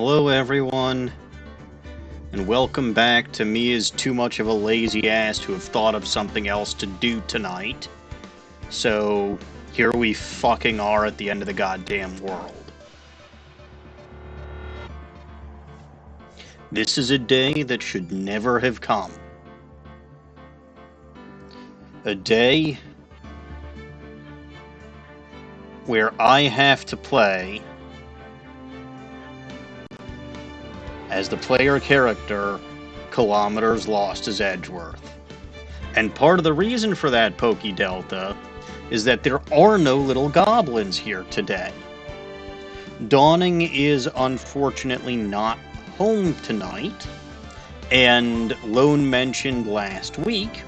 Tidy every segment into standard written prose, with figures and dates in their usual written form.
Hello everyone, and welcome back to me as too much of a lazy ass to have thought of something else to do tonight. So, here we fucking are at the end of the goddamn world. This is a day that should never have come. A day where I have to play as the player character Kilometers Lost-His-Edgeworth. And part of the reason for that, Pokey Delta, is that there are no little goblins here today. Dawning is unfortunately not home tonight, and Lone mentioned last week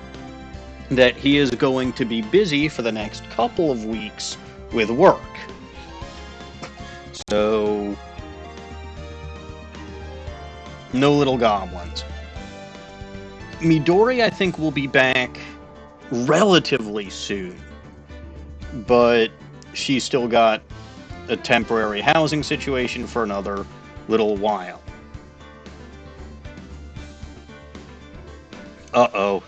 that he is going to be busy for the next couple of weeks with work. So, no little goblins. Midori, I think, will be back relatively soon, but she's still got a temporary housing situation for another little while. Uh-oh.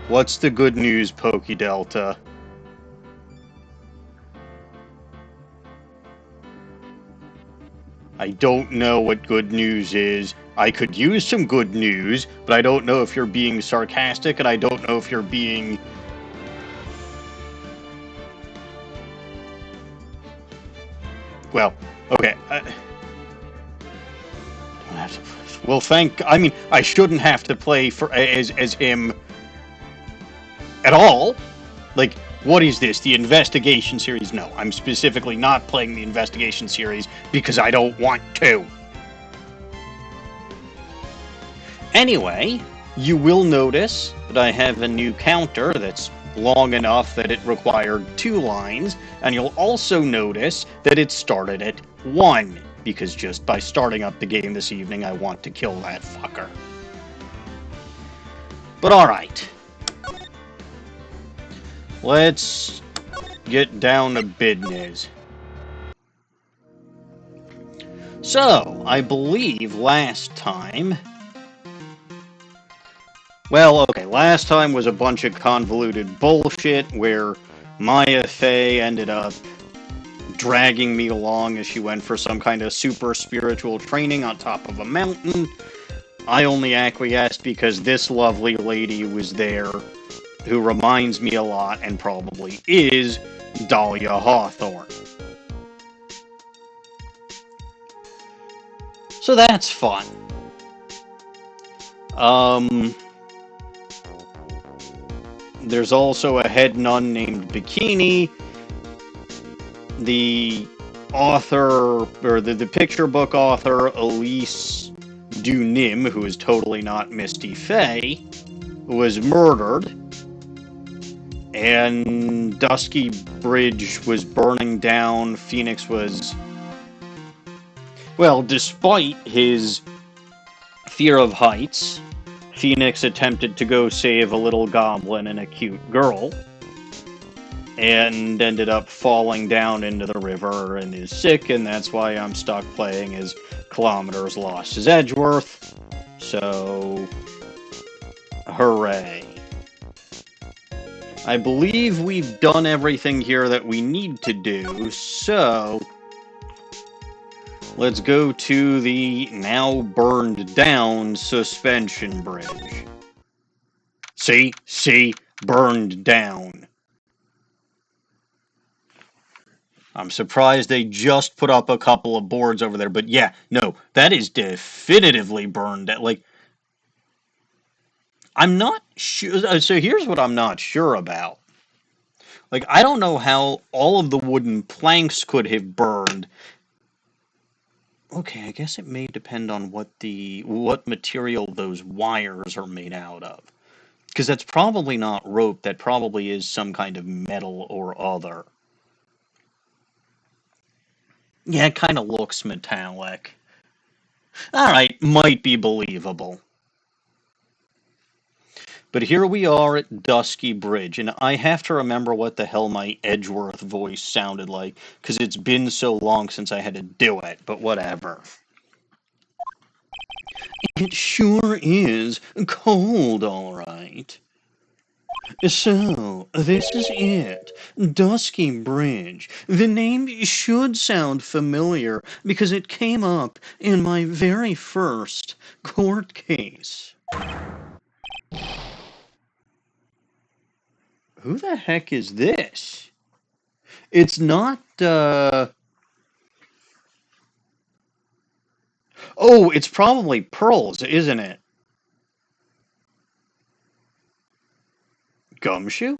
What's the good news, Pokey Delta? I don't know what good news is. I could use some good news, but I don't know if you're being sarcastic, and I don't know if you're being... Well, okay. Well, I mean, I shouldn't have to play as him at all. Like, what is this? The investigation series? No, I'm specifically not playing the investigation series because I don't want to. Anyway, you will notice that I have a new counter that's long enough that it required 2 lines, and you'll also notice that it started at 1, because just by starting up the game this evening, I want to kill that fucker. But alright. Let's get down to business. So, I believe last time... Well, okay, last time was a bunch of convoluted bullshit where Maya Fey ended up dragging me along as she went for some kind of super spiritual training on top of a mountain. I only acquiesced because this lovely lady was there, who reminds me a lot, and probably is, Dahlia Hawthorne. So that's fun. There's also a head nun named Bikini. The author, or the picture book author, Elise Dunim, who is totally not Misty Fey, was murdered. And Dusky Bridge was burning down. Phoenix was... Well, despite his fear of heights, Phoenix attempted to go save a little goblin and a cute girl, and ended up falling down into the river and is sick, and that's why I'm stuck playing as Kilometers Lost-His-Edgeworth. So, hooray. I believe we've done everything here that we need to do, so let's go to the now burned down suspension bridge. See? Burned down. I'm surprised they just put up a couple of boards over there, but yeah, no, that is definitively burned. Like, I'm not sure. So here's what I'm not sure about. Like, I don't know how all of the wooden planks could have burned. Okay, I guess it may depend on what material those wires are made out of. Because that's probably not rope, that probably is some kind of metal or other. Yeah, it kind of looks metallic. Alright, might be believable. But here we are at Dusky Bridge, and I have to remember what the hell my Edgeworth voice sounded like, because it's been so long since I had to do it, but whatever. It sure is cold, all right. So, this is it. Dusky Bridge. The name should sound familiar because it came up in my very first court case. Who the heck is this? It's not, Oh, it's probably Pearls, isn't it? Gumshoe?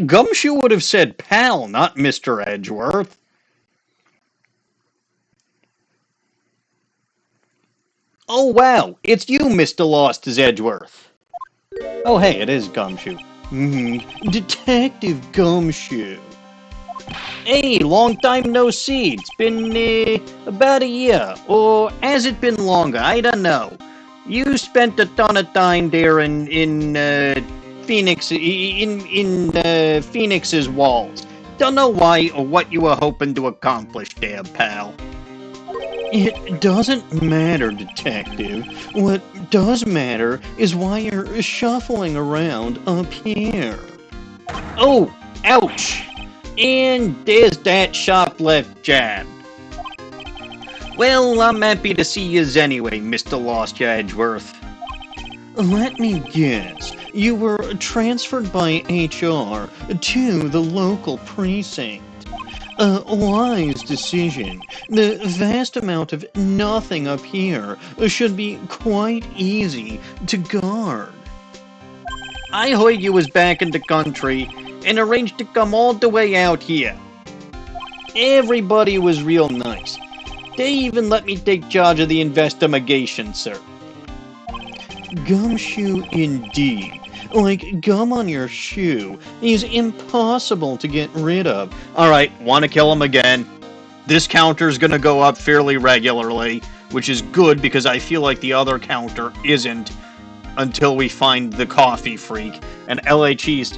Gumshoe would have said pal, not Mr. Edgeworth. Oh, wow, it's you, Mr. Lost-His-Edgeworth. Oh, hey, it is Gumshoe. Detective Gumshoe. Hey, long time no see. It's been about a year, or has it been longer? I don't know. You spent a ton of time there in Phoenix, in Phoenix's walls. Don't know why or what you were hoping to accomplish there, pal. It doesn't matter, Detective. What does matter is why you're shuffling around up here. Oh, ouch! And there's that sharp left jab. Well, I'm happy to see yous anyway, Mr. Lost-Edgeworth. Let me guess. You were transferred by HR to the local precinct. A wise decision. The vast amount of nothing up here should be quite easy to guard. I heard you was back in the country and arranged to come all the way out here. Everybody was real nice. They even let me take charge of the investigation, sir. Gumshoe indeed. Like gum on your shoe. He's impossible to get rid of. Alright, wanna kill him again. This counter's gonna go up fairly regularly, which is good because I feel like the other counter isn't until we find the coffee freak. And LHE's...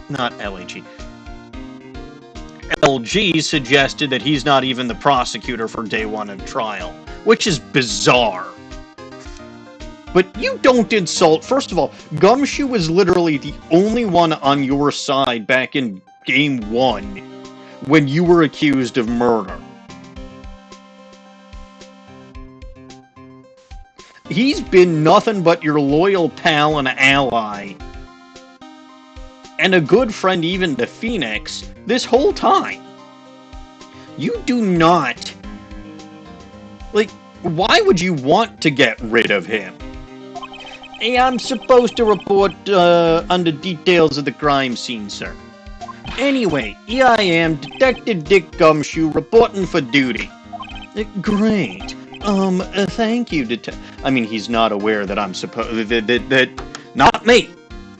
not LHE. LG suggested that he's not even the prosecutor for day one of trial, which is bizarre. But you don't insult. First of all, Gumshoe was literally the only one on your side back in game one when you were accused of murder. He's been nothing but your loyal pal and ally. And a good friend even to Phoenix this whole time. You do not... Like, why would you want to get rid of him? Hey, I'm supposed to report on the details of the crime scene, sir. Anyway, here I am, Detective Dick Gumshoe, reporting for duty. Great. Thank you, I mean, he's not aware that I'm supposed... that... Not me!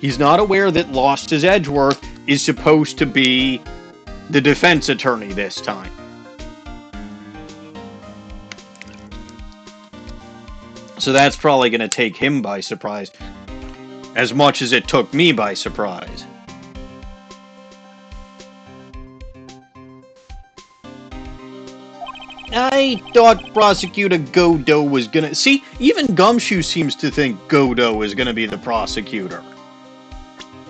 He's not aware that Lost-His-Edgeworth is supposed to be the defense attorney this time. So that's probably going to take him by surprise, as much as it took me by surprise. I thought Prosecutor Godot was gonna... See, even Gumshoe seems to think Godot is gonna be the prosecutor.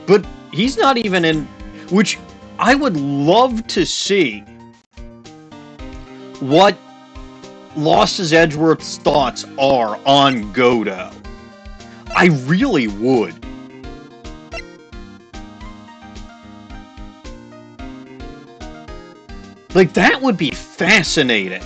But he's not even in... Which I would love to see what Lost-His-Edgeworth's thoughts are on Godot. I really would. Like, that would be fascinating.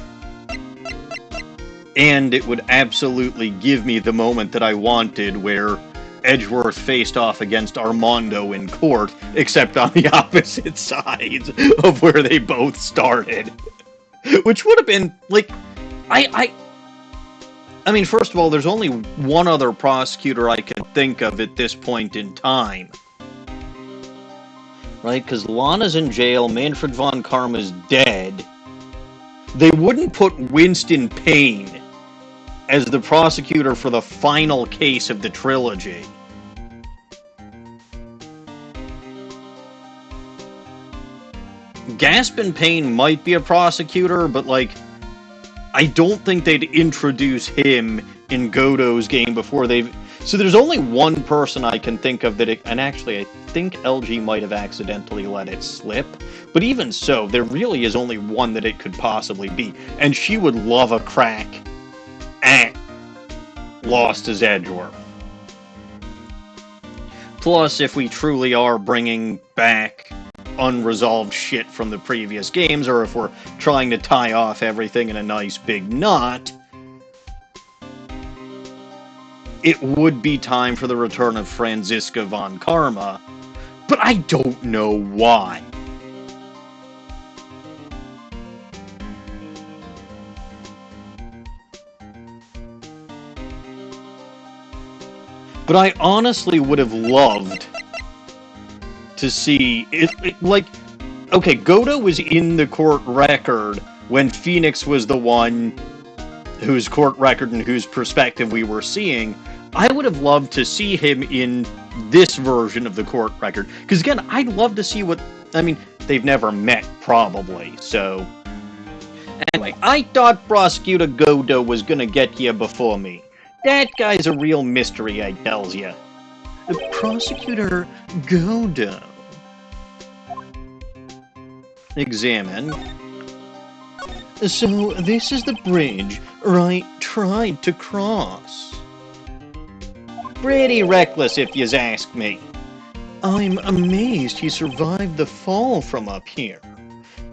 And it would absolutely give me the moment that I wanted where Edgeworth faced off against Armando in court, except on the opposite sides of where they both started. Which would have been, like, I mean, first of all, there's only one other prosecutor I can think of at this point in time. Right, because Lana's in jail, Manfred von Karma's dead. They wouldn't put Winston Payne as the prosecutor for the final case of the trilogy. Gaspin Payne might be a prosecutor, but, like, I don't think they'd introduce him in Godot's game before they've... So there's only one person I can think of that it... And actually, I think LG might have accidentally let it slip. But even so, there really is only one that it could possibly be. And she would love a crack at Lost-His-Edgeworth. Plus, if we truly are bringing back unresolved shit from the previous games, or if we're trying to tie off everything in a nice big knot, it would be time for the return of Franziska von Karma, but I don't know why. But I honestly would have loved to see it, like, okay, Godot was in the court record when Phoenix was the one whose court record and whose perspective we were seeing. I would have loved to see him in this version of the court record. Because again, I'd love to see what... I mean, they've never met, probably, so... Anyway, I thought Prosecutor Godot was gonna get here before me. That guy's a real mystery, I tells ya. Prosecutor Godot. Examine. So, this is the bridge Wright tried to cross. Pretty reckless, if yous ask me. I'm amazed he survived the fall from up here.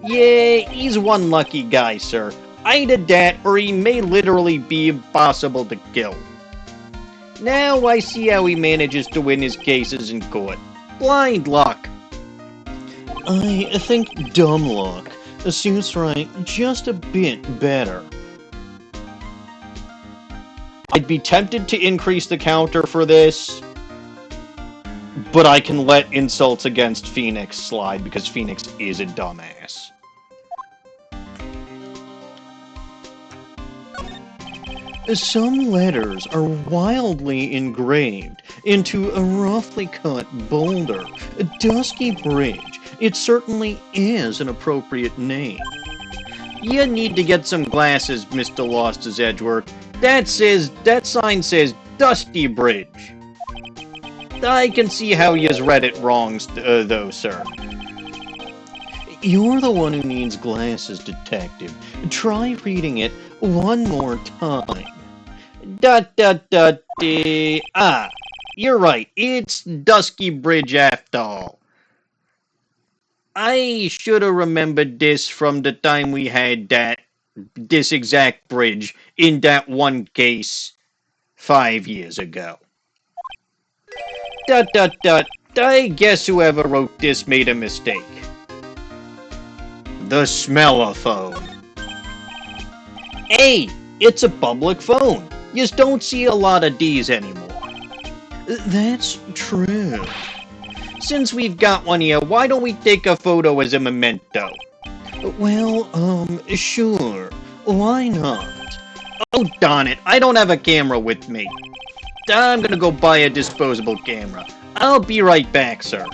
Yeah, he's one lucky guy, sir. Either that, or he may literally be impossible to kill. Now I see how he manages to win his cases in court. Blind luck. I think dumb luck suits Wright just a bit better. I'd be tempted to increase the counter for this, but I can let insults against Phoenix slide because Phoenix is a dumbass. Some letters are wildly engraved into a roughly cut boulder. A dusky bridge. It certainly is an appropriate name. You need to get some glasses, Mr. Lost-His-Edgeworth. That sign says Dusty Bridge. I can see how you's read it wrong, though, sir. You're the one who needs glasses, detective. Try reading it one more time. You're right. It's Dusky Bridge after all. I should have remembered this from the time we had this exact bridge in that one case 5 years ago. I guess whoever wrote this made a mistake. The smellophone. Hey, it's a public phone. You just don't see a lot of these anymore. That's true. Since we've got one here, why don't we take a photo as a memento? Well, sure. Why not? Oh, darn it. I don't have a camera with me. I'm gonna go buy a disposable camera. I'll be right back, sir.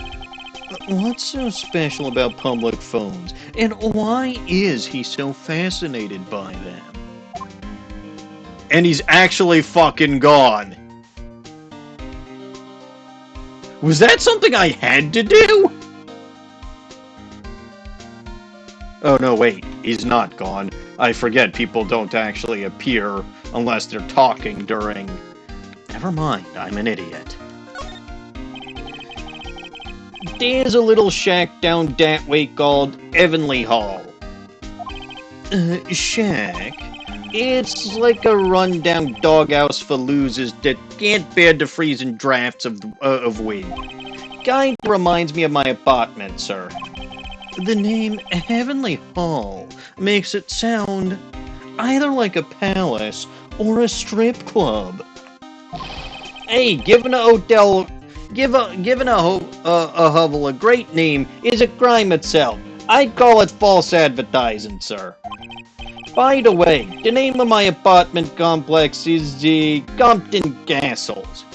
What's so special about public phones? And why is he so fascinated by them? And he's actually fucking gone. Was that something I had to do? Oh, no, wait. He's not gone. I forget people don't actually appear unless they're talking during... Never mind, I'm an idiot. There's a little shack down that way called Heavenly Hall. Shack? It's like a rundown doghouse for losers that can't bear the freezing drafts of wind. Kinda reminds me of my apartment, sir. The name Heavenly Hall makes it sound either like a palace or a strip club. Hey, giving a hotel, giving a hovel a great name is a crime itself. I'd call it false advertising, sir. By the way, the name of my apartment complex is the Compton Castles.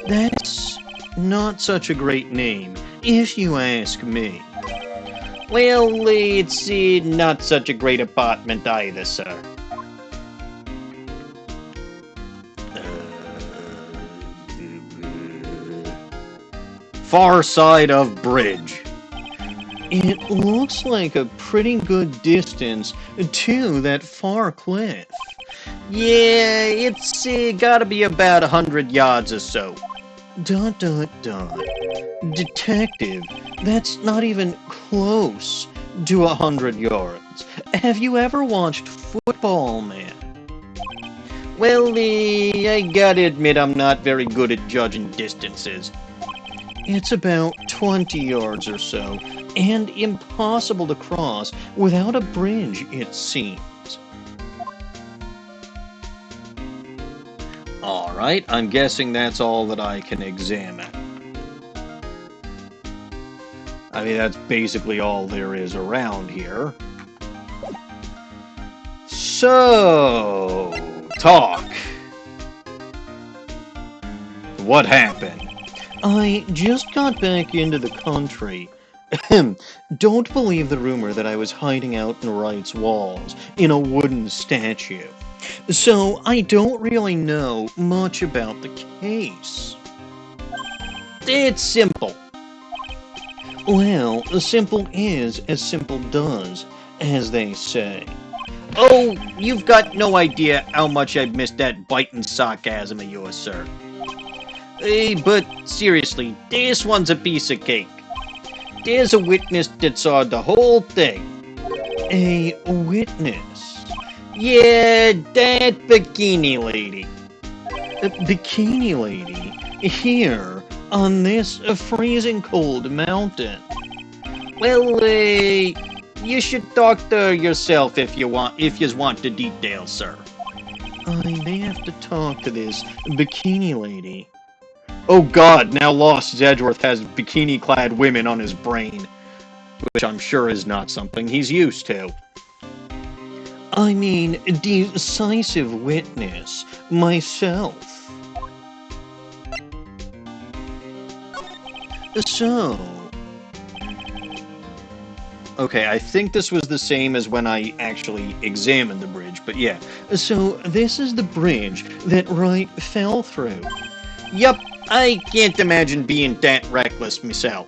That's not such a great name, if you ask me. Well, it's not such a great apartment either, sir. Far side of bridge. It looks like a pretty good distance to that far cliff. Yeah, it's gotta be about 100 yards or so. ... Detective, that's not even close to 100 yards. Have you ever watched Football Man? Well, I gotta admit I'm not very good at judging distances. It's about 20 yards or so, and impossible to cross without a bridge, it seems. Alright, I'm guessing that's all that I can examine. I mean, that's basically all there is around here. So, talk. What happened? I just got back into the country. Don't believe the rumor that I was hiding out in Wright's walls in a wooden statue. So I don't really know much about the case. It's simple. Well, simple is as simple does, as they say. Oh, you've got no idea how much I've missed that biting sarcasm of yours, sir. But seriously, this one's a piece of cake. There's a witness that saw the whole thing. A witness? Yeah, that bikini lady. A bikini lady? Here, on this freezing cold mountain? Well, you should talk to her yourself if you want the details, sir. I may have to talk to this bikini lady. Oh god, now Lost-His-Edgeworth has bikini-clad women on his brain, which I'm sure is not something he's used to. I mean, decisive witness, myself. So... Okay, I think this was the same as when I actually examined the bridge, but yeah. So, this is the bridge that Wright fell through. Yup, I can't imagine being that reckless myself.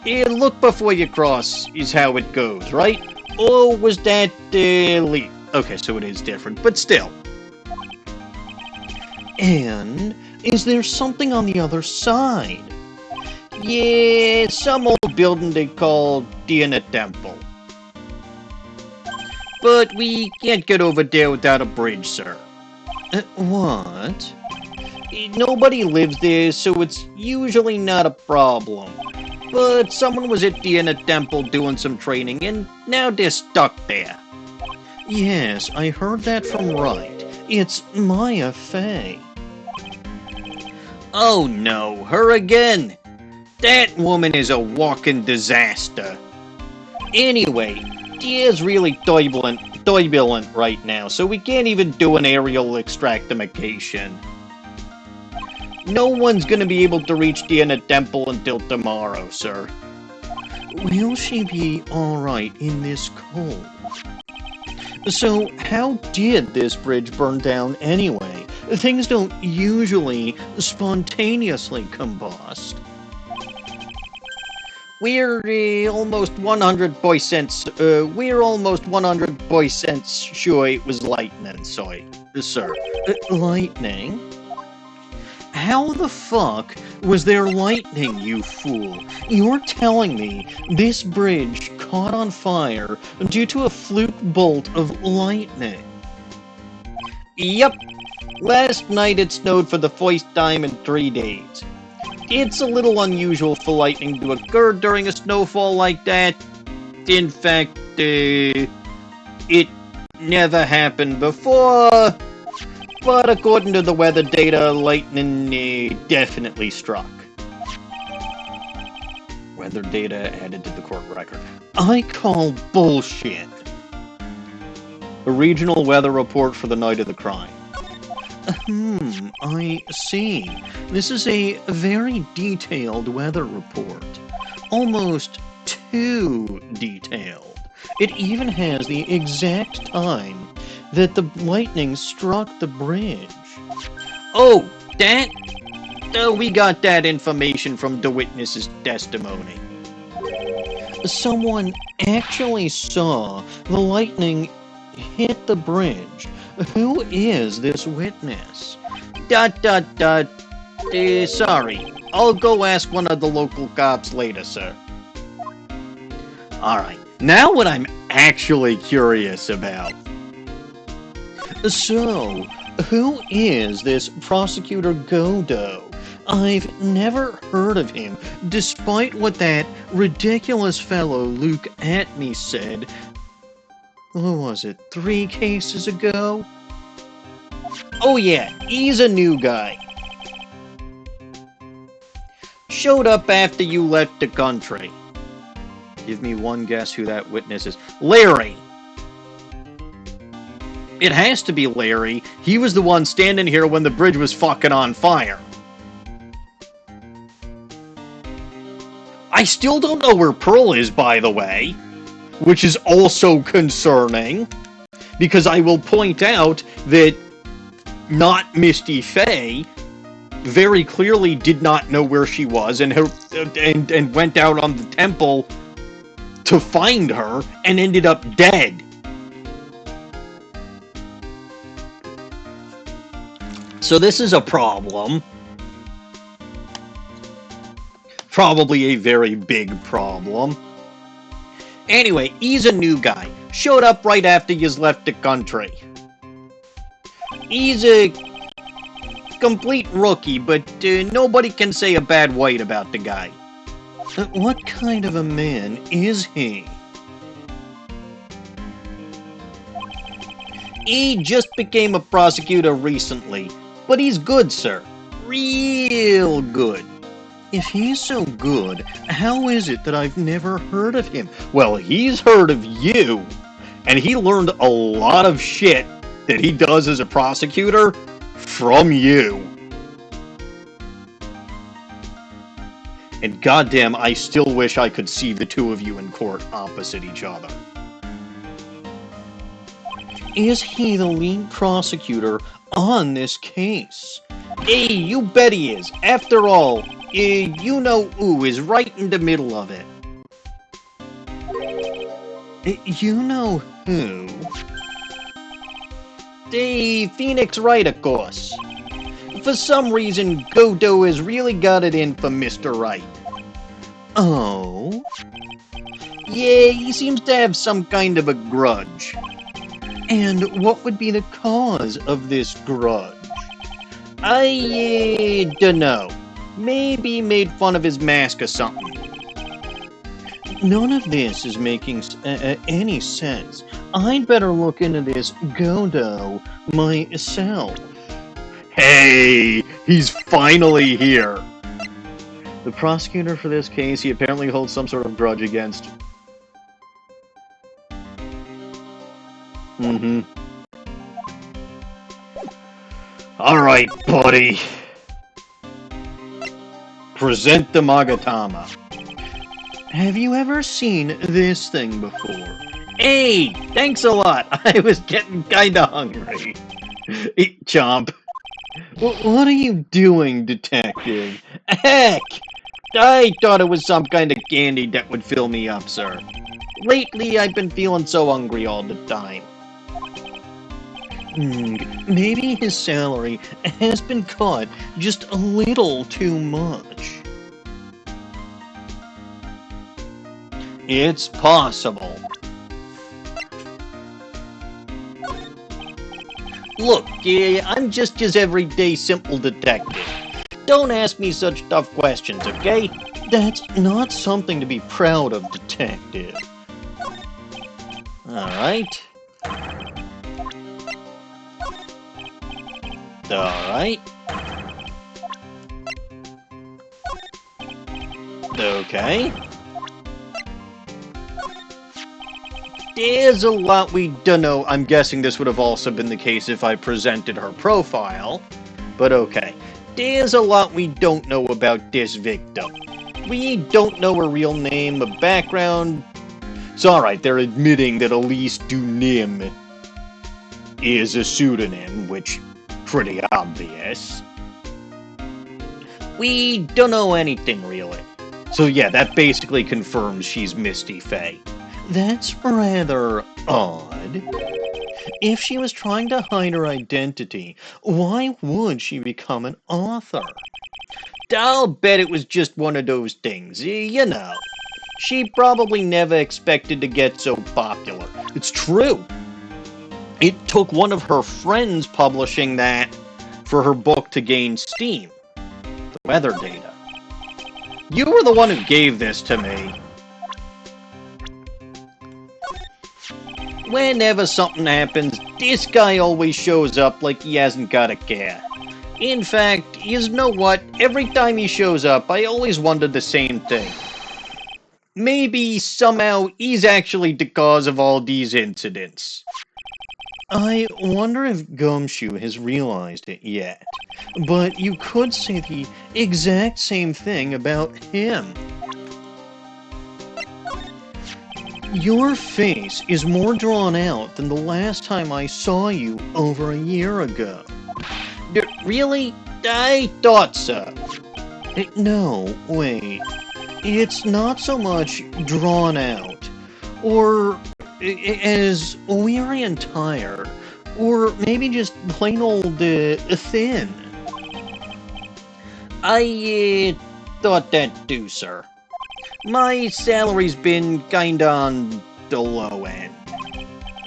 Look before you cross is how it goes, right? Or was that, leap? Okay, so it is different, but still. And is there something on the other side? Yeah, some old building they call the Temple. But we can't get over there without a bridge, sir. What? Nobody lives there, so it's usually not a problem. But someone was at the Temple doing some training, and now they're stuck there. Yes, I heard that from Wright. It's Maya Fey. Oh no, her again! That woman is a walking disaster. Anyway, Dia's really turbulent right now, so we can't even do an aerial extractification. No one's gonna be able to reach the Temple until tomorrow, sir. Will she be alright in this cold? So, how did this bridge burn down anyway? Things don't usually spontaneously combust. We're almost 100% sure it was lightning, sir. Lightning? How the fuck was there lightning, you fool? You're telling me this bridge caught on fire due to a fluke bolt of lightning? Yep. Last night it snowed for the first time in 3 days. It's a little unusual for lightning to occur during a snowfall like that. In fact, it never happened before. But according to the weather data, lightning definitely struck. Weather data added to the court record. I call bullshit. A regional weather report for the night of the crime. I see. This is a very detailed weather report. Almost too detailed. It even has the exact time that the lightning struck the bridge. Oh, that? We got that information from the witness's testimony. Someone actually saw the lightning hit the bridge. Who is this witness? Sorry. I'll go ask one of the local cops later, sir. Alright, now what I'm actually curious about. So, who is this prosecutor Godo? I've never heard of him, despite what that ridiculous fellow Luke Atney said. What was it, 3 cases ago? Oh yeah, he's a new guy. Showed up after you left the country. Give me one guess who that witness is. Larry! It has to be Larry. He was the one standing here when the bridge was fucking on fire. I still don't know where Pearl is, by the way, which is also concerning, because I will point out that not Misty Faye very clearly did not know where she was and went out on the temple to find her and ended up dead. So this is a problem. Probably a very big problem. Anyway, he's a new guy. Showed up right after you left the country. He's a complete rookie, but nobody can say a bad word about the guy. What kind of a man is he? He just became a prosecutor recently, but he's good, sir. Real good. If he's so good, how is it that I've never heard of him? Well, he's heard of you, and he learned a lot of shit that he does as a prosecutor from you. And goddamn, I still wish I could see the two of you in court opposite each other. Is he the lead prosecutor on this case? Hey, you bet he is. After all, you know who is right in the middle of it. You know who? The Phoenix Wright, of course. For some reason, Godo has really got it in for Mr. Wright. Oh? Yeah, he seems to have some kind of a grudge. And what would be the cause of this grudge? I dunno. Maybe made fun of his mask or something. None of this is making any sense. I'd better look into this Godo myself. Hey, he's finally here. The prosecutor for this case, he apparently holds some sort of grudge against. Alright, buddy. Present the Magatama. Have you ever seen this thing before? Hey, thanks a lot. I was getting kinda hungry. Eat, chomp. What are you doing, detective? Heck! I thought it was some kind of candy that would fill me up, sir. Lately, I've been feeling so hungry all the time. Maybe his salary has been cut just a little too much. It's possible. Look, I'm just his everyday simple detective. Don't ask me such tough questions, okay? That's not something to be proud of, detective. Alright. Alright. Okay. There's a lot we don't know. I'm guessing this would have also been the case if I presented her profile. But okay. There's a lot we don't know about this victim. We don't know her real name, a background. It's alright, they're admitting that Elise Dunim is a pseudonym, which pretty obvious. We don't know anything really. So yeah, that basically confirms she's Misty Faye. That's rather odd. If she was trying to hide her identity, why would she become an author? I'll bet it was just one of those things, you know. She probably never expected to get so popular. It's true. It took one of her friends publishing that for her book to gain steam. The weather data. You were the one who gave this to me. Whenever something happens, this guy always shows up like he hasn't got a care. In fact, you know what? Every time he shows up, I always wondered the same thing. Maybe somehow he's actually the cause of all these incidents. I wonder if Gumshoe has realized it yet, but you could say the exact same thing about him. Your face is more drawn out than the last time I saw you over a year ago. Really? I thought so. No, wait. It's not so much drawn out, or as weary and tired, or maybe just plain old thin. I thought that too, sir. My salary's been kinda on the low end.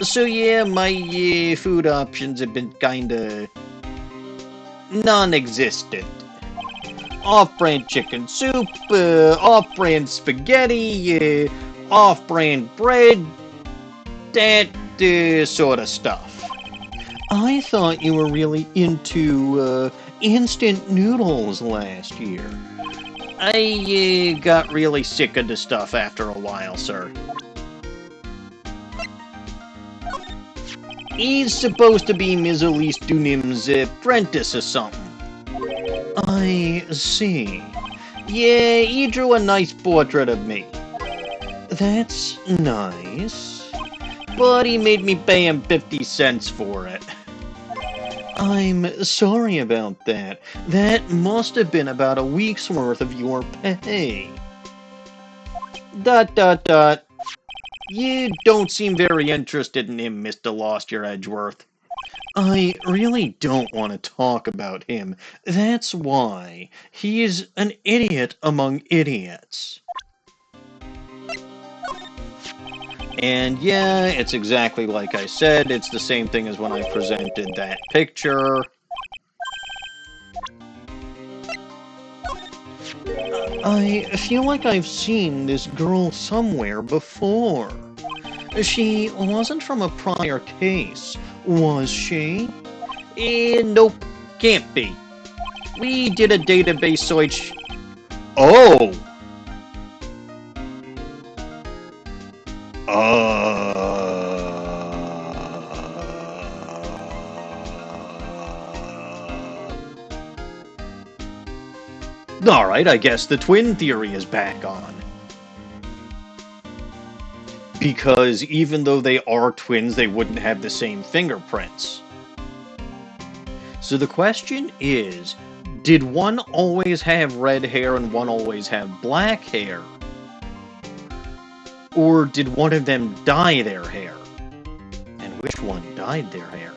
So yeah, my food options have been kinda non-existent. Off-brand chicken soup, off-brand spaghetti, off-brand bread, that sort of stuff. I thought you were really into instant noodles last year. I got really sick of the stuff after a while, sir. He's supposed to be Ms. Elise Dunim's apprentice or something. I see. Yeah, he drew a nice portrait of me. That's nice. But he made me pay him 50 cents for it. I'm sorry about that. That must have been about a week's worth of your pay. ... You don't seem very interested in him, Mr. Lost-Your-Edgeworth. I really don't want to talk about him. That's why. He is an idiot among idiots. And yeah, it's exactly like I said. It's the same thing as when I presented that picture. I feel like I've seen this girl somewhere before. She wasn't from a prior case, was she? Nope, can't be. We did a database search. Oh! Alright, I guess the twin theory is back on. Because even though they are twins, they wouldn't have the same fingerprints. So the question is, did one always have red hair and one always have black hair? Or did one of them dye their hair? And which one dyed their hair?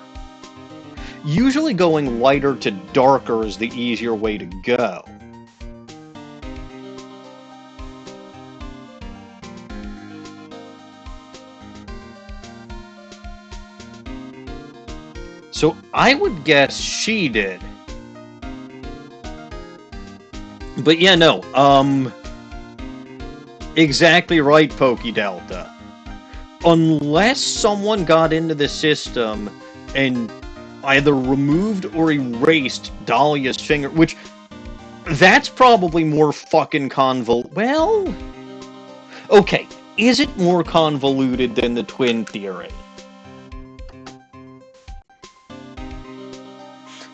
Usually going lighter to darker is the easier way to go. So I would guess she did. But yeah, no, exactly right, Pokedelta. Unless someone got into the system and either removed or erased Dahlia's finger, which, that's probably more fucking well, okay, is it more convoluted than the twin theory?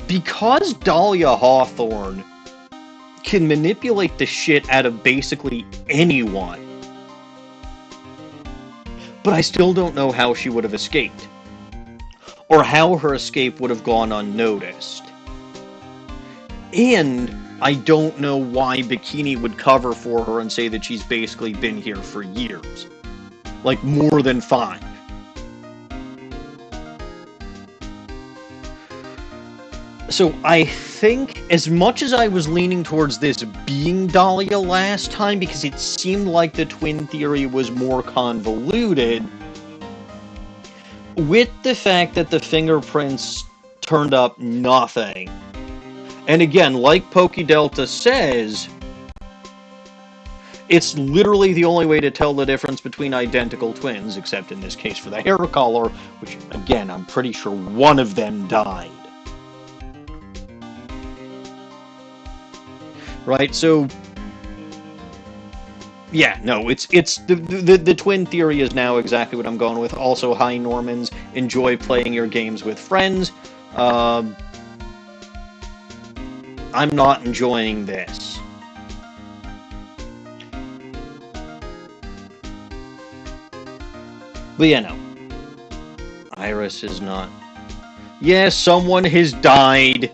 Because Dahlia Hawthorne can manipulate the shit out of basically anyone. But I still don't know how she would have escaped. Or how her escape would have gone unnoticed. And I don't know why Bikini would cover for her and say that she's basically been here for years. Like, more than 5. So I think, as much as I was leaning towards this being Dahlia last time, because it seemed like the twin theory was more convoluted, with the fact that the fingerprints turned up nothing, and again, like Pokey Delta says, it's literally the only way to tell the difference between identical twins, except in this case for the hair color, which, again, I'm pretty sure one of them died. Right, so... yeah, no, it's the twin theory is now exactly what I'm going with. Also, hi Normans, enjoy playing your games with friends. I'm not enjoying this. But yeah, no. Iris is not. Yeah, someone has died.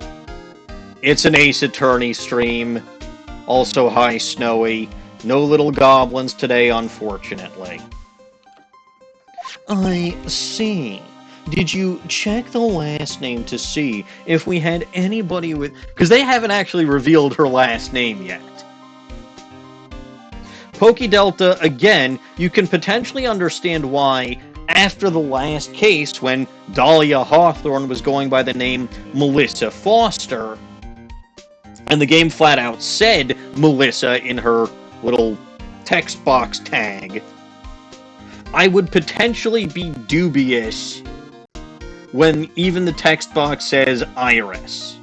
It's an Ace Attorney stream. Also, hi Snowy. No little goblins today, unfortunately. I see. Did you check the last name to see if we had anybody with... because they haven't actually revealed her last name yet. Pokey Delta, again, you can potentially understand why, after the last case, when Dahlia Hawthorne was going by the name Melissa Foster, and the game flat out said Melissa in her little text box tag, I would potentially be dubious when even the text box says Iris.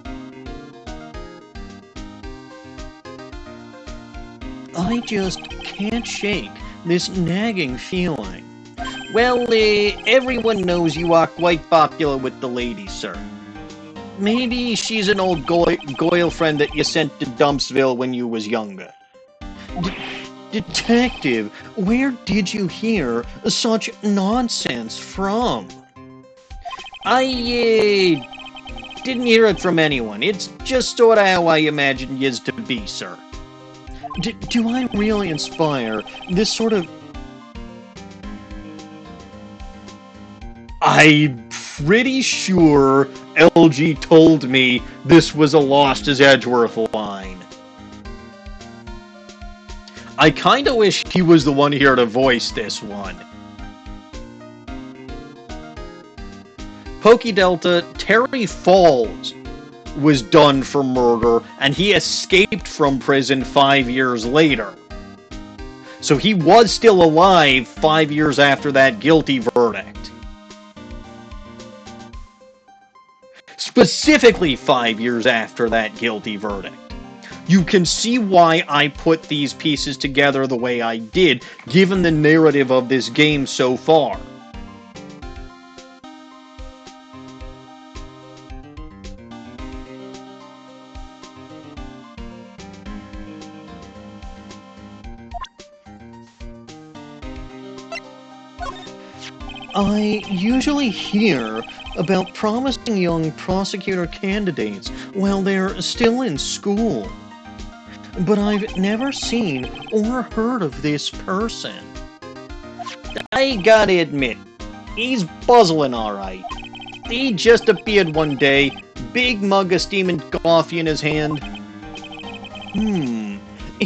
I just can't shake this nagging feeling. Well, everyone knows you are quite popular with the ladies, sir. Maybe she's an old Goyle friend that you sent to Dumpsville when you was younger. Detective, where did you hear such nonsense from? I didn't hear it from anyone. It's just sort of how I imagined yous to be, sir. Do I really inspire this sort of... I'm pretty sure LG told me this was a Lost-His-Edgeworth line. I kinda wish he was the one here to voice this one. Pokey Delta, Terry Falls was done for murder, and he escaped from prison 5 years later. So he was still alive 5 years after that guilty verdict. Specifically 5 years after that guilty verdict. You can see why I put these pieces together the way I did, given the narrative of this game so far. I usually hear about promising young prosecutor candidates while they're still in school. But I've never seen or heard of this person. I gotta admit, he's buzzling alright. He just appeared one day, big mug of steaming coffee in his hand.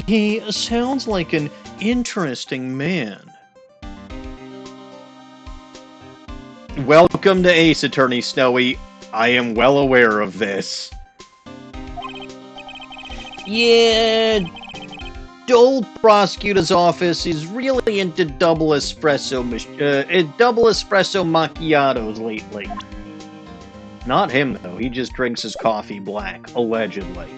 He sounds like an interesting man. Welcome to Ace Attorney, Snowy. I am well aware of this. Yeah, the old prosecutor's office is really into double espresso macchiatos lately. Not him, though. He just drinks his coffee black, allegedly.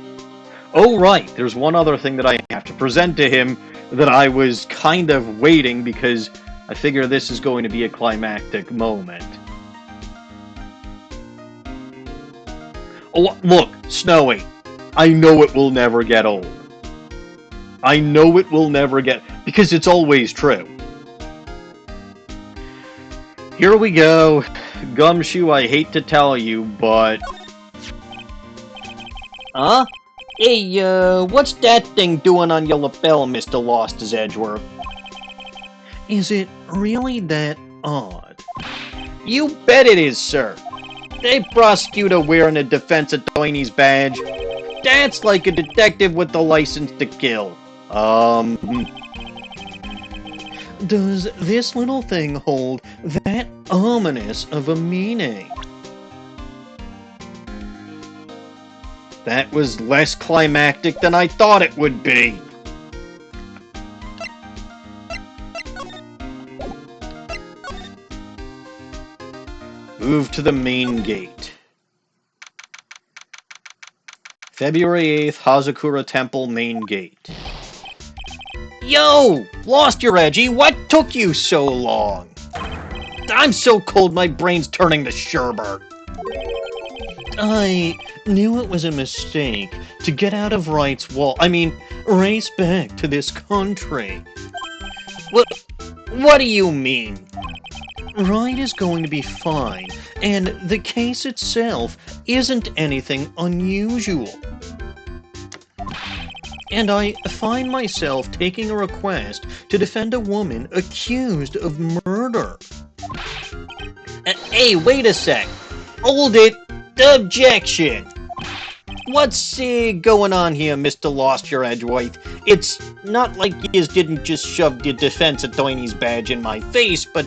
Oh, right. There's one other thing that I have to present to him that I was kind of waiting because I figure this is going to be a climactic moment. Oh, look, Snowy. I know it will never get old. I know it will never get... Because it's always true. Here we go. Gumshoe, I hate to tell you, but... Huh? Hey, what's that thing doing on your lapel, Mr. Lost-His-Edgeworth? Is it really that odd? You bet it is, sir. A prosecutor wearing a defense attorney's badge. That's like a detective with the license to kill. Does this little thing hold that ominous of a meaning? That was less climactic than I thought it would be. Move to the main gate. February 8th, Hazakura Temple, main gate. Yo! Lost your edgy? What took you so long? I'm so cold my brain's turning to sherbet. I knew it was a mistake to get out of Wright's wall. Race back to this country. What do you mean? Wright is going to be fine, and the case itself isn't anything unusual. And I find myself taking a request to defend a woman accused of murder. Hey, wait a sec. Hold it. Objection. What's going on here, Mr. Lost-Your-Edgeworth? It's not like you didn't just shove your defense attorney's badge in my face, but,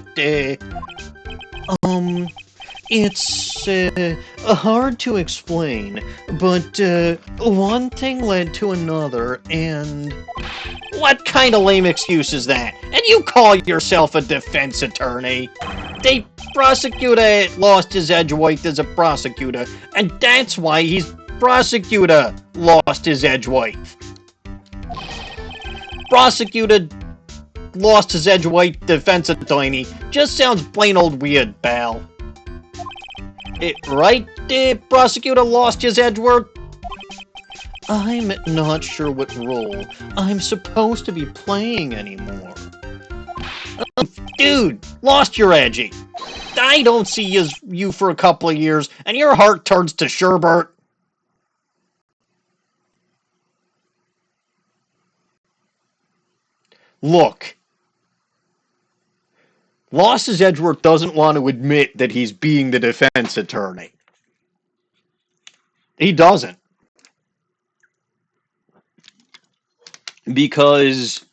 it's, hard to explain, but, one thing led to another, and... What kind of lame excuse is that? And you call yourself a defense attorney? They prosecutor lost his Edgeworth as a prosecutor, and that's why he's prosecutor lost his Edgeworth. Prosecutor lost his Edgeworth defense attorney just sounds plain old weird, pal. Right, prosecutor lost his Edgeworth? I'm not sure what role I'm supposed to be playing anymore. Dude, lost your edgy. I don't see you for a couple of years, and your heart turns to sherbet. Look. Lost-His-Edgeworth doesn't want to admit that he's being the defense attorney. He doesn't. Because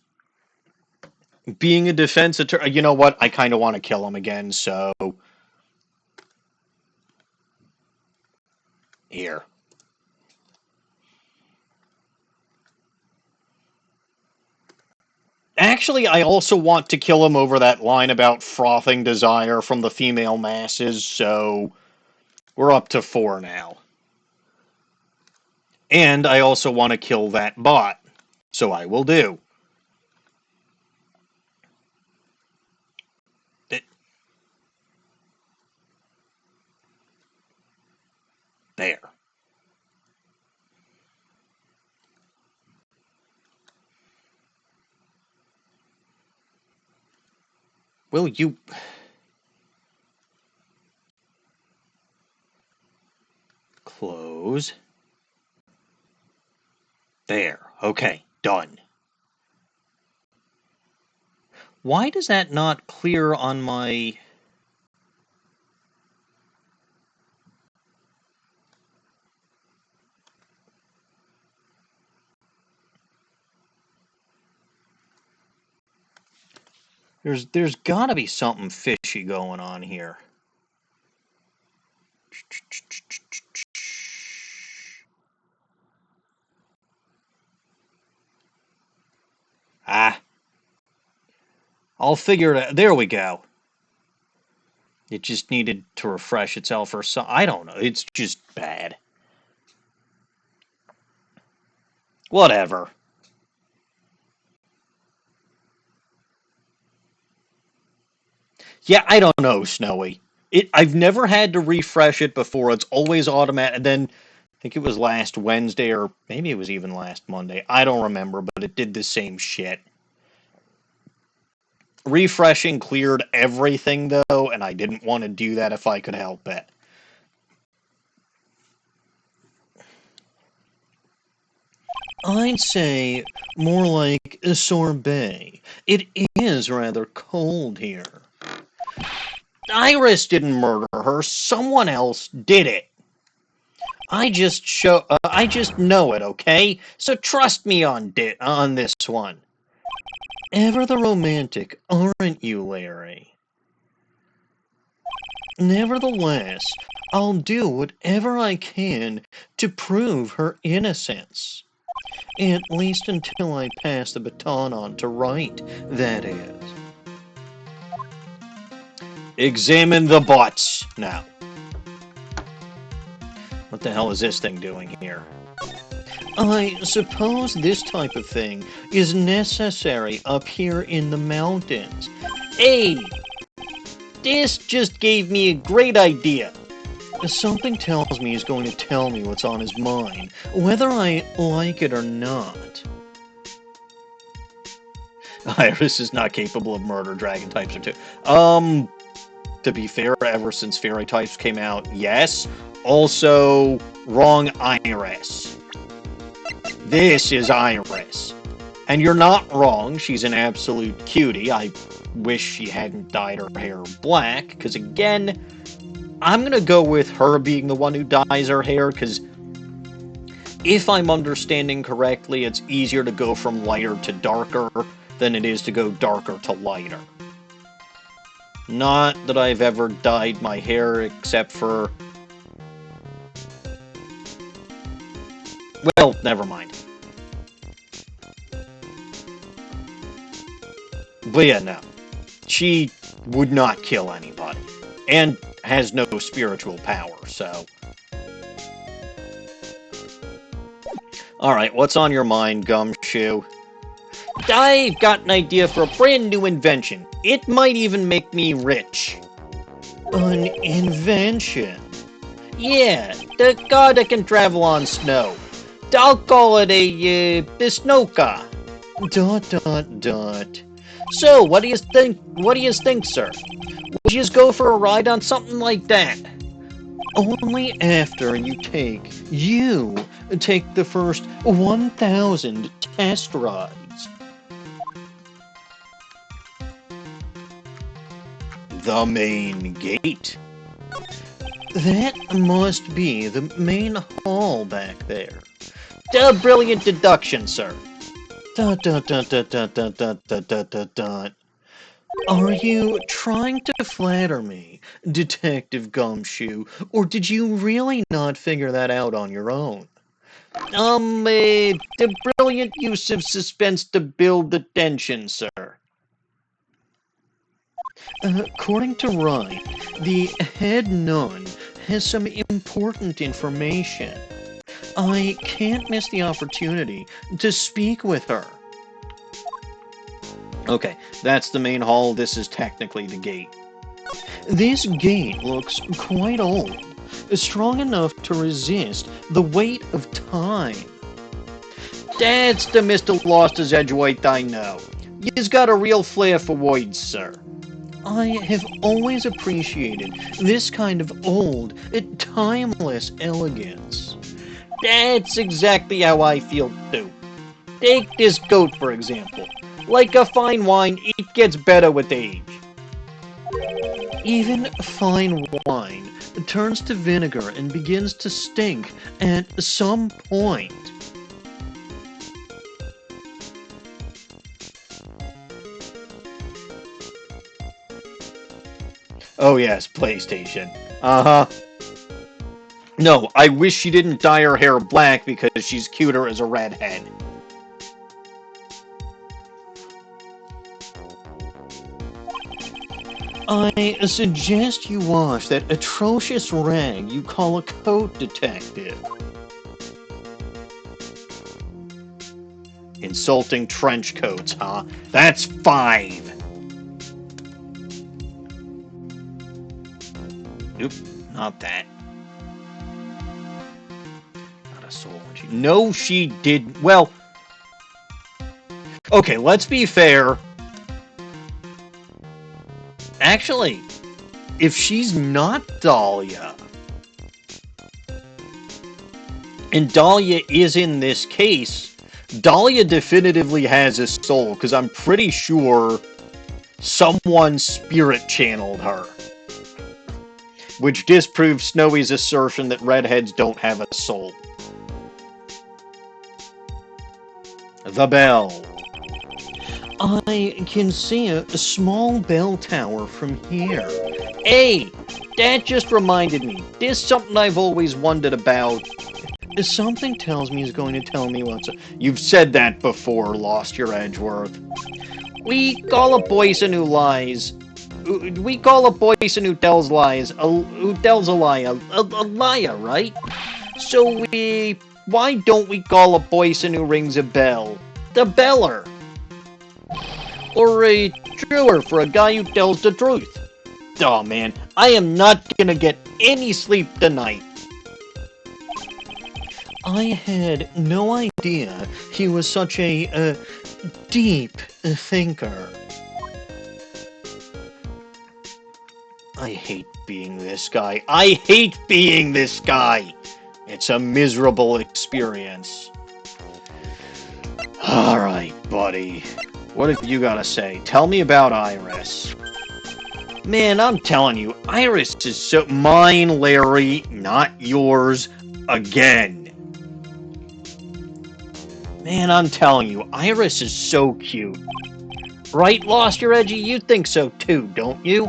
being a defense attorney... You know what? I kind of want to kill him again, so... Here. Actually, I also want to kill him over that line about frothing desire from the female masses, so... We're up to 4 now. And I also want to kill that bot. So I will do. There. Will you... Close. There. Okay. Done. Why does that not clear on my... There's gotta be something fishy going on here. I'll figure it out. There we go. It just needed to refresh itself or something. I don't know. It's just bad. Whatever. Yeah, I don't know, Snowy. I've never had to refresh it before. It's always automatic. And then think it was last Wednesday, or maybe it was even last Monday. I don't remember, but it did the same shit. Refreshing cleared everything, though, and I didn't want to do that if I could help it. I'd say more like a sorbet. It is rather cold here. Iris didn't murder her. Someone else did it. I just know it, okay? So trust me on this one. Ever the romantic, aren't you, Larry? Nevertheless, I'll do whatever I can to prove her innocence. At least until I pass the baton on to Wright, that is. Examine the butts now. What the hell is this thing doing here? I suppose this type of thing is necessary up here in the mountains. Hey! This just gave me a great idea. Something tells me he's going to tell me what's on his mind, whether I like it or not. Iris is not capable of murder, dragon types are too. To be fair, ever since fairy types came out, yes. Also, wrong Iris. This is Iris. And you're not wrong, she's an absolute cutie. I wish she hadn't dyed her hair black, because again, I'm going to go with her being the one who dyes her hair, because if I'm understanding correctly, it's easier to go from lighter to darker than it is to go darker to lighter. Not that I've ever dyed my hair except for... Well, never mind. But yeah, no. She would not kill anybody. And has no spiritual power, so... Alright, what's on your mind, Gumshoe? I've got an idea for a brand new invention. It might even make me rich. An invention? Yeah, the god that can travel on snow. I'll call it a, Bisnoka. ... So, what do you think, sir? Would you just go for a ride on something like that? Only after you take the first 1,000 test rides. The main gate. That must be the main hall back there. A brilliant deduction, sir. ... Are you trying to flatter me, Detective Gumshoe, or did you really not figure that out on your own? The brilliant use of suspense to build the tension, sir. According to Wright, the head nun has some important information. I can't miss the opportunity to speak with her. Okay, that's the main hall. This is technically the gate. This gate looks quite old, strong enough to resist the weight of time. That's the Mr. Lost-His-Edgeworth I know. He's got a real flair for words, sir. I have always appreciated this kind of old, timeless elegance. That's exactly how I feel too. Take this goat, for example. Like a fine wine, it gets better with age. Even fine wine turns to vinegar and begins to stink at some point. Oh yes, PlayStation. Uh-huh. No, I wish she didn't dye her hair black because she's cuter as a redhead. I suggest you wash that atrocious rag you call a coat, Detective. Insulting trench coats, huh? That's 5! Oop, not that. No, she did. Well, okay, let's be fair. Actually, if she's not Dahlia, and Dahlia is in this case, Dahlia definitively has a soul, because I'm pretty sure someone spirit channeled her. Which disproves Snowy's assertion that redheads don't have a soul. The bell. I can see a small bell tower from here. Hey, that just reminded me. There's something I've always wondered about. Something tells me he's going to tell me what's up. You've said that before, Lost Your Edgeworth. We call a person who lies. We call a person who tells lies, who tells a lie, a liar, right? So why don't we call a person who rings a bell, the beller? Or a truer for a guy who tells the truth. Oh man, I am not gonna get any sleep tonight. I had no idea he was such a deep thinker. I hate being this guy. I hate being this guy. It's a miserable experience. Alright, buddy. What have you got to say? Tell me about Iris. Man, I'm telling you, Iris is so... Mine, Larry, not yours. Again. Man, I'm telling you, Iris is so cute. Right, Lost Your Edgy? You think so too, don't you?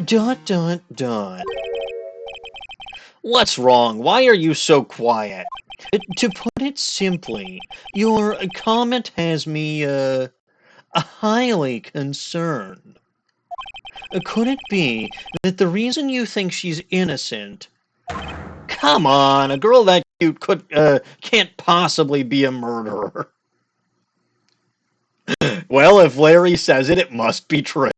Dot. What's wrong? Why are you so quiet? To put it simply, your comment has me, highly concerned. Could it be that the reason you think she's innocent... Come on, a girl that cute can't possibly be a murderer. Well, if Larry says it, it must be true.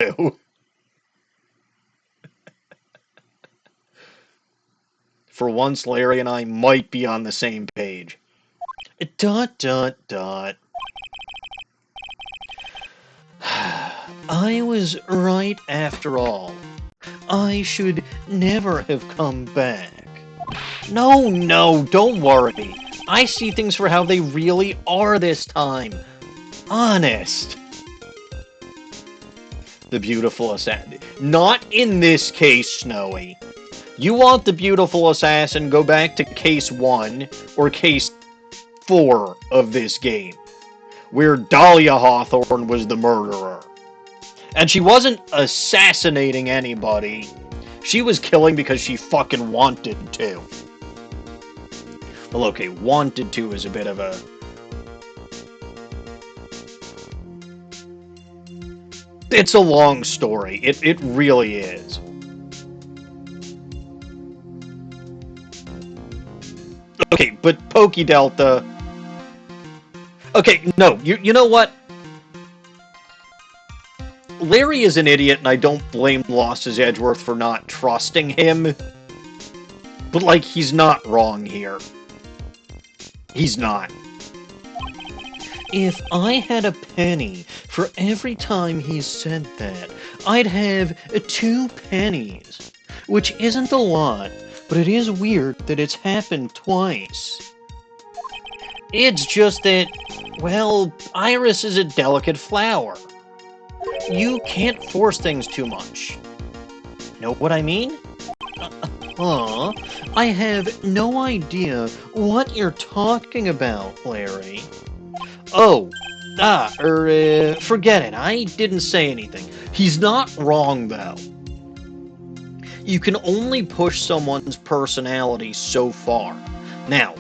For once, Larry and I might be on the same page. Dot. I was right after all. I should never have come back. No, don't worry. I see things for how they really are this time. Honest. The beautiful assassin. Not in this case, Snowy. You want the beautiful assassin, go back to case 1 or case 4 of this game, where Dahlia Hawthorne was the murderer. And she wasn't assassinating anybody. She was killing because she fucking wanted to. Well, okay, wanted to is a bit of a... It's a long story. It really is. Okay, but Pokey Delta... Okay, no, you know what? Larry is an idiot, and I don't blame Lost-His-Edgeworth for not trusting him. But, like, he's not wrong here. He's not. If I had a penny for every time he said that, I'd have 2 pennies. Which isn't a lot, but it is weird that it's happened twice. It's just that, well, Iris is a delicate flower. You can't force things too much. Know what I mean? I have no idea what you're talking about, Larry. Oh, forget it. I didn't say anything. He's not wrong, though. You can only push someone's personality so far. Now,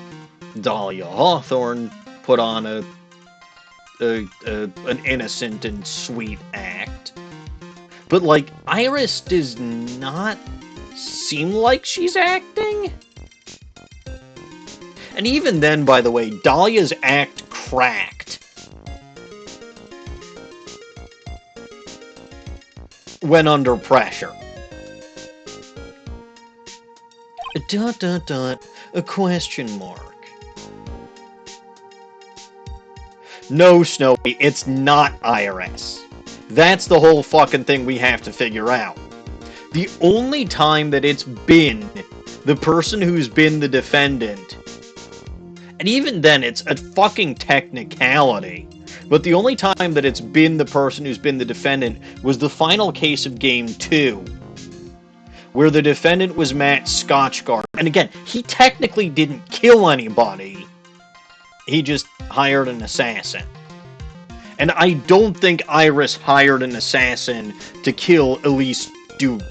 Dahlia Hawthorne put on an innocent and sweet act. But, like, Iris does not seem like she's acting? And even then, by the way, Dahlia's act cracked when under pressure. A question mark. No, Snowy, it's not Iris. That's the whole fucking thing we have to figure out. The only time that it's been the person who's been the defendant, and even then it's a fucking technicality, but the only time that it's been the person who's been the defendant was the final case of Game 2, where the defendant was Matt Scotchgard. And again, he technically didn't kill anybody. He just hired an assassin. And I don't think Iris hired an assassin to kill Elise Dunim.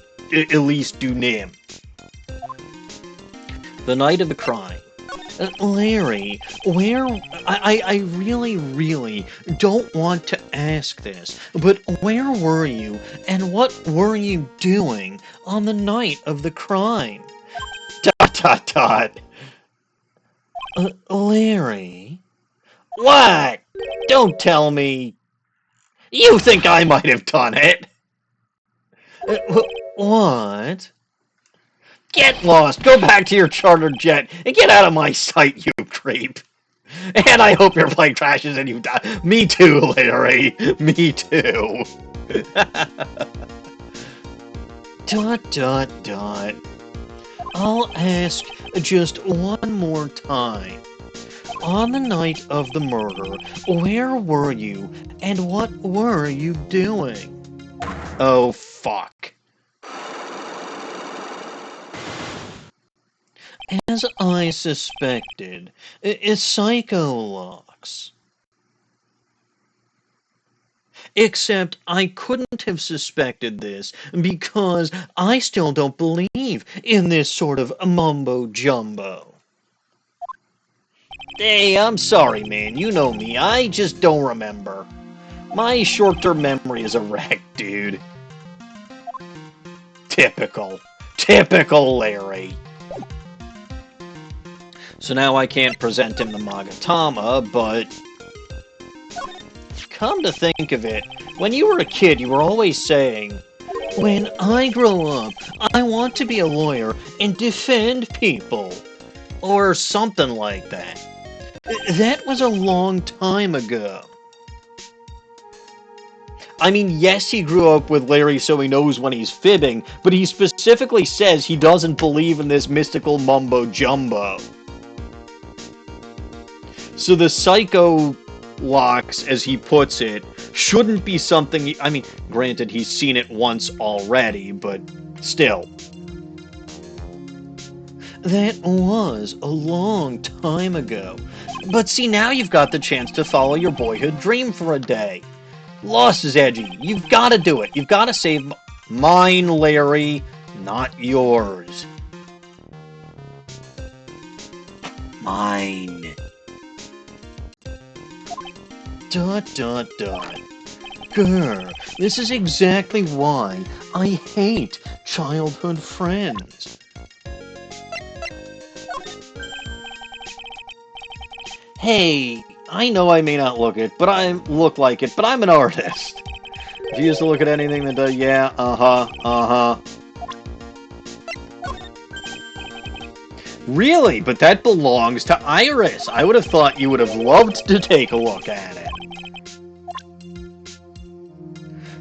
The night of the crime. Larry, where... I really don't want to ask this, but where were you, and what were you doing on the night of the crime? ... Larry? What? Don't tell me... You think I might have done it? What? Get lost, go back to your chartered jet, and get out of my sight, you creep. And I hope your plane crashes and you die. Me too, Larry. Me too. ... I'll ask just one more time. On the night of the murder, where were you, and what were you doing? Oh, fuck. As I suspected, it's Psycho-Locks. Except I couldn't have suspected this because I still don't believe in this sort of mumbo-jumbo. Hey, I'm sorry, man. You know me. I just don't remember. My short-term memory is a wreck, dude. Typical. Typical Larry. So now I can't present him the Magatama, but... Come to think of it, when you were a kid, you were always saying, when I grow up, I want to be a lawyer and defend people. Or something like that. That was a long time ago. I mean, yes, he grew up with Larry so he knows when he's fibbing, but he specifically says he doesn't believe in this mystical mumbo-jumbo. So the Psycho-Locks, as he puts it, shouldn't be something... I mean, granted, he's seen it once already, but still. That was a long time ago. But see, now you've got the chance to follow your boyhood dream for a day. Lost is edgy. You've got to do it. You've got to save mine, Larry, not yours. Mine. ... Grr, this is exactly why I hate childhood friends. Hey, I know I may not look like it, but I'm an artist. If you used to look at anything that does, yeah, Really? But that belongs to Iris. I would have thought you would have loved to take a look at it.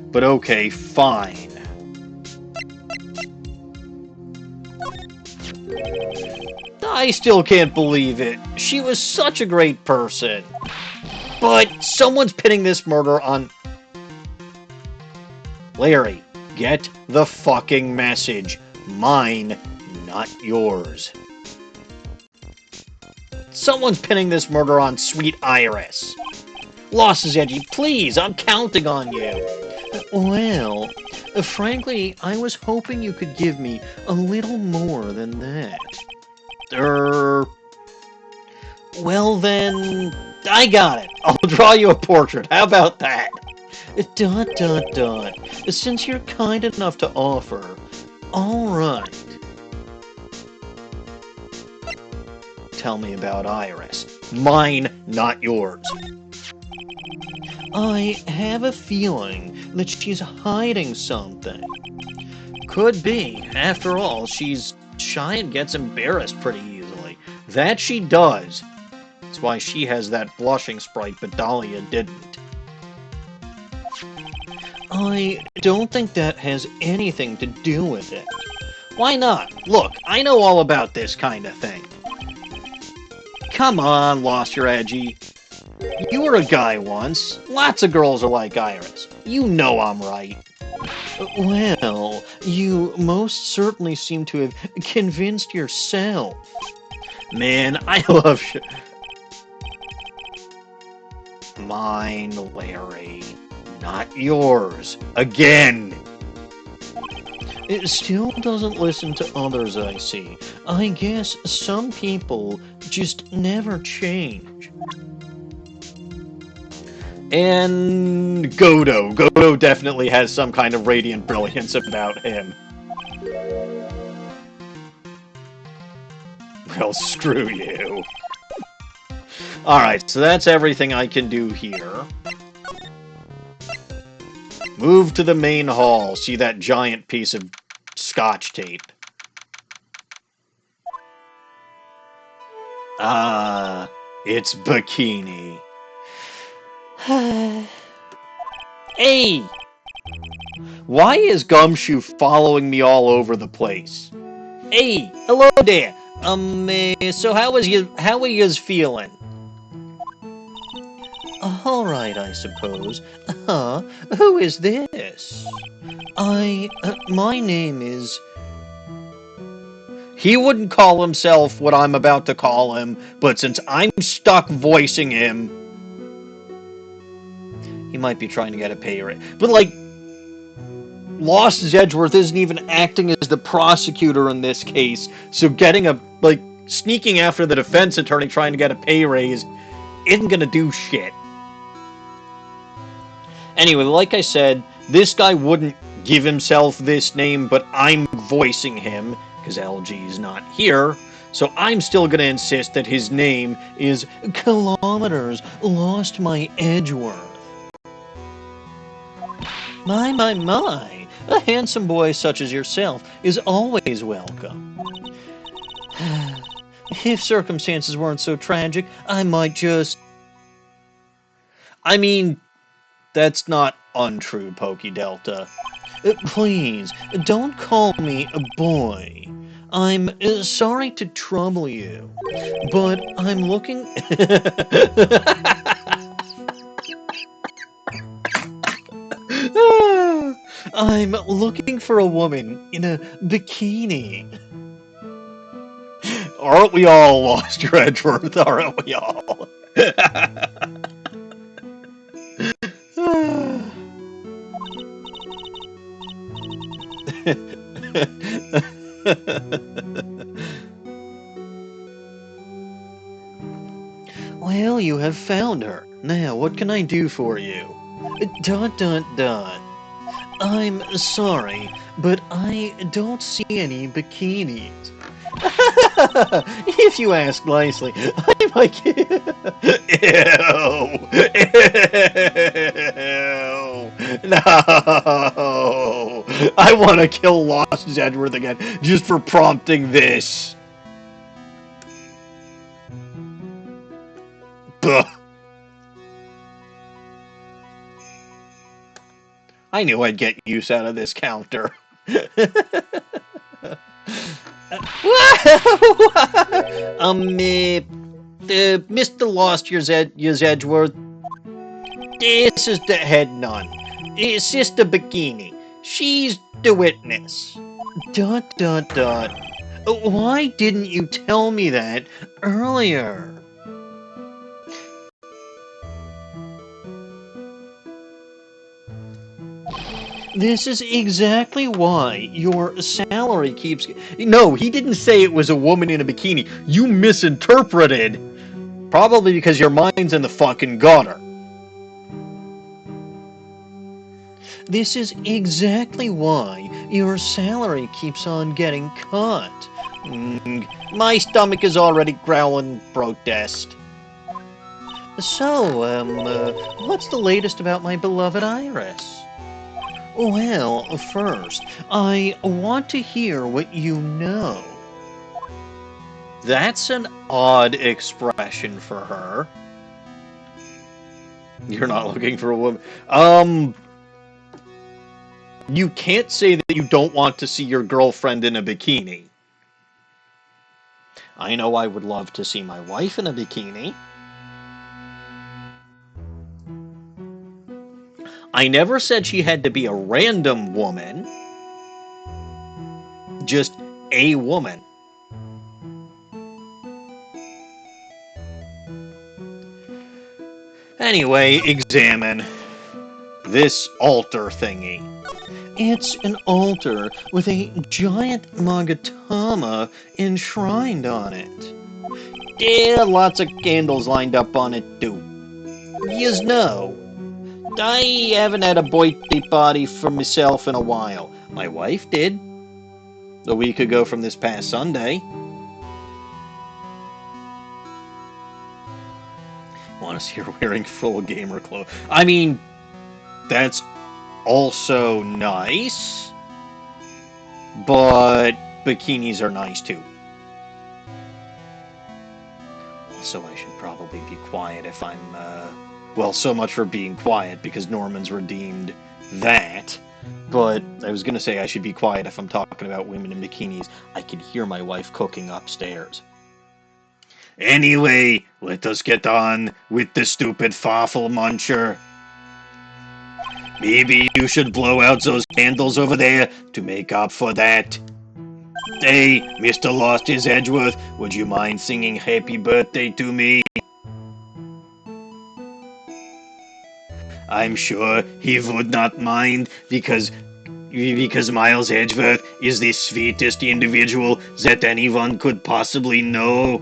But okay, fine. I still can't believe it. She was such a great person. But someone's pinning this murder on... Larry, get the fucking message. Mine, not yours. Someone's pinning this murder on sweet Iris. Lost is edgy, please, I'm counting on you. Well, frankly, I was hoping you could give me a little more than that. Well then, I got it. I'll draw you a portrait. How about that? ... Since you're kind enough to offer, all right. Tell me about Iris. Mine, not yours. I have a feeling that she's hiding something. Could be. After all, she's shy and gets embarrassed pretty easily. That she does. That's why she has that blushing sprite, but Dahlia didn't. I don't think that has anything to do with it. Why not? Look, I know all about this kind of thing. Come on, Lost Your Edgy. You were a guy once. Lots of girls are like Iris. You know I'm right. Well, you most certainly seem to have convinced yourself. Man, I love Mine, Larry. Not yours. Again! It still doesn't listen to others, I see. I guess some people just never change. And Godo. Godo definitely has some kind of radiant brilliance about him. Well, screw you. Alright, so that's everything I can do here. Move to the main hall. See that giant piece of scotch tape. Ah, it's Bikini. Hey! Why is Gumshoe following me all over the place? Hey, hello there. So how are yous feeling? Alright, I suppose. Who is this? My name is... He wouldn't call himself what I'm about to call him, but since I'm stuck voicing him... He might be trying to get a pay rate. But, like, Lost-His-Edgeworth isn't even acting as the prosecutor in this case, so sneaking after the defense attorney trying to get a pay raise isn't gonna do shit. Anyway, like I said, this guy wouldn't give himself this name, but I'm voicing him, because LG's not here, so I'm still gonna insist that his name is Kilometers Lost-My-Edgeworth. My, a handsome boy such as yourself is always welcome. If circumstances weren't so tragic, I might just... I mean, that's not untrue, Pokey Delta. Please, don't call me a boy. I'm sorry to trouble you, but I'm looking... I'm looking for a woman in a bikini. Aren't we all, Lost Your Edgeworth? Aren't we all? Well, you have found her. Now, what can I do for you? ... I'm sorry, but I don't see any bikinis. If you ask nicely, I might... Ew! Ew! No! I want to kill Lost-His-Edgeworth again, just for prompting this. Buh. I knew I'd get use out of this counter. Mr. Lost-His-Edgeworth, this is the head nun. Sister Bikini. She's the witness. ... Why didn't you tell me that earlier? This is exactly why your salary keeps... No, he didn't say it was a woman in a bikini. You misinterpreted. Probably because your mind's in the fucking gutter. This is exactly why your salary keeps on getting cut. My stomach is already growling protest. So, what's the latest about my beloved Iris? Well, first, I want to hear what you know. That's an odd expression for her. You're not looking for a woman. You can't say that you don't want to see your girlfriend in a bikini. I know I would love to see my wife in a bikini. I never said she had to be a random woman. Just a woman. Anyway, examine this altar thingy. It's an altar with a giant magatama enshrined on it. Yeah, lots of candles lined up on it too. Yous know, I haven't had a birthday party for myself in a while. My wife did. A week ago from this past Sunday. Want to see her wearing full gamer clothes. I mean, that's also nice, but bikinis are nice too. So I should probably be quiet if I'm, well, so much for being quiet, because Norman's redeemed that. But I was going to say I should be quiet if I'm talking about women in bikinis. I can hear my wife cooking upstairs. Anyway, let us get on with the stupid fawful muncher. Maybe you should blow out those candles over there to make up for that. Hey, Mr. Lost-His-Edgeworth, would you mind singing happy birthday to me? I'm sure he would not mind, because Miles Edgeworth is the sweetest individual that anyone could possibly know.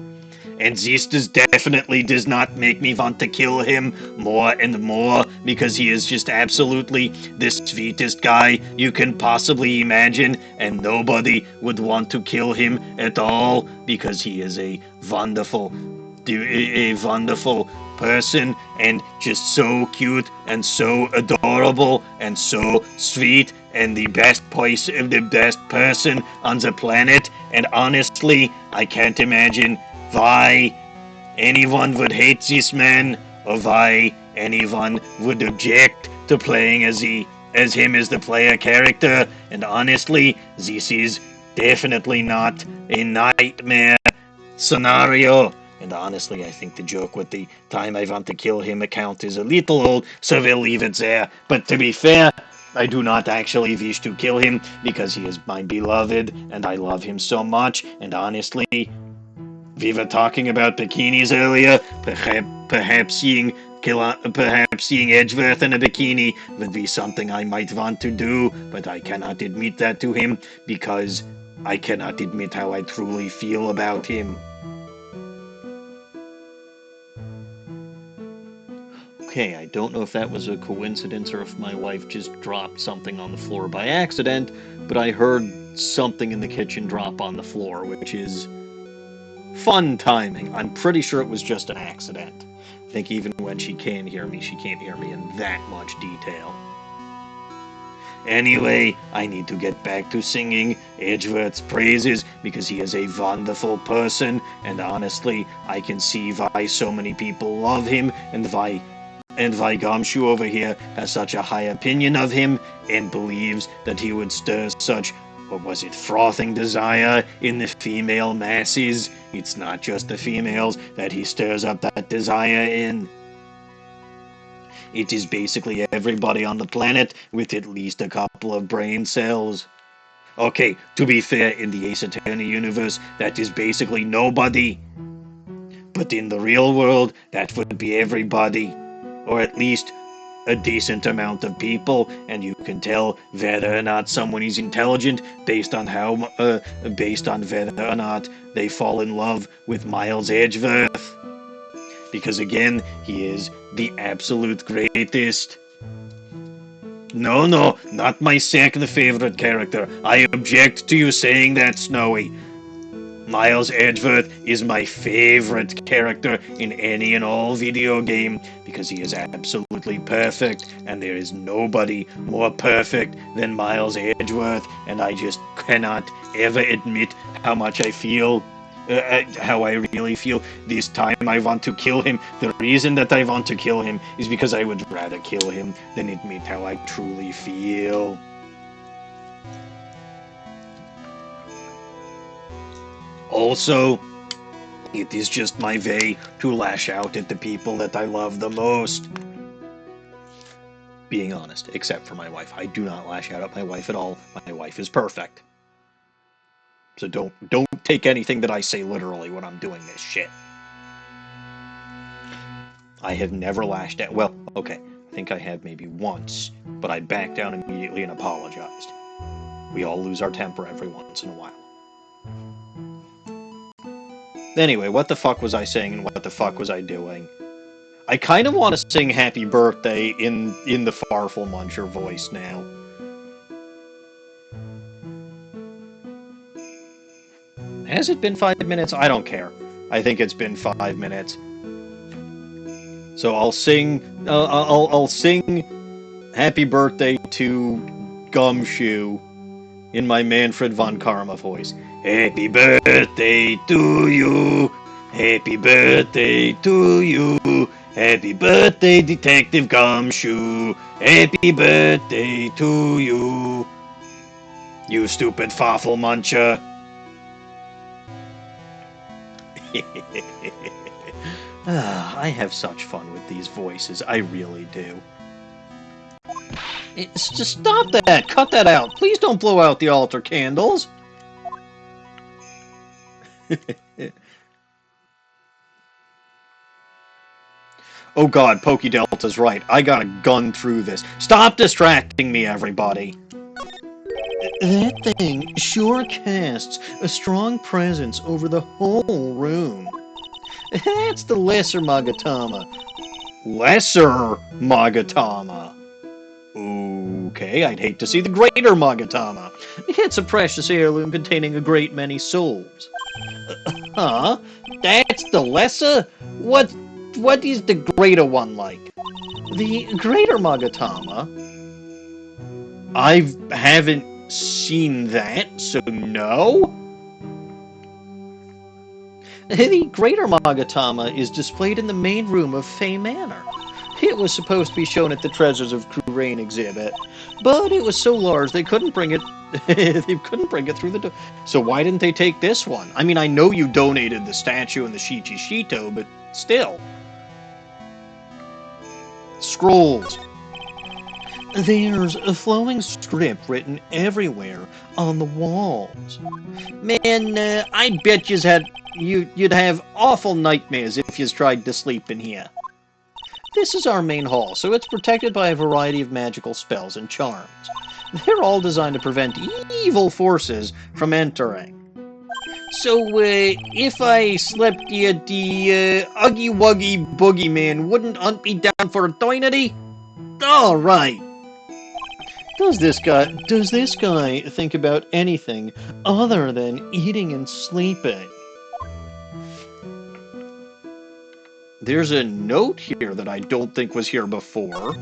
And this definitely does not make me want to kill him more and more, because he is just absolutely the sweetest guy you can possibly imagine, and nobody would want to kill him at all, because he is a wonderful person, and just so cute and so adorable and so sweet, and the best person on the planet. And honestly, I can't imagine why anyone would hate this man, or why anyone would object to playing as him as the player character. And honestly, this is definitely not a nightmare scenario. And honestly, I think the joke with the time I want to kill him account is a little old, so we'll leave it there. But to be fair, I do not actually wish to kill him, because he is my beloved, and I love him so much. And honestly, we were talking about bikinis earlier. Perhaps seeing Edgeworth in a bikini would be something I might want to do, but I cannot admit that to him, because I cannot admit how I truly feel about him. Okay, I don't know if that was a coincidence or if my wife just dropped something on the floor by accident, but I heard something in the kitchen drop on the floor, which is fun timing. I'm pretty sure it was just an accident. I think even when she can't hear me in that much detail. Anyway, I need to get back to singing Edgeworth's praises, because he is a wonderful person, and honestly, I can see why so many people love him, and why Gumshoe over here has such a high opinion of him, and believes that he would stir such, what was it, frothing desire in the female masses. It's not just the females that he stirs up that desire in. It is basically everybody on the planet with at least a couple of brain cells. Okay, to be fair, in the Ace Attorney universe, that is basically nobody. But in the real world, that would be everybody. Or at least a decent amount of people, and you can tell whether or not someone is intelligent based on whether or not they fall in love with Miles Edgeworth. Because again, he is the absolute greatest. No, not my second favorite character. I object to you saying that, Snowy. Miles Edgeworth is my favorite character in any and all video game, because he is absolutely perfect, and there is nobody more perfect than Miles Edgeworth, and I just cannot ever admit how much I feel how I really feel. This time I want to kill him. The reason that I want to kill him is because I would rather kill him than admit how I truly feel. Also, it is just my way to lash out at the people that I love the most. Being honest, except for my wife. I do not lash out at my wife at all. My wife is perfect. So don't take anything that I say literally when I'm doing this shit. I have never lashed out. Well, okay, I think I have maybe once, but I backed down immediately and apologized. We all lose our temper every once in a while. Anyway, what the fuck was I saying and what the fuck was I doing? I kind of want to sing Happy Birthday in the Farfel Muncher voice now. Has it been 5 minutes? I don't care. I think it's been 5 minutes. So I'll sing. I'll sing Happy Birthday to Gumshoe in my Manfred von Karma voice. Happy birthday to you. Happy birthday to you. Happy birthday, Detective Gumshoe. Happy birthday to you. You stupid Farfel Muncher. I have such fun with these voices. I really do. Just stop that! Cut that out! Please don't blow out the altar candles! Oh god, Pokey Delta's right. I gotta gun through this. Stop distracting me, everybody! That thing sure casts a strong presence over the whole room. That's the Lesser Magatama. Lesser Magatama? Okay, I'd hate to see the Greater Magatama. It's a precious heirloom containing a great many souls. Huh? That's the Lesser? What is the Greater one like? The Greater Magatama? I haven't seen that, so no? The Greater Magatama is displayed in the main room of Fey Manor. It was supposed to be shown at the Treasures of Kurain exhibit, but it was so large they couldn't bring it. They couldn't bring it through the door. So why didn't they take this one? I mean, I know you donated the statue and the Shichi Shito, but still. Scrolls. There's a flowing script written everywhere on the walls. Man, I bet you'd have awful nightmares if you tried to sleep in here. This is our main hall, so it's protected by a variety of magical spells and charms. They're all designed to prevent evil forces from entering. So, if I slept here, the Uggy Wuggy Boogeyman wouldn't hunt me down for eternity? All right. Does this guy think about anything other than eating and sleeping? There's a note here that I don't think was here before.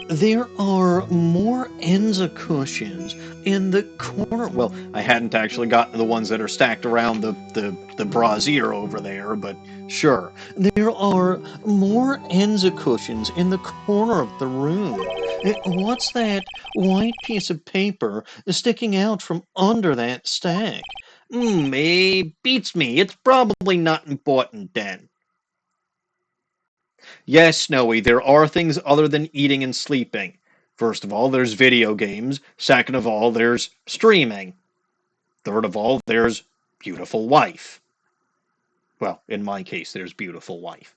There are more Enza cushions in the corner. Well, I hadn't actually gotten to the ones that are stacked around the brazier over there, but sure. There are more Enza cushions in the corner of the room. What's that white piece of paper sticking out from under that stack? It beats me. It's probably not important then. Yes, Snowy, there are things other than eating and sleeping. First of all, there's video games. Second of all, there's streaming. Third of all, there's beautiful wife. Well, in my case, there's beautiful wife.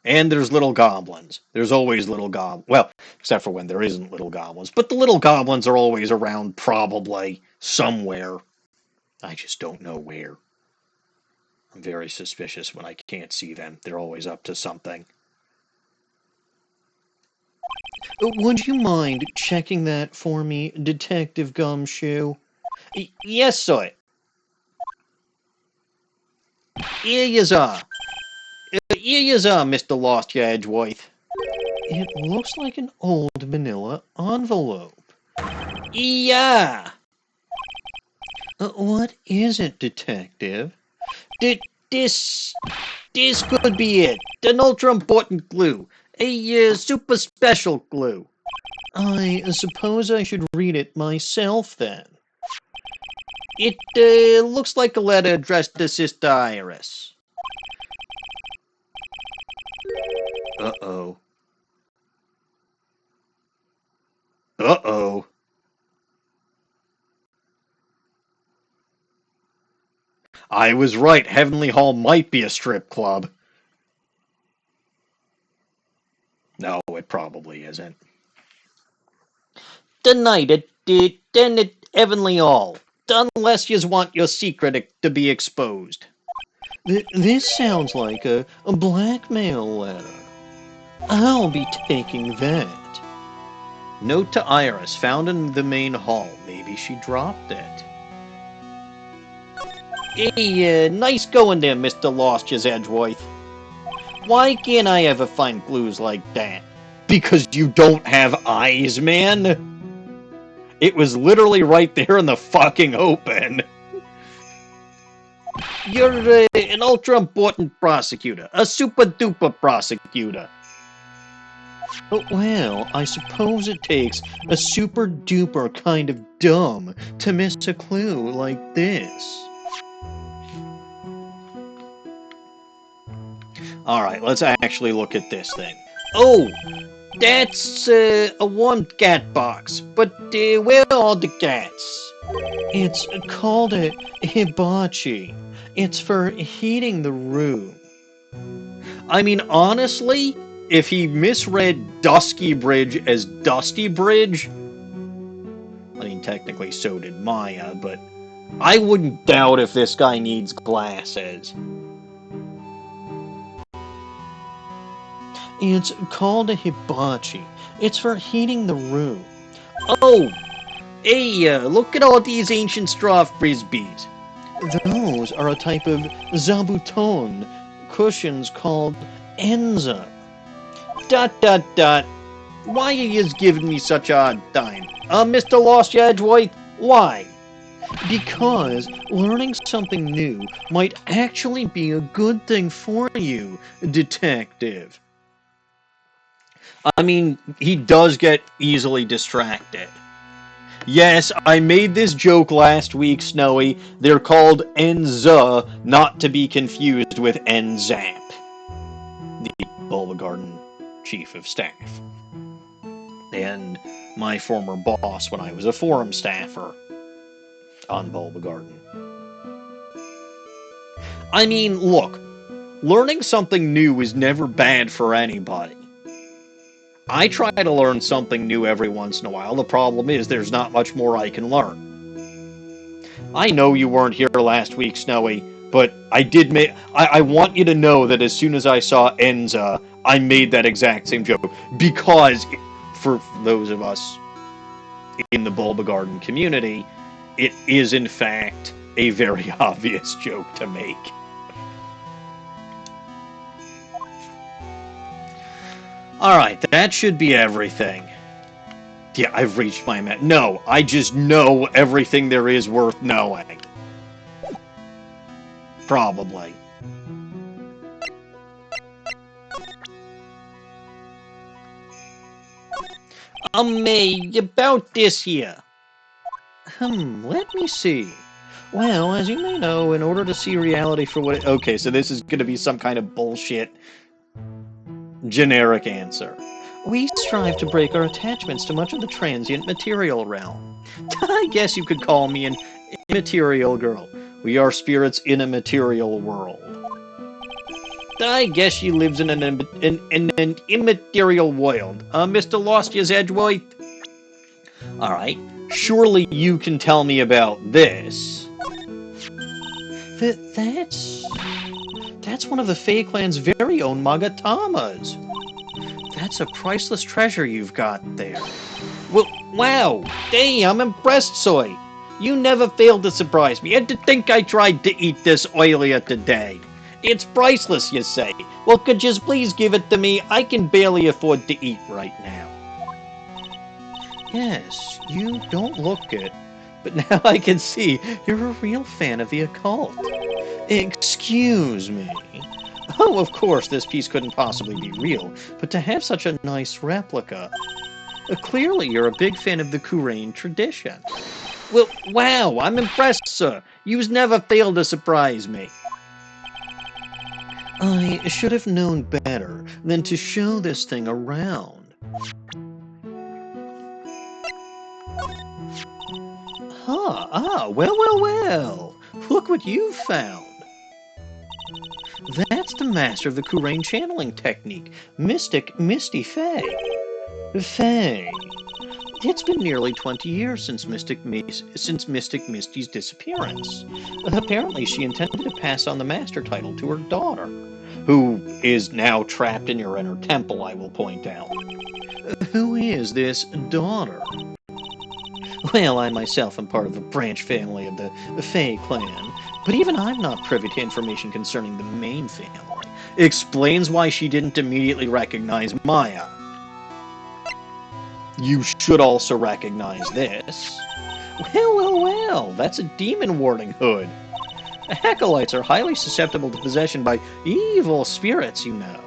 And there's little goblins. There's always little goblins. Well, except for when there isn't little goblins. But the little goblins are always around, probably, somewhere. I just don't know where. I'm very suspicious when I can't see them. They're always up to something. Would you mind checking that for me, Detective Gumshoe? Yes, sir. Here yous are. Here yous are, Mr. Lost-His-Edgeworth. It looks like an old manila envelope. Yeah. What is it, Detective? Did this could be it. An ultra important clue. A super special clue. I suppose I should read it myself then. It looks like a letter addressed to Sister Iris. Uh-oh. Uh-oh. I was right. Heavenly Hall might be a strip club. No, it probably isn't. Tonight at then at Heavenly Hall. Unless you want your secret to be exposed. This sounds like a blackmail letter. I'll be taking that. Note to Iris, found in the main hall. Maybe she dropped it. Hey, nice going there, Mr. Lost-His-Edgeworth. Why can't I ever find clues like that? Because you don't have eyes, man! It was literally right there in the fucking open. You're an ultra-important prosecutor. A super-duper prosecutor. Well, I suppose it takes a super-duper kind of dumb to miss a clue like this. Alright, let's actually look at this thing. Oh! That's a one cat box, but where are all the cats? It's called a hibachi. It's for heating the room. I mean, honestly, if he misread Dusky Bridge as Dusty Bridge, I mean, technically so did Maya, but I wouldn't doubt if this guy needs glasses. It's called a hibachi. It's for heating the room. Oh! Hey, look at all these ancient straw frisbees. Those are a type of zabuton cushions called enza. ... Why are you giving me such a hard time? Mr. Lost-His-Edgeworth, why? Because learning something new might actually be a good thing for you, Detective. I mean, he does get easily distracted. Yes, I made this joke last week, Snowy. They're called Enza, not to be confused with Enzap, the Bulbagarden Chief of Staff, and my former boss when I was a forum staffer on Bulbagarden. I mean, look, learning something new is never bad for anybody. I try to learn something new every once in a while. The problem is there's not much more I can learn. I know you weren't here last week, Snowy, but I did make... I want you to know that as soon as I saw Enza, I made that exact same joke. Because, for those of us in the Bulbagarden community, it is in fact a very obvious joke to make. Alright, that should be everything. Yeah, I've reached my No, I just know everything there is worth knowing. Probably. About this here. Let me see. Well, as you may know, in order to see reality for what it... Okay, so this is going to be some kind of bullshit generic answer. We strive to break our attachments to much of the transient material realm. I guess you could call me an immaterial girl. We are spirits in a material world. I guess she lives in an immaterial world. Mr. Lost-His-Edgeworth? Alright, surely you can tell me about this. That's one of the Fae Clan's very own Magatamas. That's a priceless treasure you've got there. Well, wow! Dang, I'm impressed, Soy. You never failed to surprise me, and to think I tried to eat this earlier today. It's priceless, you say. Well, could you please give it to me? I can barely afford to eat right now. Yes, you don't look it, but now I can see you're a real fan of the occult. Excuse me. Oh, of course, this piece couldn't possibly be real, but to have such a nice replica. Clearly, you're a big fan of the Kurain tradition. Well, wow, I'm impressed, sir. You've never failed to surprise me. I should have known better than to show this thing around. Well. Look what you've found. That's the master of the Kurain channeling technique, Mystic Misty Fae. Fae. It's been nearly 20 years since Mystic Misty's disappearance. Apparently, she intended to pass on the master title to her daughter, who is now trapped in your inner temple, I will point out. Who is this daughter? Well, I myself am part of a branch family of the Fae clan, but even I'm not privy to information concerning the main family. Explains why she didn't immediately recognize Maya. You should also recognize this. Well, that's a demon warding hood. Acolytes are highly susceptible to possession by evil spirits, you know.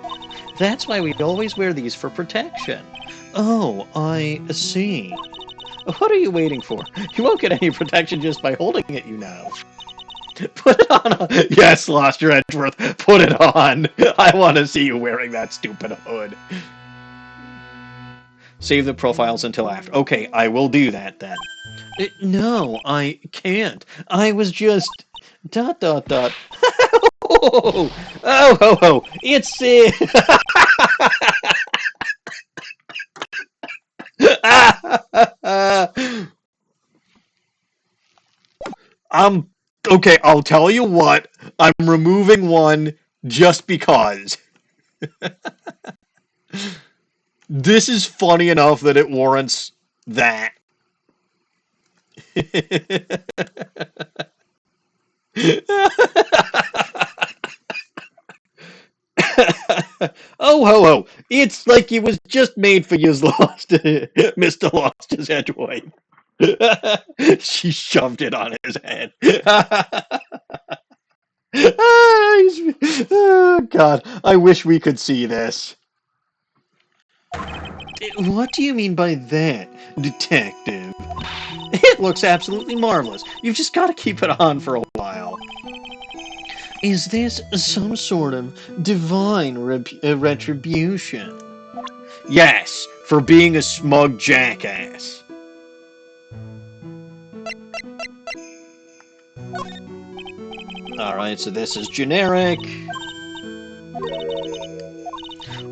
That's why we always wear these for protection. Oh, I see. What are you waiting for? You won't get any protection just by holding it, you know. Put it on. Yes, Lost-His-Edgeworth, put it on. I want to see you wearing that stupid hood. Save the profiles until after. Okay, I will do that then. No, I can't. I was just... ... Oh, it's... Okay, I'll tell you what. I'm removing one just because. This is funny enough that it warrants that. Oh, it's like it was just made for you, Mr. Lost-His-Edgeworth. She shoved it on his head. Oh, God, I wish we could see this. What do you mean by that, detective? It looks absolutely marvelous. You've just got to keep it on for a while. Is this some sort of divine retribution? Yes, for being a smug jackass. Alright, so this is generic.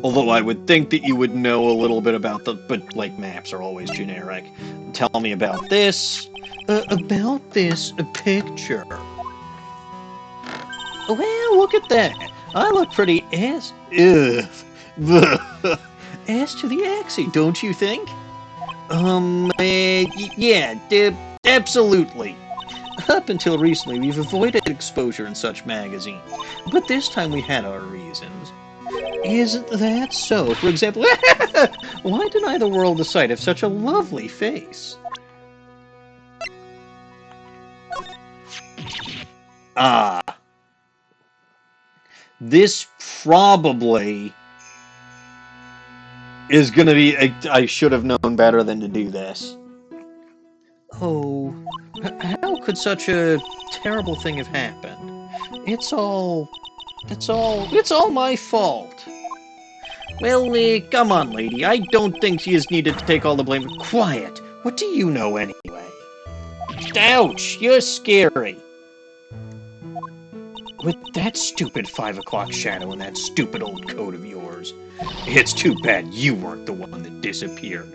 Although I would think that you would know a little bit about but like maps are always generic. Tell me about this. About this picture. Well, look at that. I look pretty ass to the axie, don't you think? Yeah, absolutely. Up until recently, we've avoided exposure in such magazines, but this time we had our reasons. Isn't that so? For example, why deny the world the sight of such a lovely face? Ah. This probably is going to be... I should have known better than to do this. Oh, how could such a terrible thing have happened? It's all my fault. Well, come on, lady. I don't think she is needed to take all the blame. Quiet. What do you know anyway? Ouch, you're scary. With that stupid 5 o'clock shadow and that stupid old coat of yours. It's too bad you weren't the one that disappeared. ...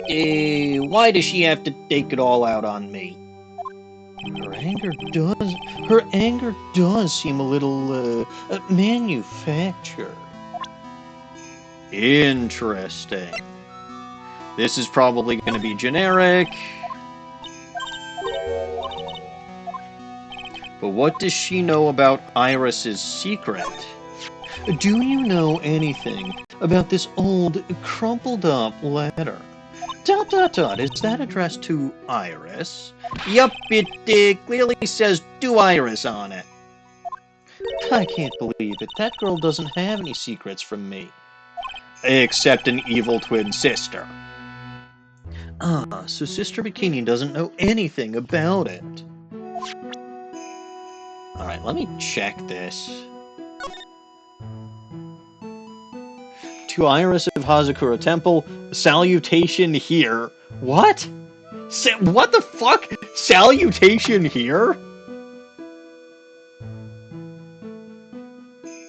Why does she have to take it all out on me? Her anger does seem a little, manufactured. Interesting. This is probably going to be generic. But what does she know about Iris's secret? Do you know anything about this old, crumpled-up letter? ... Is that addressed to Iris? Yup, it clearly says to Iris on it. I can't believe it. That girl doesn't have any secrets from me. Except an evil twin sister. Ah, so Sister Bikini doesn't know anything about it. Alright, let me check this. To Iris of Hazakura Temple, salutation here. What? What the fuck? Salutation here?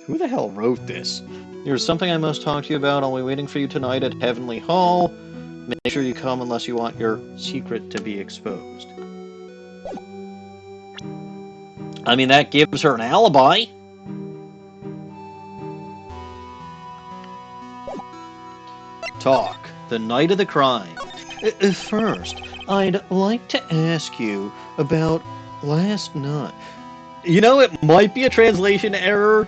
Who the hell wrote this? There's something I must talk to you about. I'll be waiting for you tonight at Heavenly Hall. Make sure you come unless you want your secret to be exposed. I mean, that gives her an alibi. Talk. The night of the crime. First, I'd like to ask you about last night. You know, it might be a translation error.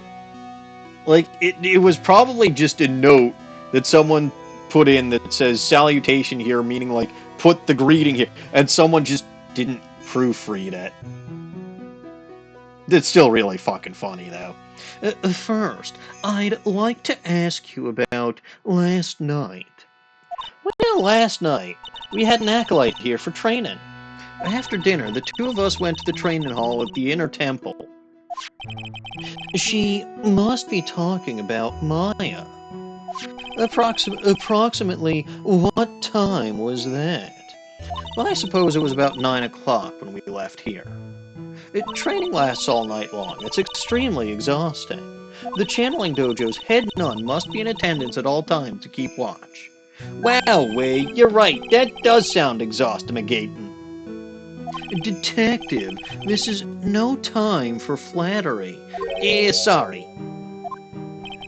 Like, it was probably just a note that someone put in that says salutation here, meaning, like, put the greeting here, and someone just didn't proofread it. It's still really fucking funny, though. First, I'd like to ask you about last night. Well, last night, we had an acolyte here for training. After dinner, the two of us went to the training hall at the inner temple. She must be talking about Maya. Approximately what time was that? Well, I suppose it was about 9 o'clock when we left here. Training lasts all night long. It's extremely exhausting. The channeling dojo's head nun must be in attendance at all times to keep watch. Wow, Wei, you're right. That does sound exhausting. Detective, this is no time for flattery. Sorry.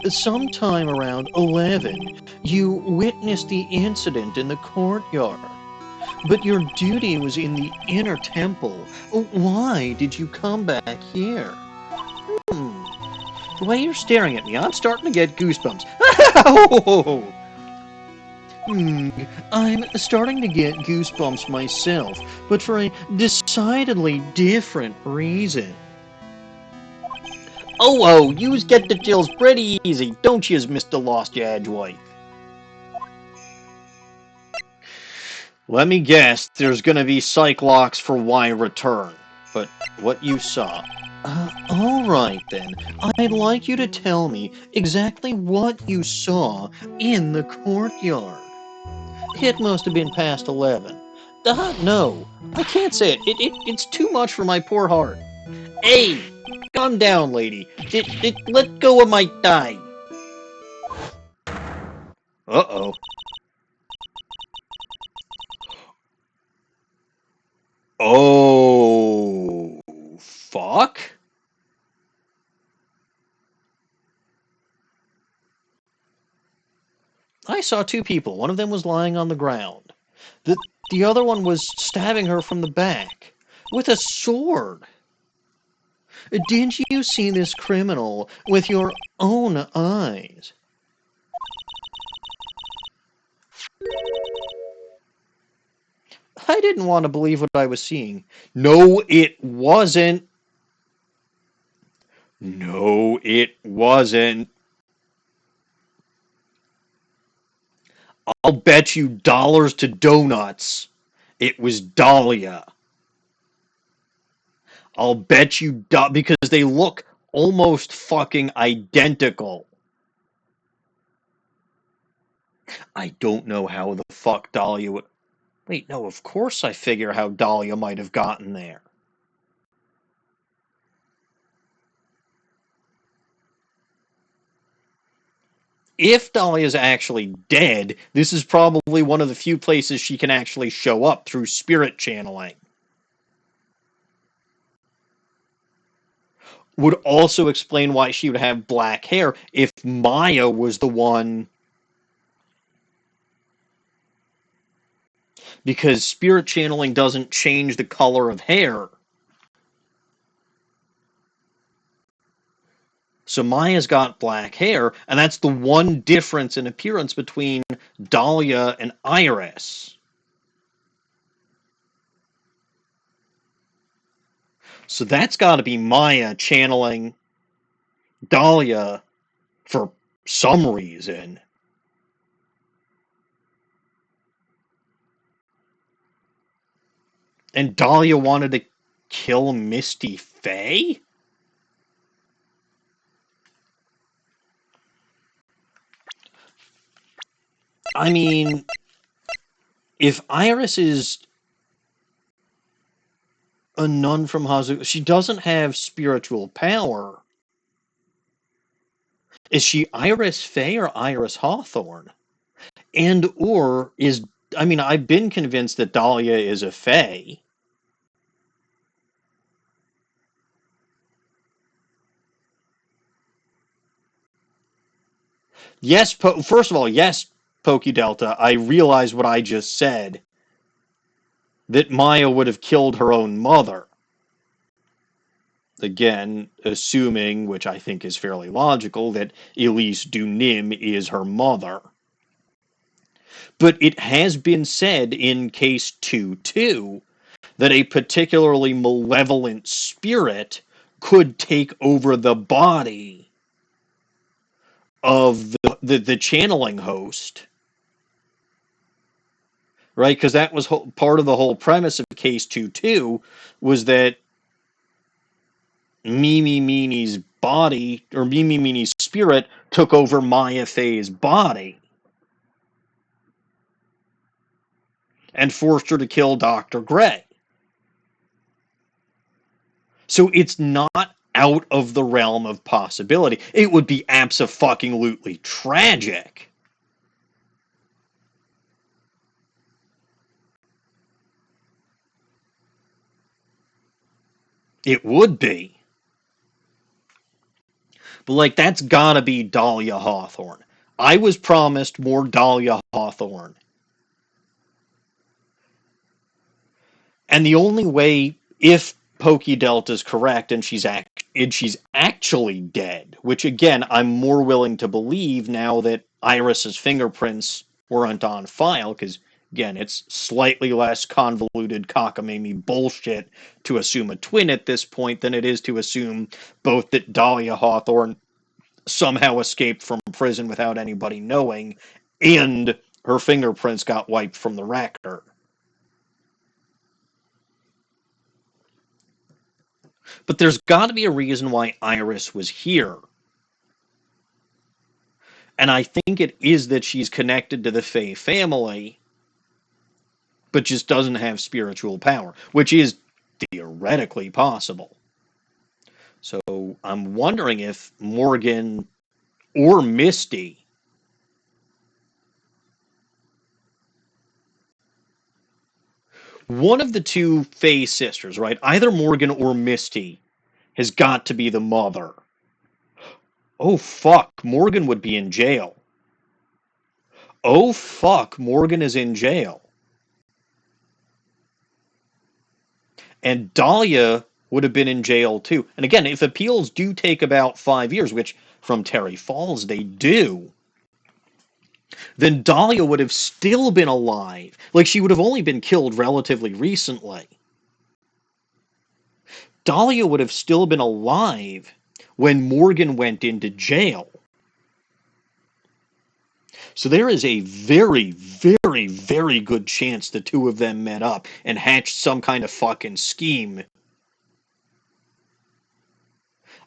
Sometime around 11, you witnessed the incident in the courtyard. But your duty was in the inner temple. Why did you come back here? The way you're staring at me, I'm starting to get goosebumps. I'm starting to get goosebumps myself, but for a decidedly different reason. Oh, yous get the chills pretty easy, don't yous, Mr. Lost-His-Edgeworth? Let me guess, there's gonna be psych locks for Y return. But what you saw... alright then. I'd like you to tell me exactly what you saw in the courtyard. It must have been past 11. No, I can't say it. It's too much for my poor heart. Hey, calm down, lady. Let go of my thigh. Uh-oh. Oh, fuck? I saw two people. One of them was lying on the ground. The other one was stabbing her from the back with a sword. Didn't you see this criminal with your own eyes? I didn't want to believe what I was seeing. No, it wasn't. No, it wasn't. I'll bet you dollars to donuts it was Dahlia. I'll bet you because they look almost fucking identical. I don't know how the fuck Dahlia would... Wait, no, of course I figure how Dahlia might have gotten there. If Dahlia's actually dead, this is probably one of the few places she can actually show up through spirit channeling. Would also explain why she would have black hair if Maya was the one... Because spirit channeling doesn't change the color of hair. So Maya's got black hair, and that's the one difference in appearance between Dahlia and Iris. So that's got to be Maya channeling Dahlia for some reason. And Dahlia wanted to kill Misty Faye? I mean, if Iris is a nun from Hazakura, she doesn't have spiritual power. Is she Iris Faye or Iris Hawthorne? And or is, I mean, I've been convinced that Dahlia is a Fae. Yes, first of all, yes, Pokey Delta, I realize what I just said, that Maya would have killed her own mother. Again, assuming, which I think is fairly logical, that Elise Dunim is her mother. But it has been said in case 2-2 that a particularly malevolent spirit could take over the body of the channeling host, right? Because that was part of the whole premise of case 2-2 was that Mimi Meanie's body, or Mimi Meanie's spirit, took over Maya Faye's body and forced her to kill Dr. Gray. So it's not out of the realm of possibility. It would be abso-fucking-lutely tragic. It would be. But, like, that's gotta be Dahlia Hawthorne. I was promised more Dahlia Hawthorne. And the only way, if Pokey Delta's correct and she's actually dead, which again I'm more willing to believe now that Iris's fingerprints weren't on file, because again it's slightly less convoluted cockamamie bullshit to assume a twin at this point than it is to assume both that Dahlia Hawthorne somehow escaped from prison without anybody knowing, and her fingerprints got wiped from the record. But there's got to be a reason why Iris was here. And I think it is that she's connected to the Fae family, but just doesn't have spiritual power, which is theoretically possible. So I'm wondering if Morgan or Misty, one of the two Fae sisters, right? Either Morgan or Misty has got to be the mother. Oh fuck, Morgan would be in jail. Oh fuck, Morgan is in jail. And Dahlia would have been in jail too. And again, if appeals do take about 5 years, which from Terry Falls they do, then Dahlia would have still been alive. Like, she would have only been killed relatively recently. Dahlia would have still been alive when Morgan went into jail. So there is a very, very, very good chance the two of them met up and hatched some kind of fucking scheme.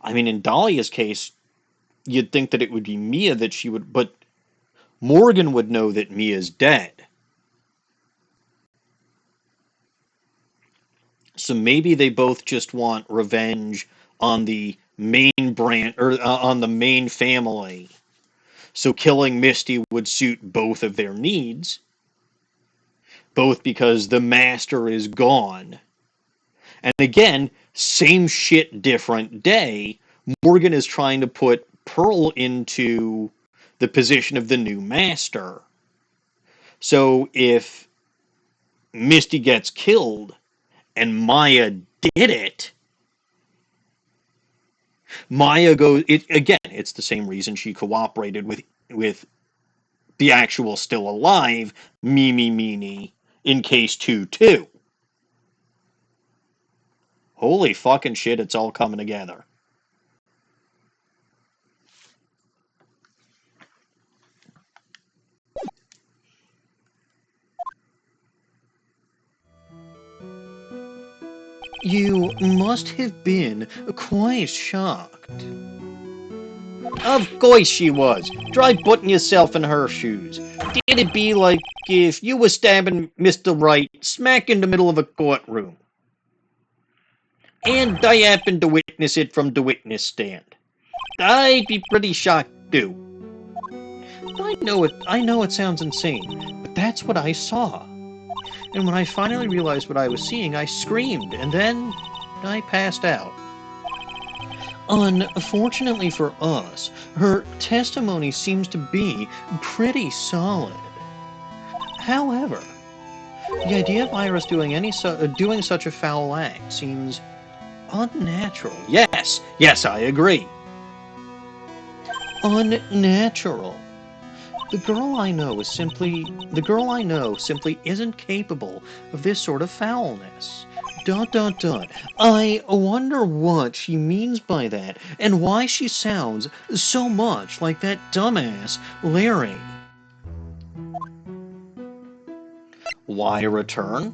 I mean, in Dahlia's case, you'd think that it would be Mia that she would, but Morgan would know that Mia's dead. So maybe they both just want revenge on the main brand, or on the main family. So killing Misty would suit both of their needs, both because the master is gone. And again, same shit, different day. Morgan is trying to put Pearl into the position of the new master. So if Misty gets killed and Maya did it, Maya goes, again, it's the same reason she cooperated with the actual still alive Mimi Meanie in case 2-2. Holy fucking shit, it's all coming together. You must have been quite shocked. Of course she was. Try putting yourself in her shoes. Did it be like if you were stabbing Mr. Wright smack in the middle of a courtroom? And I happened to witness it from the witness stand. I'd be pretty shocked too. I know it sounds insane, but that's what I saw. And when I finally realized what I was seeing, I screamed, and then I passed out. Unfortunately for us, her testimony seems to be pretty solid. However, the idea of Iris doing such a foul act seems unnatural. Yes, I agree. Unnatural. The girl I know simply isn't capable of this sort of foulness. ... I wonder what she means by that, and why she sounds so much like that dumbass Larry. Why return?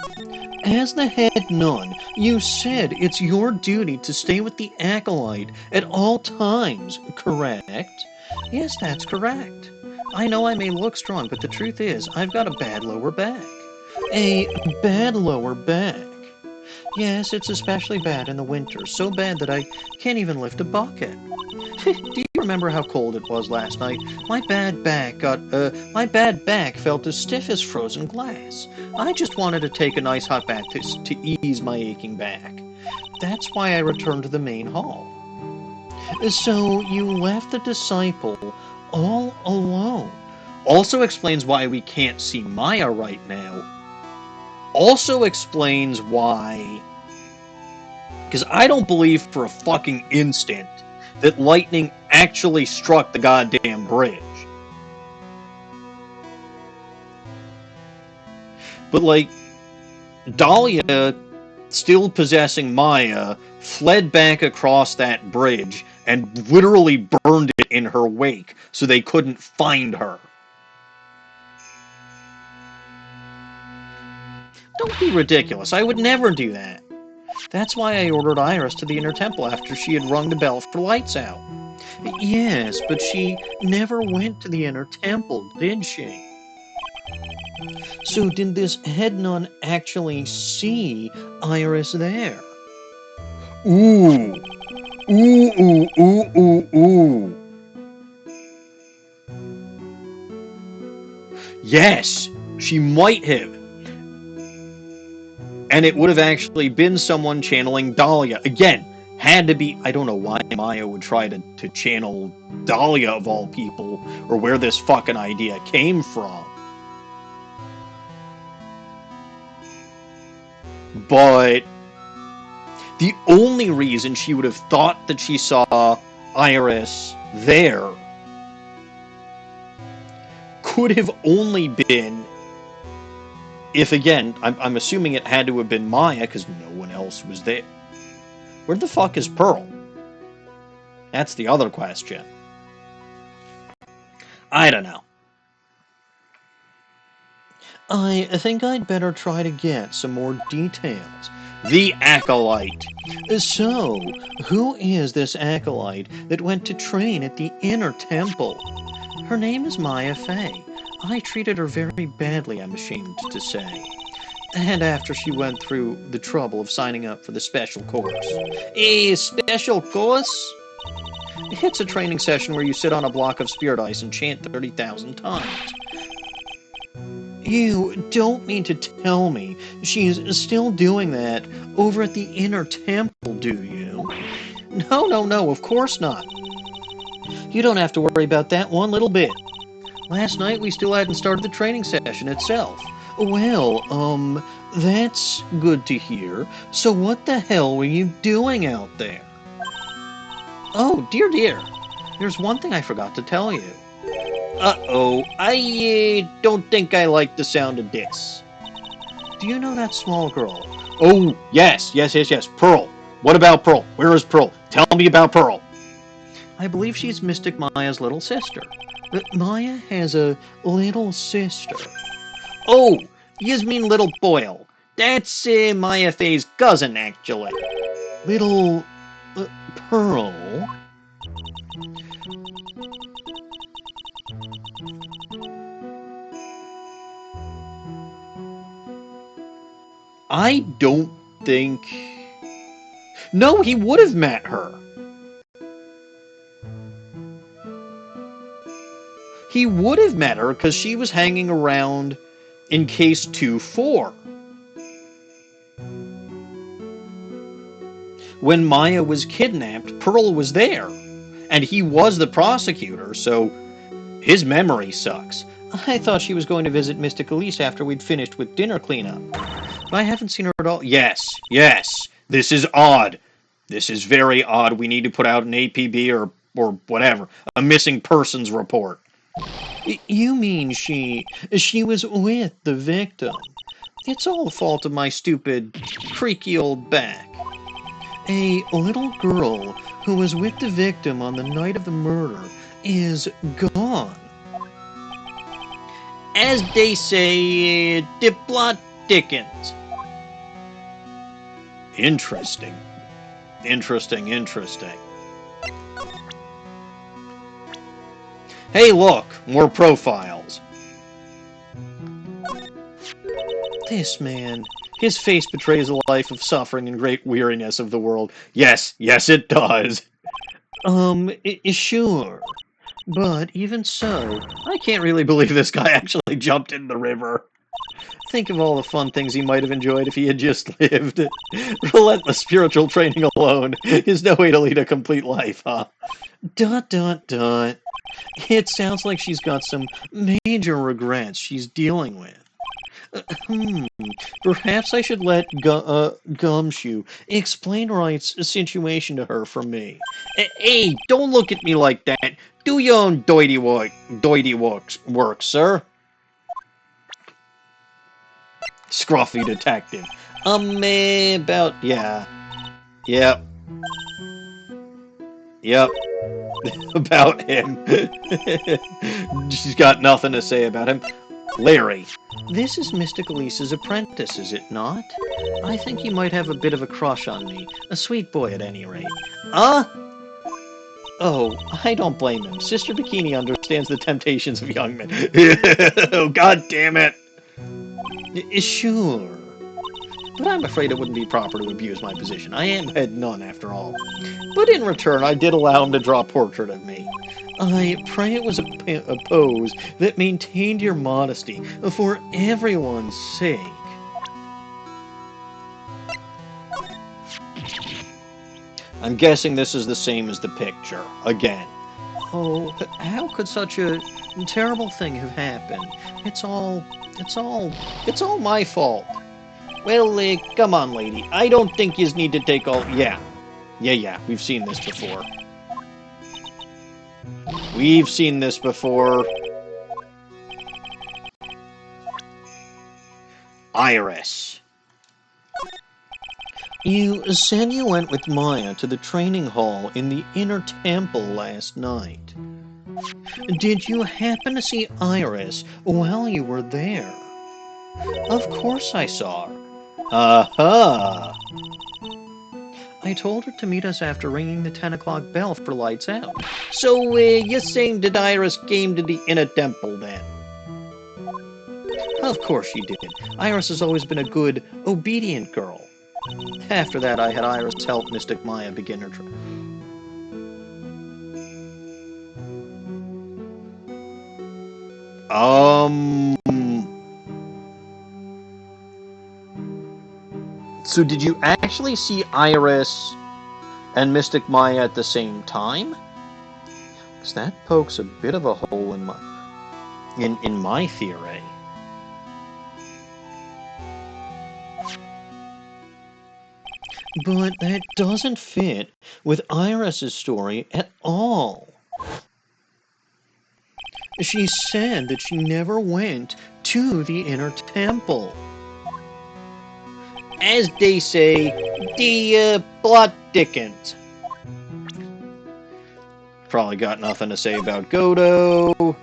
As the head nun, you said it's your duty to stay with the acolyte at all times, correct? Yes, that's correct. I know I may look strong, but the truth is, I've got a bad lower back. A bad lower back. Yes, it's especially bad in the winter, so bad that I can't even lift a bucket. Do you remember how cold it was last night? My bad back felt as stiff as frozen glass. I just wanted to take a nice hot bath to ease my aching back. That's why I returned to the main hall. So you left the disciple all alone. Also explains why we can't see Maya right now. Also explains why... Because I don't believe for a fucking instant that lightning actually struck the goddamn bridge. But, like, Dahlia, still possessing Maya, fled back across that bridge and literally burned it in her wake so they couldn't find her. Don't be ridiculous. I would never do that. That's why I ordered Iris to the inner temple after she had rung the bell for lights out. Yes, but she never went to the inner temple, did she? So did this head nun actually see Iris there? Ooh. Ooh. Yes, she might have. And it would have actually been someone channeling Dahlia. Again, had to be... I don't know why Maya would try to channel Dahlia of all people, or where this fucking idea came from. But the only reason she would have thought that she saw Iris there could have only been if, again, I'm assuming it had to have been Maya, because no one else was there. Where the fuck is Pearl? That's the other question. I don't know. I think I'd better try to get some more details. The Acolyte. So, who is this Acolyte that went to train at the Inner Temple? Her name is Maya Fey. I treated her very badly, I'm ashamed to say. And after she went through the trouble of signing up for the special course. A special course? It's a training session where you sit on a block of spirit ice and chant 30,000 times. You don't mean to tell me she's still doing that over at the Inner Temple, do you? No, of course not. You don't have to worry about that one little bit. Last night we still hadn't started the training session itself. Well, that's good to hear. So what the hell were you doing out there? Oh, dear, dear. There's one thing I forgot to tell you. Uh-oh, I don't think I like the sound of this. Do you know that small girl? Oh, yes. Pearl. What about Pearl? Where is Pearl? Tell me about Pearl. I believe she's Mystic Maya's little sister. Maya has a little sister. Oh, you mean Little Boyle. That's Maya Faye's cousin, actually. Little Pearl? I don't think... No, he would have met her. He would have met her because she was hanging around in case 2-4. When Maya was kidnapped, Pearl was there. And he was the prosecutor, so his memory sucks. I thought she was going to visit Mystic Elise after we'd finished with dinner cleanup. But I haven't seen her at all. Yes. This is odd. This is very odd. We need to put out an APB or whatever. A missing persons report. You mean she was with the victim? It's all the fault of my stupid, creaky old back. A little girl who was with the victim on the night of the murder is gone. As they say, Diplot Dickens. Interesting. Hey, look, more profiles. This man, his face betrays a life of suffering and great weariness of the world. Yes, it does. Sure. But even so, I can't really believe this guy actually jumped in the river. Think of all the fun things he might have enjoyed if he had just lived. Relentless spiritual training alone is no way to lead a complete life, huh? ... It sounds like she's got some major regrets she's dealing with. Perhaps I should let Gumshoe explain Wright's situation to her for me. Hey, don't look at me like that. Do your own doity work, sir. Scruffy detective. Yeah. Yep. About him. She's got nothing to say about him. Larry. This is Mystic Elise's apprentice, is it not? I think he might have a bit of a crush on me. A sweet boy, at any rate. Oh, I don't blame him. Sister Bikini understands the temptations of young men. Oh, God damn it. Sure. But I'm afraid it wouldn't be proper to abuse my position. I am head nun, after all. But in return, I did allow him to draw a portrait of me. I pray it was a pose that maintained your modesty for everyone's sake. I'm guessing this is the same as the picture, again. Oh, how could such a terrible thing have happened? It's all my fault. Well, come on, lady. I don't think yous need to take all... Yeah, we've seen this before. Iris. You said you went with Maya to the training hall in the inner temple last night. Did you happen to see Iris while you were there? Of course I saw her. Uh-huh. I told her to meet us after ringing the 10 o'clock bell for lights out. So, you're saying that Iris came to the inner temple then? Of course she did. Iris has always been a good, obedient girl. After that, I had Iris help Mystic Maya begin her trip. So did you actually see Iris and Mystic Maya at the same time? Because that pokes a bit of a hole in my theory. But that doesn't fit with Iris's story at all. She said that she never went to the inner temple. As they say, the plot thickens. Probably got nothing to say about Godo.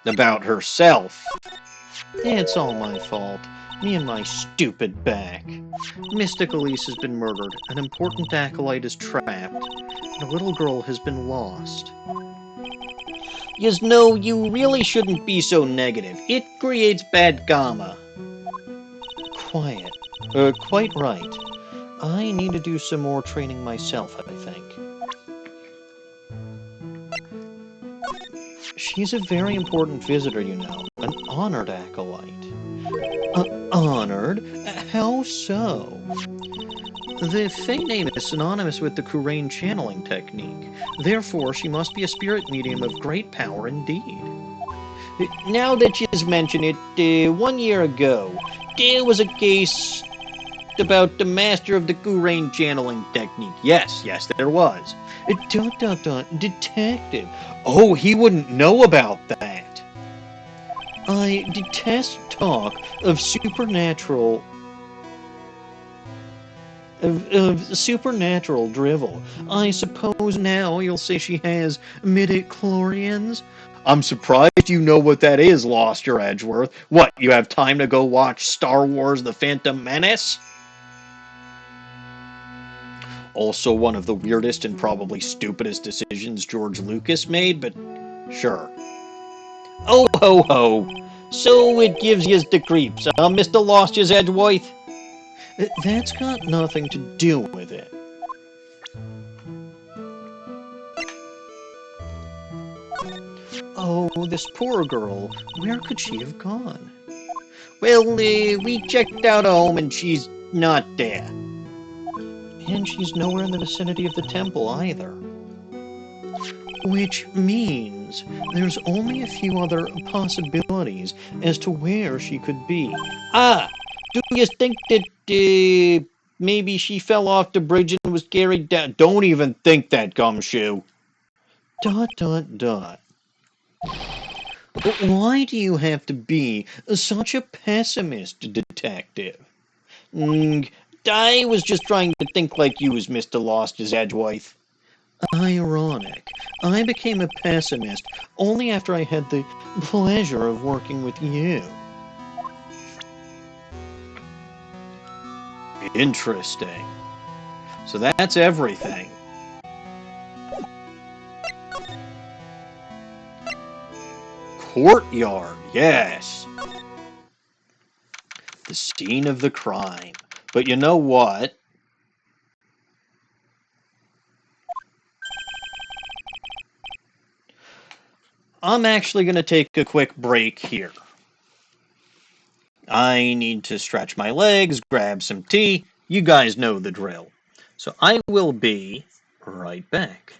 About herself. It's all my fault. Me and my stupid back. Mystic Elise has been murdered, an important acolyte is trapped, and a little girl has been lost. No, you really shouldn't be so negative. It creates bad karma. Quiet. Quite right. I need to do some more training myself, I think. She's a very important visitor, you know. An honored acolyte. Honored? How so? The Fey name is synonymous with the Kurain channeling technique. Therefore, she must be a spirit medium of great power indeed. Now that you mention it, 1 year ago, there was a case about the master of the Kurain channeling technique. Yes, there was. Detective. Oh, he wouldn't know about that. I detest talk of supernatural supernatural drivel. I suppose now you'll say she has midi-chlorians? I'm surprised you know what that is, Lost Your Edgeworth. What, you have time to go watch Star Wars The Phantom Menace? Also one of the weirdest and probably stupidest decisions George Lucas made, but sure. Oh ho ho! So it gives yous the creeps, huh, Mr. Lost His Edgeworth? That's got nothing to do with it. Oh, this poor girl. Where could she have gone? Well, we checked out a home and she's not there. And she's nowhere in the vicinity of the temple either. Which means there's only a few other possibilities as to where she could be. Ah! Do you think that maybe she fell off the bridge and was carried down? Don't even think that, Gumshoe. ... Why do you have to be such a pessimist, detective? I was just trying to think like you was Mr. Lost-His-Edgeworth. Ironic. I became a pessimist only after I had the pleasure of working with you. Interesting. So that's everything. Courtyard, yes. The scene of the crime. But you know what? I'm actually going to take a quick break here. I need to stretch my legs, grab some tea. You guys know the drill. So I will be right back.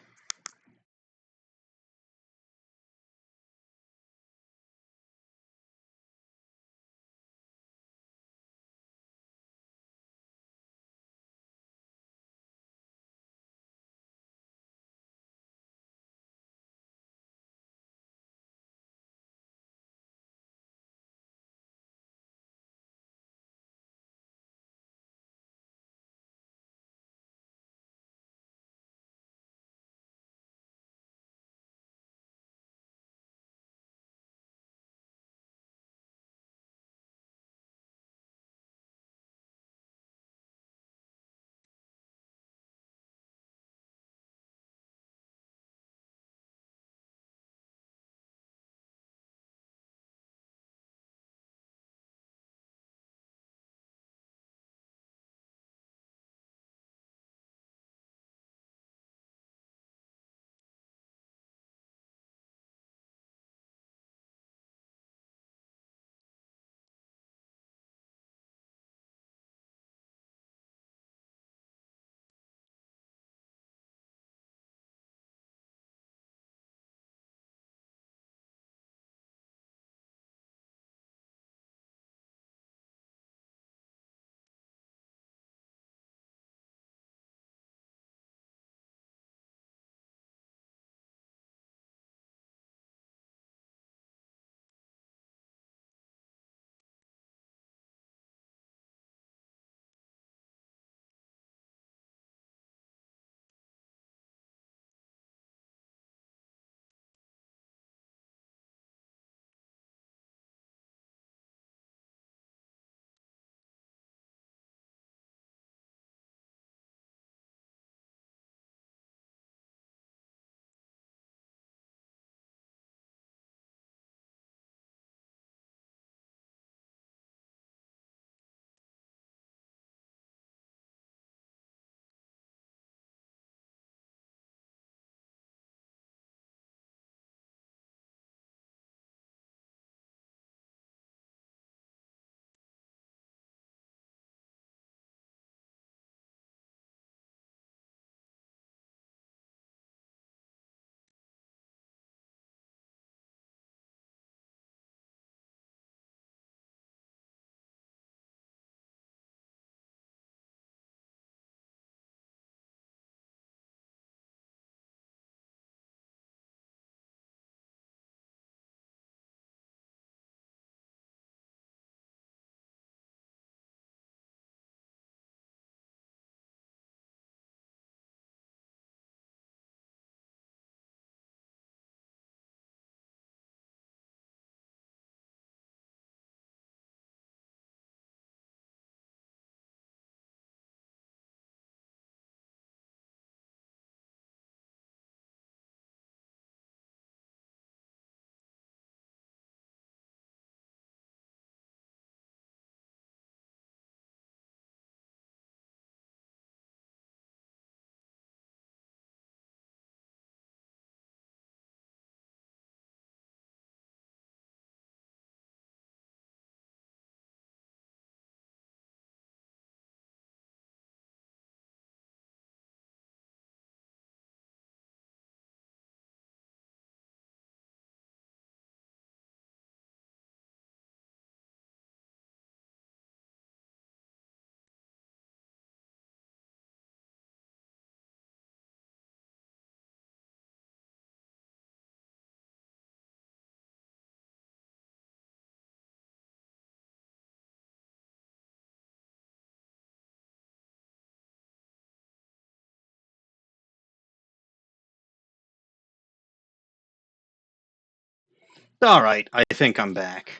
Alright, I think I'm back.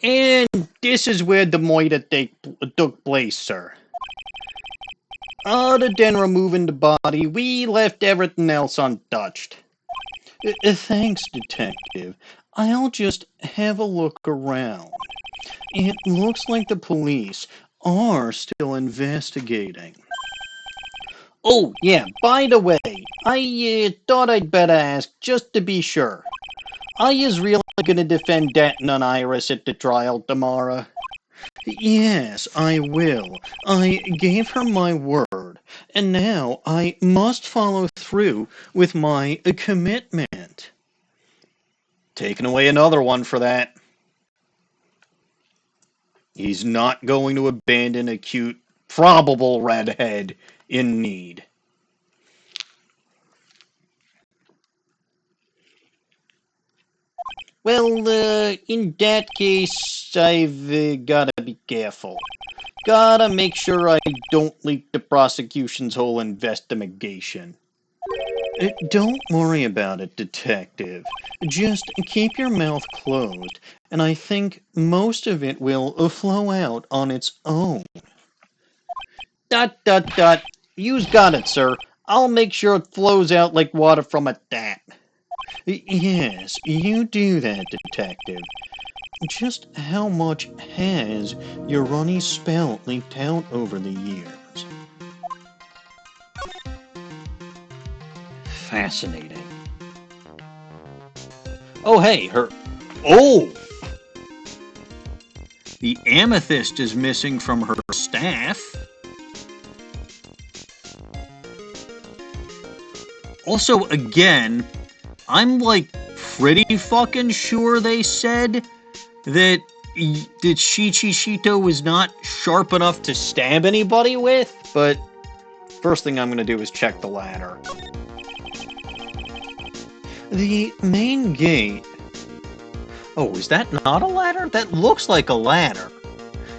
And this is where the murder took place, sir. Other than removing the body, we left everything else untouched. Thanks, Detective. I'll just have a look around. It looks like the police are still investigating. Oh, yeah, by the way, I thought I'd better ask just to be sure. Are you really gonna defend Denton and Iris at the trial tomorrow? Yes, I will. I gave her my word, and now I must follow through with my commitment. Taking away another one for that. He's not going to abandon a cute, probable redhead in need. Well, in that case, I've gotta be careful. Gotta make sure I don't leak the prosecution's whole investigation. Don't worry about it, Detective. Just keep your mouth closed, and I think most of it will flow out on its own. Dot, dot, dot. You've got it, sir. I'll make sure it flows out like water from a tap. Yes, you do that, Detective. Just how much has your runny spout leaked out over the years? Fascinating. Oh, hey, her... Oh! The amethyst is missing from her staff. Also, again, I'm like pretty fucking sure they said that Shichishito was not sharp enough to stab anybody with, but first thing I'm gonna do is check the ladder. The main gate... Oh, is that not a ladder? That looks like a ladder.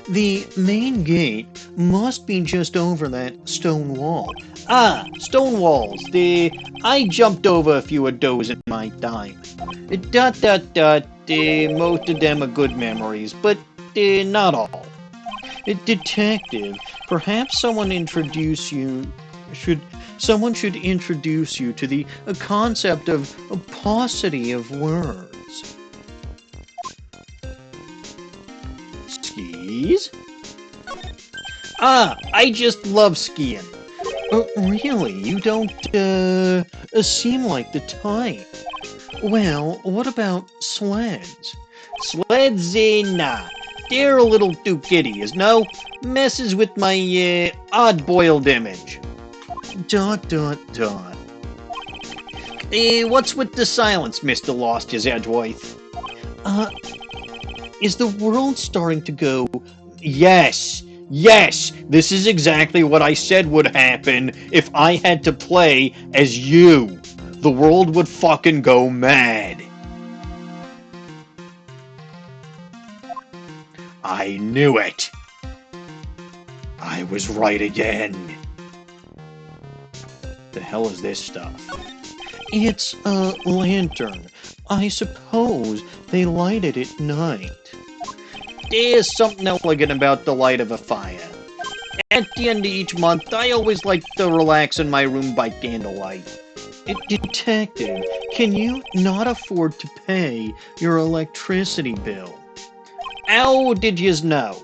The main gate must be just over that stone wall. Ah, stone walls. I jumped over a few of those in my time. Dot dot dot. Most of them are good memories, but not all. Detective, perhaps someone should introduce you to the concept of a paucity of words. Skis? Ah, I just love skiing. Really? You don't, seem like the type. Well, what about sleds? Sleds, nah. They're a little too kiddies, no? Messes with my, odd-boiled image. Dot, dot, dot. What's with the silence, Mr. Lost-His-Edgeworth? Is the world starting to go... Yes! Yes! This is exactly what I said would happen if I had to play as you. The world would fucking go mad. I knew it. I was right again. The hell is this stuff? It's a lantern. I suppose they light it at night. There's something elegant about the light of a fire. At the end of each month, I always like to relax in my room by candlelight. Detective, can you not afford to pay your electricity bill? How did yous know?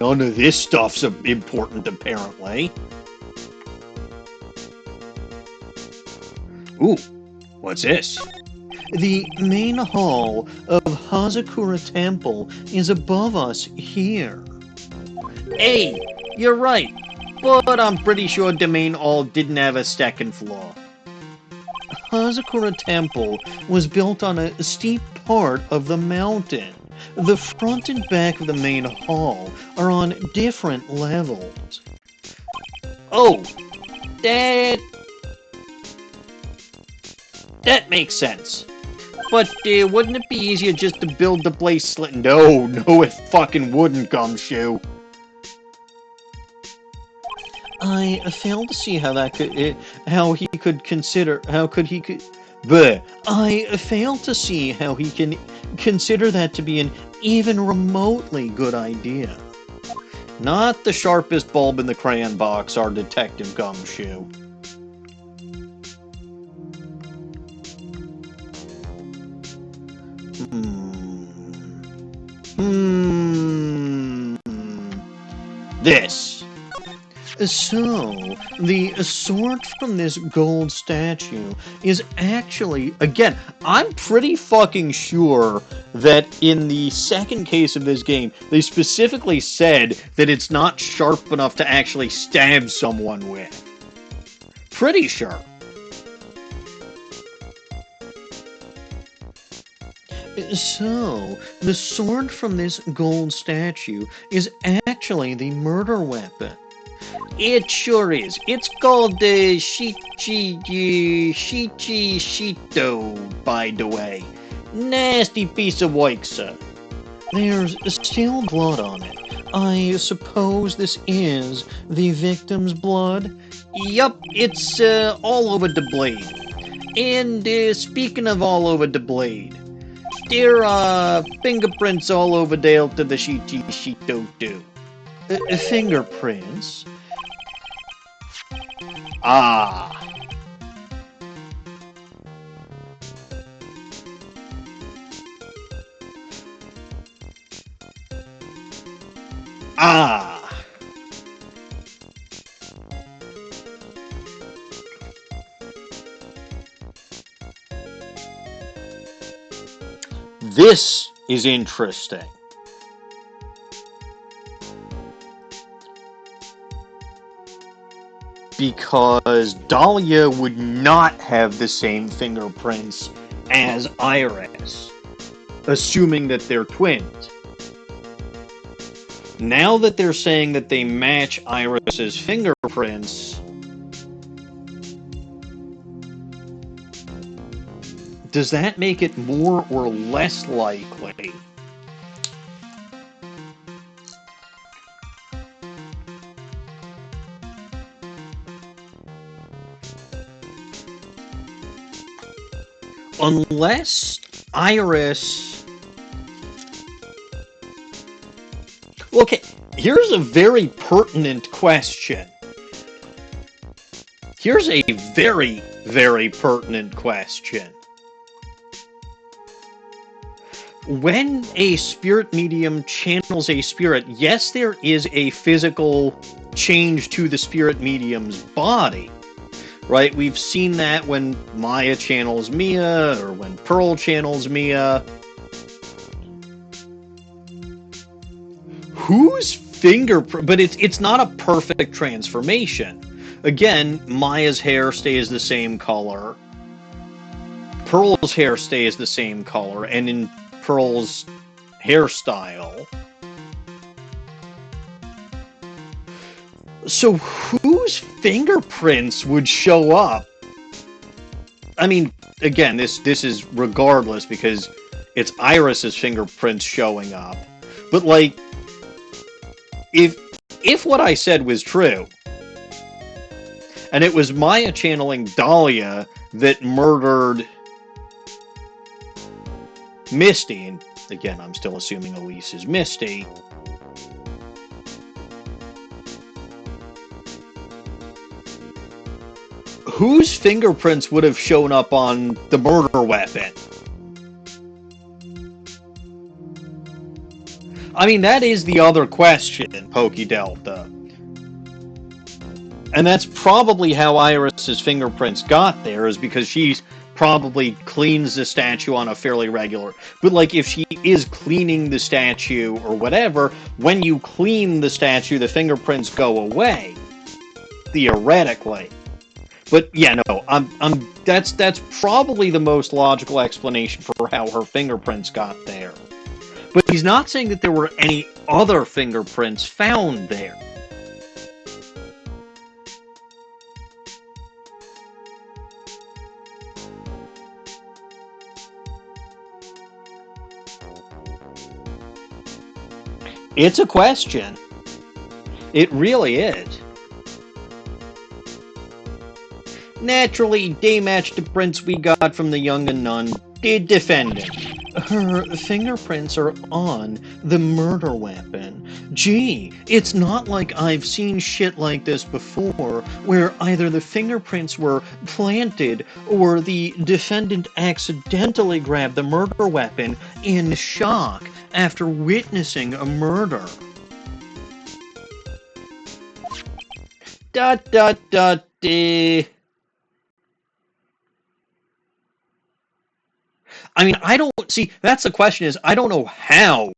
None of this stuff's important, apparently. Ooh, what's this? The main hall of Hazakura Temple is above us here. Hey, you're right, but I'm pretty sure the main hall didn't have a second floor. Hazakura Temple was built on a steep part of the mountain. The front and back of the main hall are on different levels. Oh, that makes sense. But wouldn't it be easier just to build the place No, it fucking wouldn't, Gumshoe. I fail to see how that could, how he could consider, how could he could, but I fail to see how he can consider that to be an even remotely good idea. Not the sharpest bulb in the crayon box, our Detective Gumshoe. This. So, the sword from this gold statue is actually, again, I'm pretty fucking sure that in the second case of this game, they specifically said that it's not sharp enough to actually stab someone with. Pretty sure. So, the sword from this gold statue is actually the murder weapon. It sure is. It's called the Shito, by the way. Nasty piece of work, sir. There's still blood on it. I suppose this is the victim's blood? Yup, it's all over the blade. And speaking of all over the blade, there are fingerprints all over there to the Shito too. Fingerprints? Ah. Ah. This is interesting. Because Dahlia would not have the same fingerprints as Iris, assuming that they're twins. Now that they're saying that they match Iris's fingerprints, does that make it more or less likely? Unless Iris... Okay, here's a very pertinent question. Here's a very, very pertinent question. When a spirit medium channels a spirit, yes, there is a physical change to the spirit medium's body. Right? We've seen that when Maya channels Mia, or when Pearl channels Mia. Whose fingerprint? But it's not a perfect transformation. Again, Maya's hair stays the same color. Pearl's hair stays the same color, and in Pearl's hairstyle. So whose fingerprints would show up? I mean, again, this is regardless because it's Iris's fingerprints showing up. But like, if what I said was true, and it was Maya channeling Dahlia that murdered Misty, and again, I'm still assuming Elise is Misty. Whose fingerprints would have shown up on the murder weapon? I mean, that is the other question, Pokey Delta. And that's probably how Iris's fingerprints got there, is because she's probably cleans the statue on a fairly regular... But, like, if she is cleaning the statue or whatever, when you clean the statue, the fingerprints go away. Theoretically. But yeah, no, that's probably the most logical explanation for how her fingerprints got there. But he's not saying that there were any other fingerprints found there. It's a question. It really is. Naturally, they matched the prints we got from the young and nun, the defendant. Her fingerprints are on the murder weapon. Gee, it's not like I've seen shit like this before, where either the fingerprints were planted or the defendant accidentally grabbed the murder weapon in shock after witnessing a murder. Dot dot dot I mean, I don't see. That's the question. Is I don't know how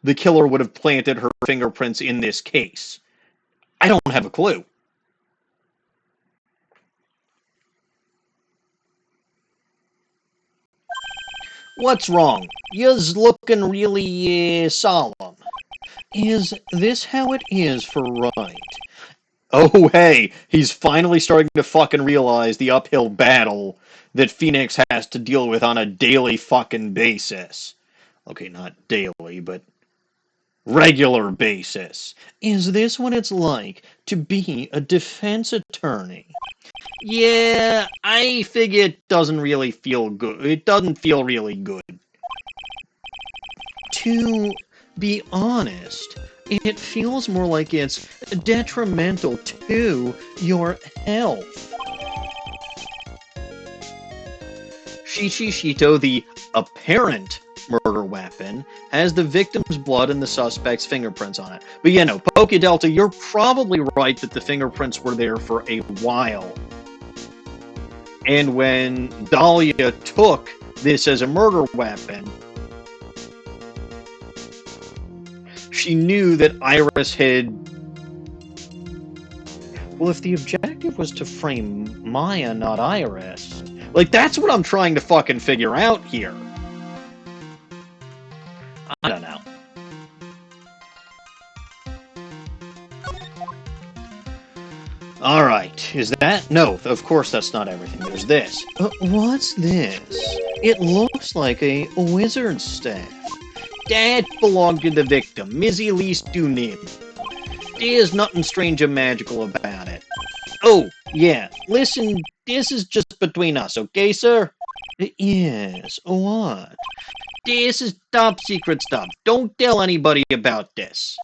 the killer would have planted her fingerprints in this case. I don't have a clue. What's wrong? You're looking really solemn. Is this how it is for Wright? Oh, hey, he's finally starting to fucking realize the uphill battle that Phoenix has to deal with on a daily fucking basis. Okay, not daily, but regular basis. Is this what it's like to be a defense attorney? Yeah, I figure it doesn't really feel good. It doesn't feel really good. To be honest, it feels more like it's detrimental to your health. Shito, the apparent murder weapon, has the victim's blood and the suspect's fingerprints on it. But yeah, no, Delta, you're probably right that the fingerprints were there for a while. And when Dahlia took this as a murder weapon, she knew that Iris had... Well, if the objective was to frame Maya, not Iris... Like, that's what I'm trying to fucking figure out here. I don't know. Alright, is that? No, of course that's not everything. There's this. What's this? It looks like a wizard's staff. That belonged to the victim, Miss Elise Dunim. There's nothing strange or magical about it. Oh, yeah, listen, this is just between us, okay, sir? Yes, what? This is top secret stuff. Don't tell anybody about this.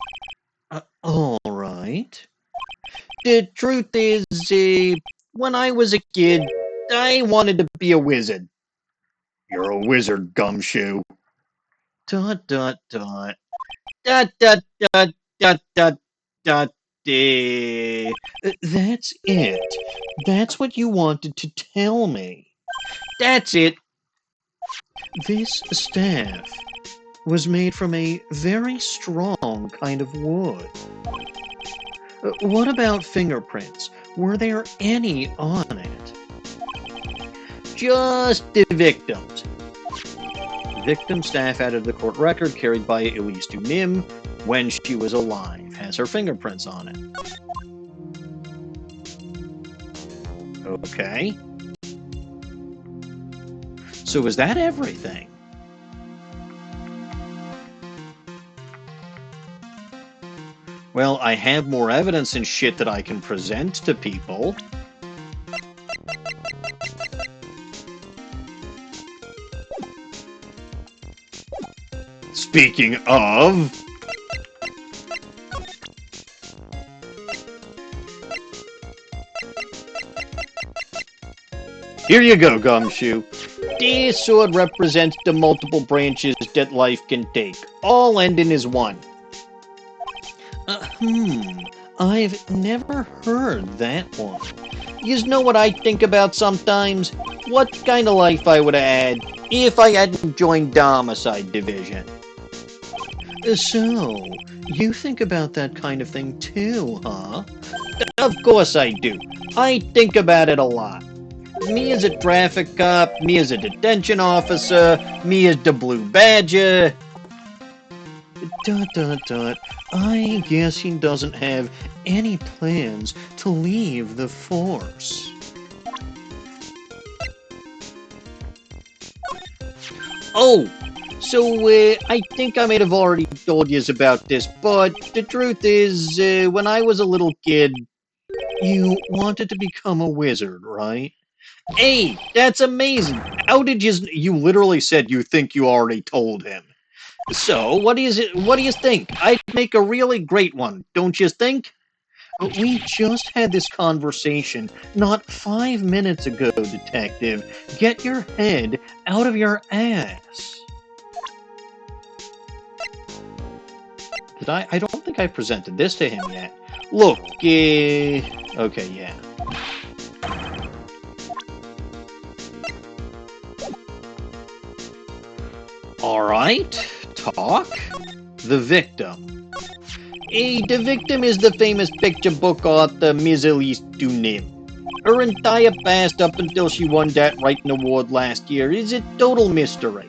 Alright. The truth is, when I was a kid, I wanted to be a wizard. You're a wizard, gumshoe. Dot, dot, dot. Dot, dot, dot, dot, dot, dot. That's it. That's what you wanted to tell me. That's it. This staff was made from a very strong kind of wood. What about fingerprints? Were there any on it? Just the victims. Victim staff added to the court record carried by Elise Dunim when she was alive. Has her fingerprints on it. Okay. So is that everything? Well, I have more evidence and shit that I can present to people. Speaking of... Here you go, Gumshoe. This sword represents the multiple branches that life can take, all ending as one. I've never heard that one. You know what I think about sometimes? What kind of life I would have had if I hadn't joined Homicide Division. So, you think about that kind of thing too, huh? Of course I do. I think about it a lot. Me as a traffic cop, me as a detention officer, me as the Blue Badger. ... I guess he doesn't have any plans to leave the force. Oh, so I think I may have already told you about this, but the truth is, when I was a little kid, You wanted to become a wizard, right? Hey, that's amazing. How did you literally said you think you already told him. So, what do you think? I'd make a really great one, don't you think? We just had this conversation not 5 minutes ago, detective. Get your head out of your ass. Did I don't think I presented this to him yet. Look, okay, yeah. Alright, talk. The victim. The victim is the famous picture book author Elise Dunim. Her entire past up until she won that writing award last year is a total mystery.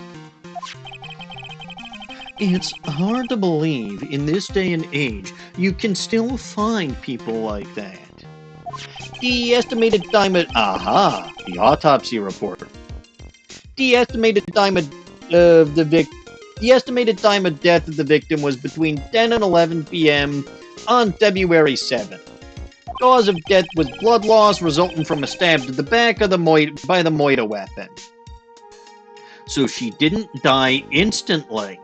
It's hard to believe in this day and age you can still find people like that. The estimated time of... Aha! The autopsy report. The estimated time of The estimated time of death of the victim was between 10 and 11 p.m. on February 7th. Cause of death was blood loss resulting from a stab to the back of by the moita weapon. So she didn't die instantly.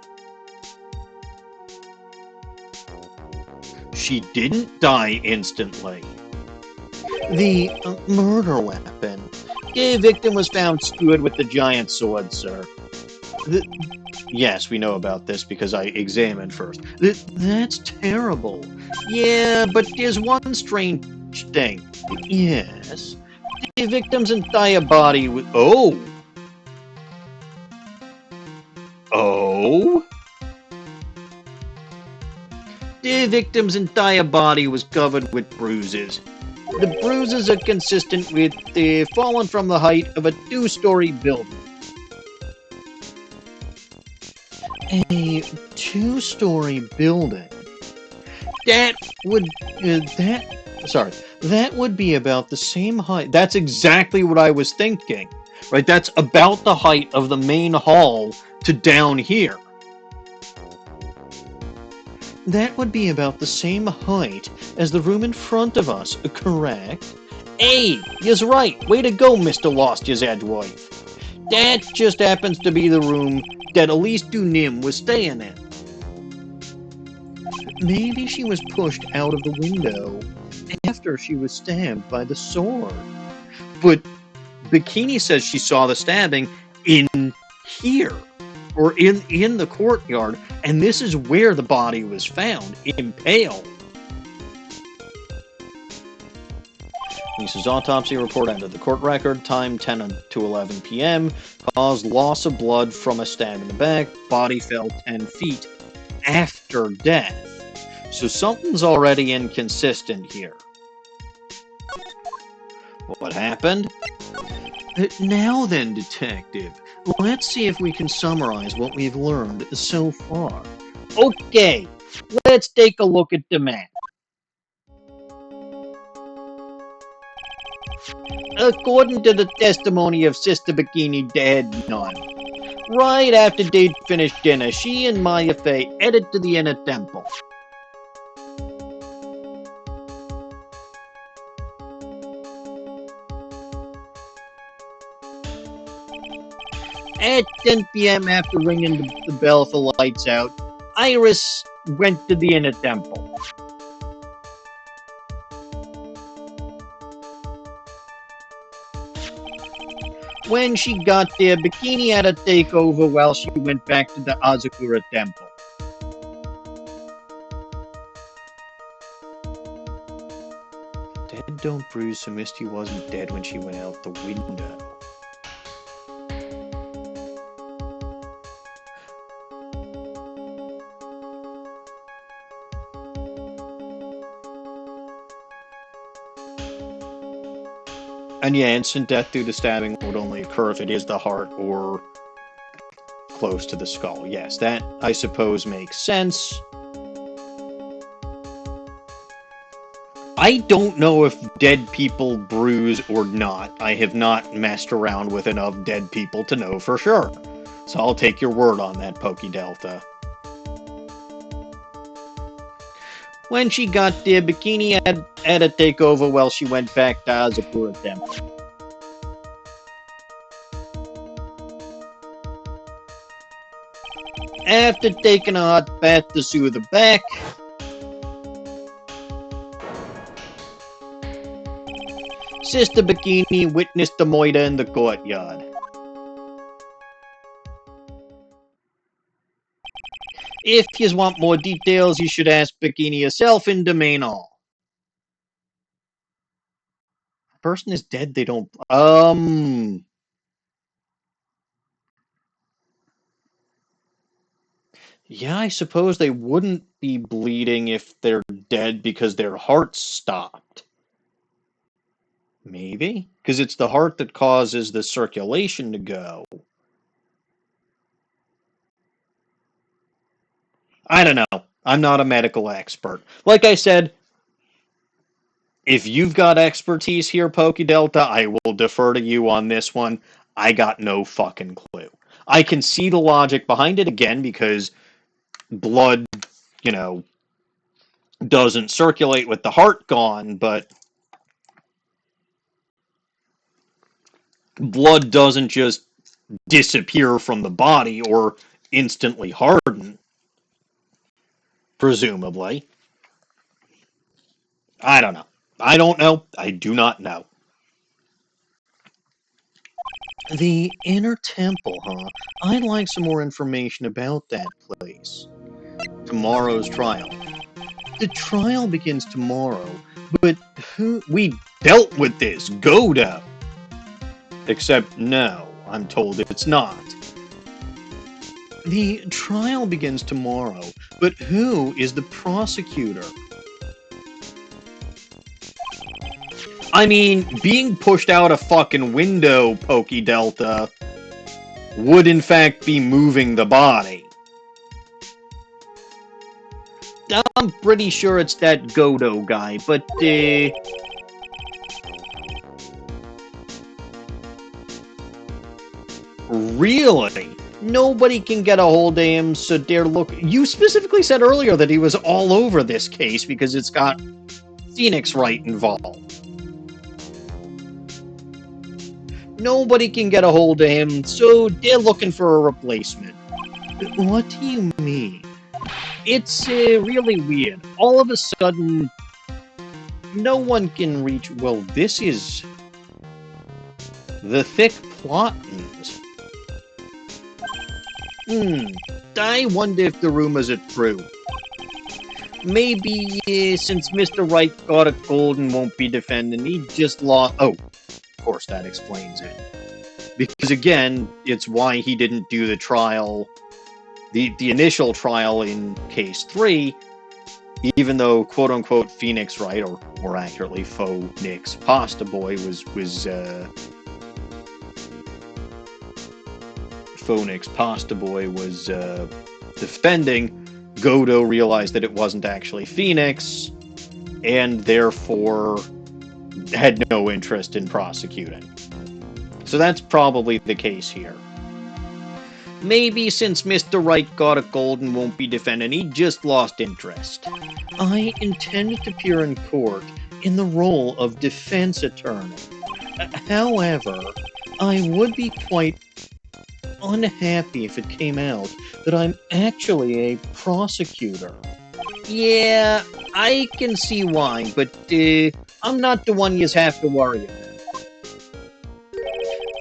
She didn't die instantly. The murder weapon. The victim was found skewered with the giant sword, sir. Yes, we know about this because I examined first. That's terrible. Yeah, but there's one strange thing. Yes. The victim's entire body was... Oh! Oh? The victim's entire body was covered with bruises. The bruises are consistent with falling from the height of a 2-story building. A 2-story building. That would be about the same height. That's exactly what I was thinking. Right? That's about the height of the main hall to down here. That would be about the same height as the room in front of us, correct? Hey, you're right. Way to go, Mr. Lost-His-Edgeworth. That just happens to be the room that Elise Dunim was staying in. Maybe she was pushed out of the window after she was stabbed by the sword. But Bikini says she saw the stabbing in here, or in the courtyard, and this is where the body was found, impaled. Lisa's autopsy report entered the court record, time 10 to 11 p.m., caused loss of blood from a stab in the back, body fell 10 feet after death. So something's already inconsistent here. What happened? Now then, detective, let's see if we can summarize what we've learned so far. Okay, let's take a look at the map. According to the testimony of Sister Bikini, they had none. Right after they'd finished dinner, she and Maya Fey headed to the inner temple. At 10 p.m., after ringing the bell for lights out, Iris went to the inner temple. When she got there, Bikini had a takeover while she went back to the Hazakura Temple. Dead don't bruise, so Misty wasn't dead when she went out the window. And yeah, instant death due to stabbing would only occur if it is the heart or close to the skull. Yes, that, I suppose, makes sense. I don't know if dead people bruise or not. I have not messed around with enough dead people to know for sure. So I'll take your word on that, Pokey Delta. When she got there, Bikini had to take over while she went back to Hazakura Temple. After taking a hot bath to soothe her back, Sister Bikini witnessed the murder in the courtyard. If you want more details, you should ask Bikini herself in the main hall. The person is dead, they don't... Yeah, I suppose they wouldn't be bleeding if they're dead because their hearts stopped. Maybe? Because it's the heart that causes the circulation to go. I don't know. I'm not a medical expert. Like I said, if you've got expertise here, Delta, I will defer to you on this one. I got no fucking clue. I can see the logic behind it again because blood, doesn't circulate with the heart gone, but blood doesn't just disappear from the body or instantly harden, presumably. I don't know. I don't know. I do not know. The Inner Temple, huh? I'd like some more information about that place. Tomorrow's trial. The trial begins tomorrow, but we dealt with this, Godo. Except no, I'm told it's not. The trial begins tomorrow, but who is the prosecutor? I mean, being pushed out a fucking window, Delta, would in fact be moving the body. I'm pretty sure it's that Godo guy, but, Really? Nobody can get a hold of him, so they're You specifically said earlier that he was all over this case because it's got Phoenix Wright involved. Nobody can get a hold of him, so they're looking for a replacement. What do you mean? It's really weird. All of a sudden, no one can reach... Well, this is... the thick plottings. I wonder if the rumors are true. Maybe since Mr. Wright got a cold and won't be defending, he just lost... Oh, of course that explains it. Because again, it's why he didn't do the trial... The initial trial in Case 3, even though quote-unquote Phoenix Wright, or more accurately, Faux Nick's Pasta Boy Faux Nick's Pasta Boy was defending, Godo realized that it wasn't actually Phoenix, and therefore had no interest in prosecuting. So that's probably the case here. Maybe since Mr. Wright got a cold and won't be defending, he just lost interest. I intended to appear in court in the role of defense attorney. However, I would be quite unhappy if it came out that I'm actually a prosecutor. Yeah, I can see why, but I'm not the one you have to worry about.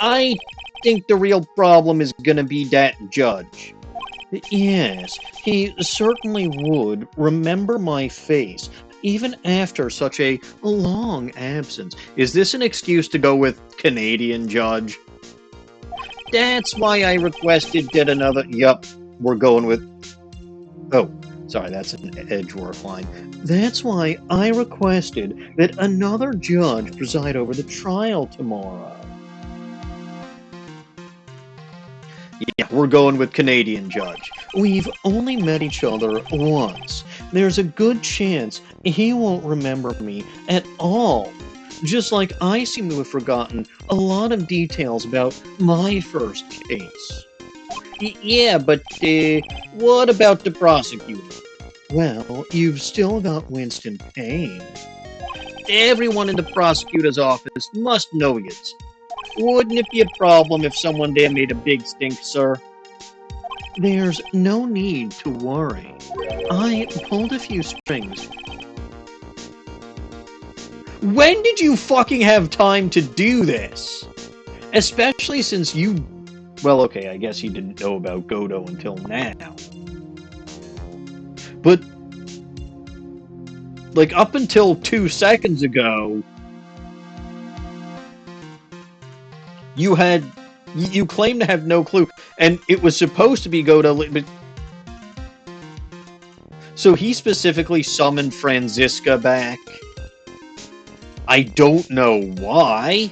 I think the real problem is gonna be that judge. Yes, he certainly would remember my face, even after such a long absence. Is this an excuse to go with Canadian judge? That's why I requested that another... Yup, we're going with... Oh, sorry, that's an Edgeworth line. That's why I requested that another judge preside over the trial tomorrow. Yeah, we're going with Canadian judge. We've only met each other once. There's a good chance he won't remember me at all. Just like I seem to have forgotten a lot of details about my first case. Yeah, but what about the prosecutor? Well, you've still got Winston Payne. Everyone in the prosecutor's office must know it. Wouldn't it be a problem if someone there made a big stink, sir? There's no need to worry. I pulled a few strings. When did you fucking have time to do this? Especially since you... Well, okay, I guess he didn't know about Godot until now. But... like, up until 2 seconds ago... You claim to have no clue, and it was supposed to be Godot, but... So he specifically summoned Franziska back. I don't know why.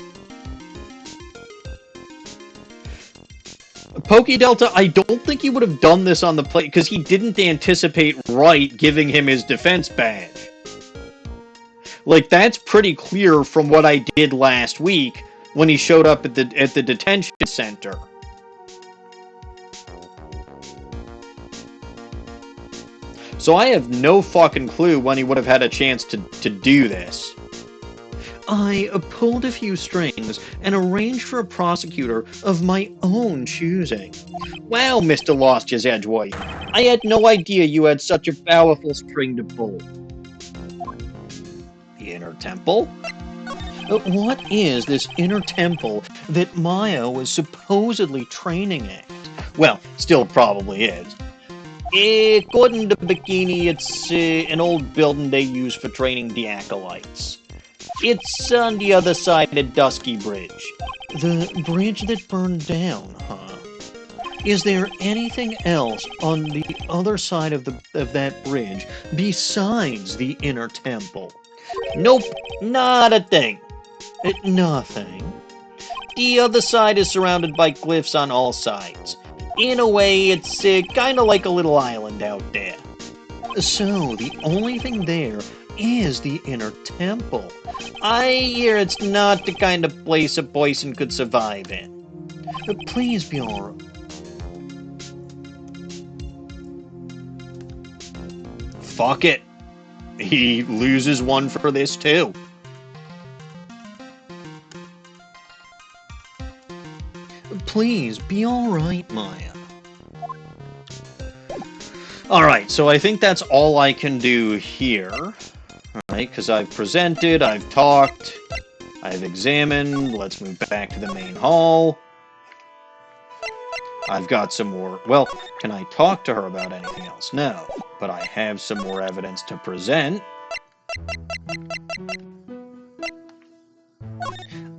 PokeDelta, I don't think he would have done this on the play, because he didn't anticipate Wright giving him his defense badge. Like, that's pretty clear from what I did last week, when he showed up at the detention center. So I have no fucking clue when he would have had a chance to do this. I pulled a few strings and arranged for a prosecutor of my own choosing. Wow, Mr. Lost-His-Edgeworth. I had no idea you had such a powerful string to pull. The Inner Temple? What is this Inner Temple that Maya was supposedly training at? Well, still probably is. According to Bikini, it's an old building they use for training the acolytes. It's on the other side of Dusky Bridge. The bridge that burned down, huh? Is there anything else on the other side of that bridge besides the Inner Temple? Nope, not a thing. Nothing. The other side is surrounded by cliffs on all sides. In a way, it's kind of like a little island out there. So, the only thing there is the Inner Temple. I hear it's not the kind of place a person could survive in. Please be alright. Fuck it. He loses one for this too. Please be alright, Maya. Alright, so I think that's all I can do here. Alright, because I've presented, I've talked, I've examined. Let's move back to the main hall. I've got some more... Well, can I talk to her about anything else? No, but I have some more evidence to present.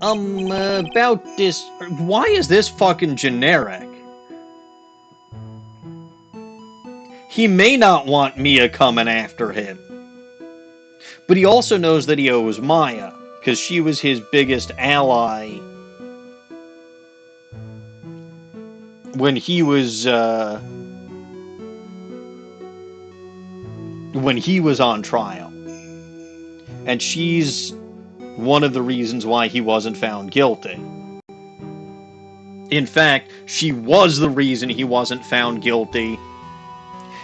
About this... Why is this fucking generic? He may not want Mia coming after him. But he also knows that he owes Maya, because she was his biggest ally when he was on trial. And she's one of the reasons why he wasn't found guilty. In fact, she was the reason he wasn't found guilty,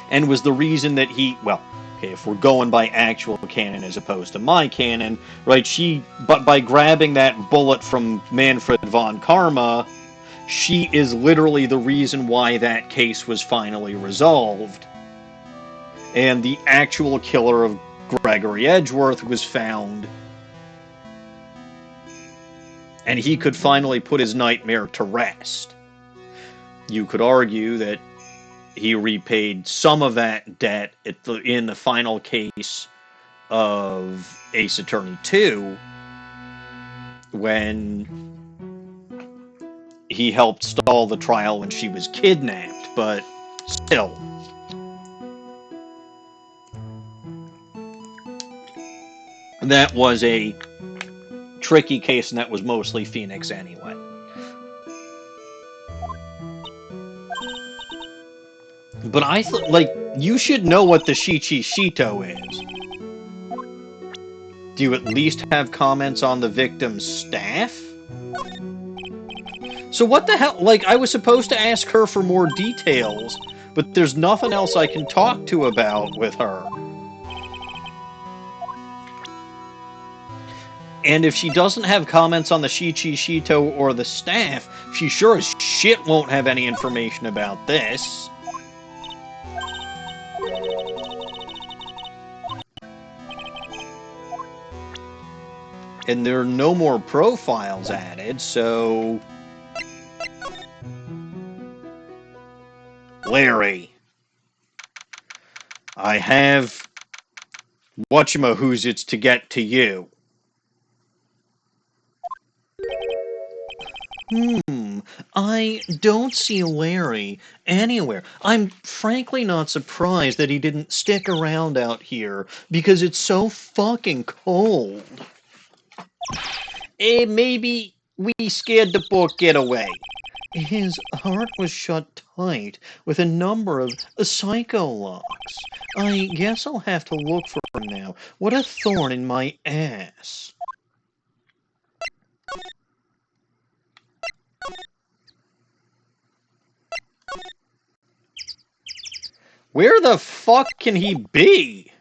and was the reason that he... Well, okay, if we're going by actual canon as opposed to my canon, right, but by grabbing that bullet from Manfred von Karma, she is literally the reason why that case was finally resolved. And the actual killer of Gregory Edgeworth was found. And he could finally put his nightmare to rest. You could argue that he repaid some of that debt in the final case of Ace Attorney 2, when he helped stall the trial when she was kidnapped, but still. That was a tricky case, and that was mostly Phoenix anyway. But I thought, like, you should know what the Shichi Shito is. Do you at least have comments on the victim's staff? So what the hell? Like, I was supposed to ask her for more details, but there's nothing else I can talk to about with her. And if she doesn't have comments on the Shichi Shito or the staff, she sure as shit won't have any information about this. And there are no more profiles added, so... Larry. I have... whatchamahoozits to get to you. I don't see Larry anywhere. I'm frankly not surprised that he didn't stick around out here, because it's so fucking cold. Maybe we scared the book get away. His heart was shut tight with a number of psycho locks. I guess I'll have to look for him now. What a thorn in my ass. Where the fuck can he be?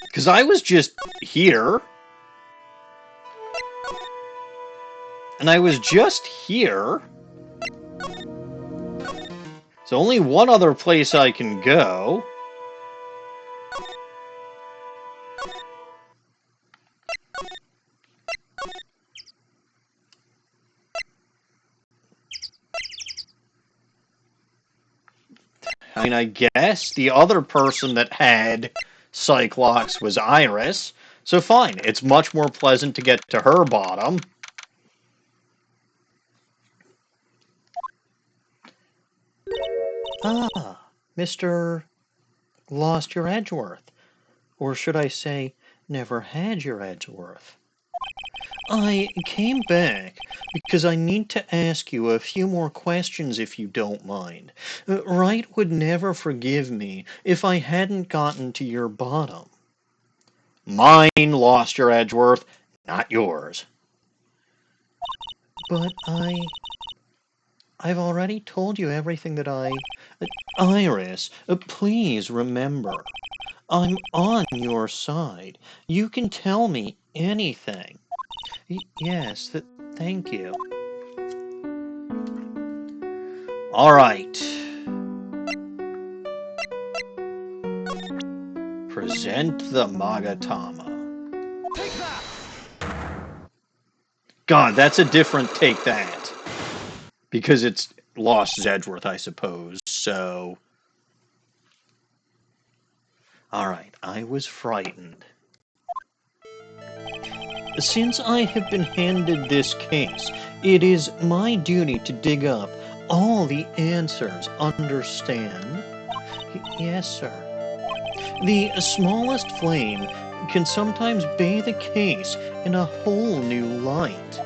Because I was just here. And I was just here. There's only one other place I can go. I mean, I guess the other person that had Cyclops was Iris. So fine, it's much more pleasant to get to her bottom. Ah, Mr. Lost Your Edgeworth. Or should I say, never had your Edgeworth. I came back because I need to ask you a few more questions if you don't mind. Wright would never forgive me if I hadn't gotten to your bottom. Mine, Lost Your Edgeworth, not yours. But I've already told you everything that Iris, please remember. I'm on your side. You can tell me anything. Yes, thank you. All right. Present the Magatama. Take that! God, that's a different take that. Because it's Lost Edgeworth, I suppose, so... Alright, I was frightened. Since I have been handed this case, it is my duty to dig up all the answers, understand? Yes, sir. The smallest flame can sometimes bathe a case in a whole new light.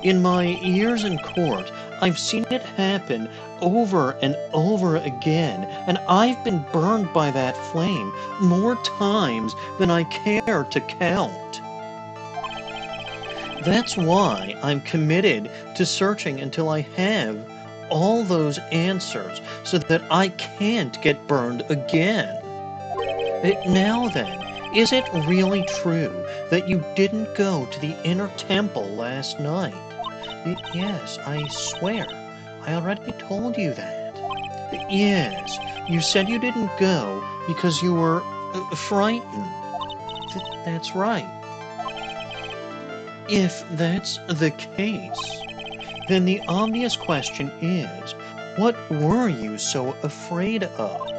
In my years in court, I've seen it happen over and over again, and I've been burned by that flame more times than I care to count. That's why I'm committed to searching until I have all those answers so that I can't get burned again. Now then, is it really true that you didn't go to the inner temple last night? Yes, I swear. I already told you that. Yes, you said you didn't go because you were frightened. That's right. If that's the case, then the obvious question is, what were you so afraid of? ...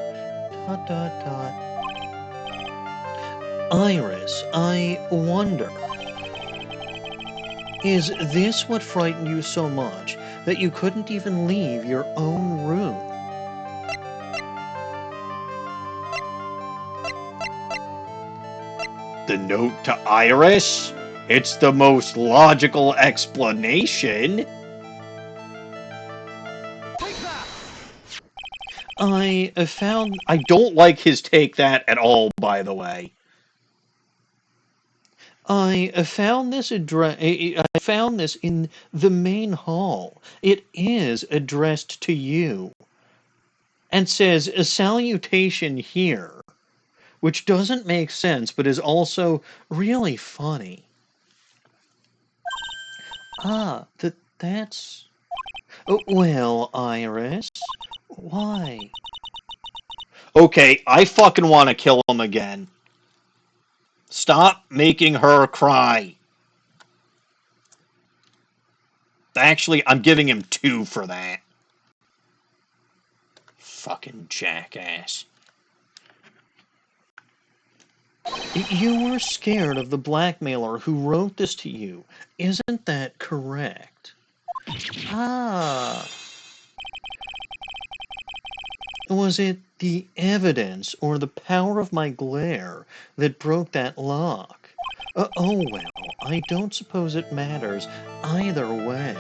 Iris, I wonder, is this what frightened you so much that you couldn't even leave your own room? The note to Iris? It's the most logical explanation. I found... I don't like his take that at all, by the way. I found this I found this in the main hall. It is addressed to you. And says a salutation here, which doesn't make sense, but is also really funny. Ah, that's... Oh, well, Iris, why? Okay, I fucking want to kill him again. Stop making her cry. Actually, I'm giving him 2 for that. Fucking jackass. You were scared of the blackmailer who wrote this to you. Isn't that correct? Ah. Was it the evidence or the power of my glare that broke that lock? Oh well, I don't suppose it matters either way.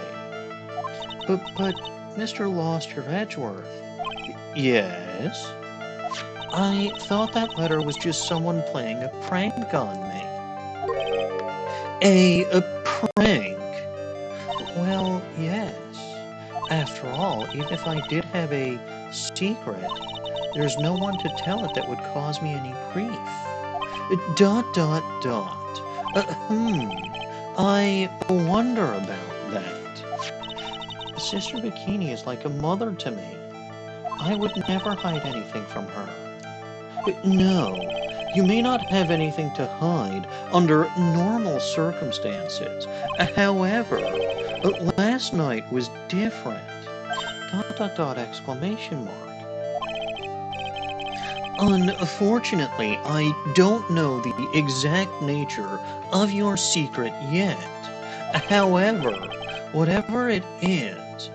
But Mr. Lost-His-Edgeworth. Yes? I thought that letter was just someone playing a prank on me. A prank? Well, yes. After all, even if I did have a secret, there's no one to tell it that would cause me any grief. Dot, dot, dot. I wonder about that. Sister Bikini is like a mother to me. I would never hide anything from her. No, you may not have anything to hide under normal circumstances. However, last night was different. Dot, dot, dot, exclamation mark. Unfortunately, I don't know the exact nature of your secret yet. However, whatever it is,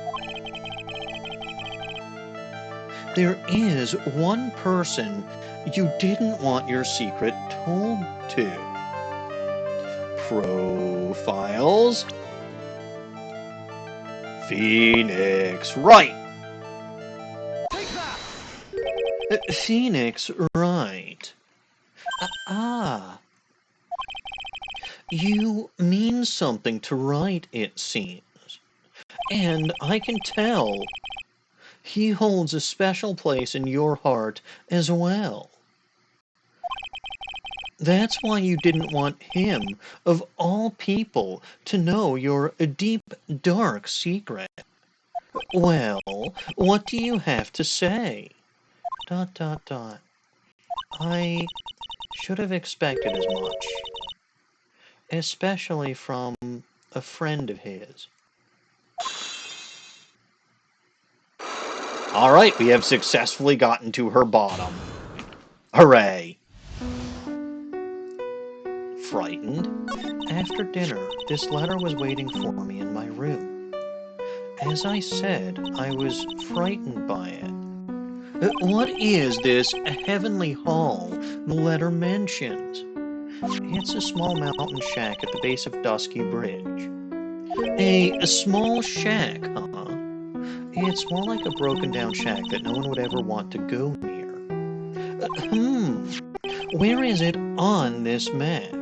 there is one person you didn't want your secret told to. Profiles. Phoenix Wright. Phoenix Wright. You mean something to Wright, it seems. And I can tell he holds a special place in your heart as well. That's why you didn't want him, of all people, to know your deep, dark secret. Well, what do you have to say? Dot, dot, dot. I should have expected as much. Especially from a friend of his. Alright, we have successfully gotten to her bottom. Hooray! Frightened? After dinner, this letter was waiting for me in my room. As I said, I was frightened by it. What is this heavenly hall the letter mentions? It's a small mountain shack at the base of Dusky Bridge. A small shack, huh? It's more like a broken-down shack that no one would ever want to go near. Where is it on this map?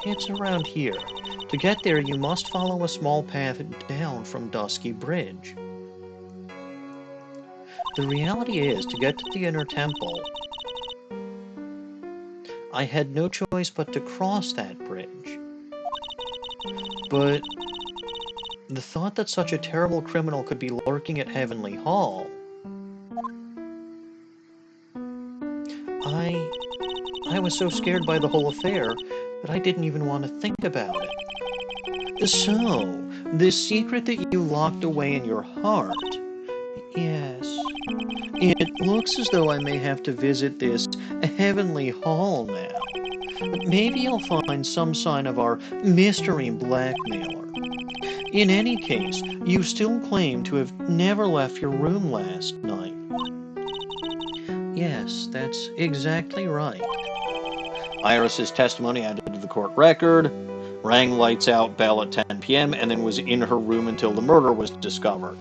It's around here. To get there, you must follow a small path down from Dusky Bridge. The reality is, to get to the inner temple, I had no choice but to cross that bridge. But the thought that such a terrible criminal could be lurking at Heavenly Hall... I was so scared by the whole affair that I didn't even want to think about it. So, this secret that you locked away in your heart... Yes, it looks as though I may have to visit this Heavenly Hall now. Maybe I'll find some sign of our mystery blackmailer. In any case, you still claim to have never left your room last night. Yes, that's exactly right. Iris's testimony added to the court record. rang lights out bell at 10 p.m., and then was in her room until the murder was discovered.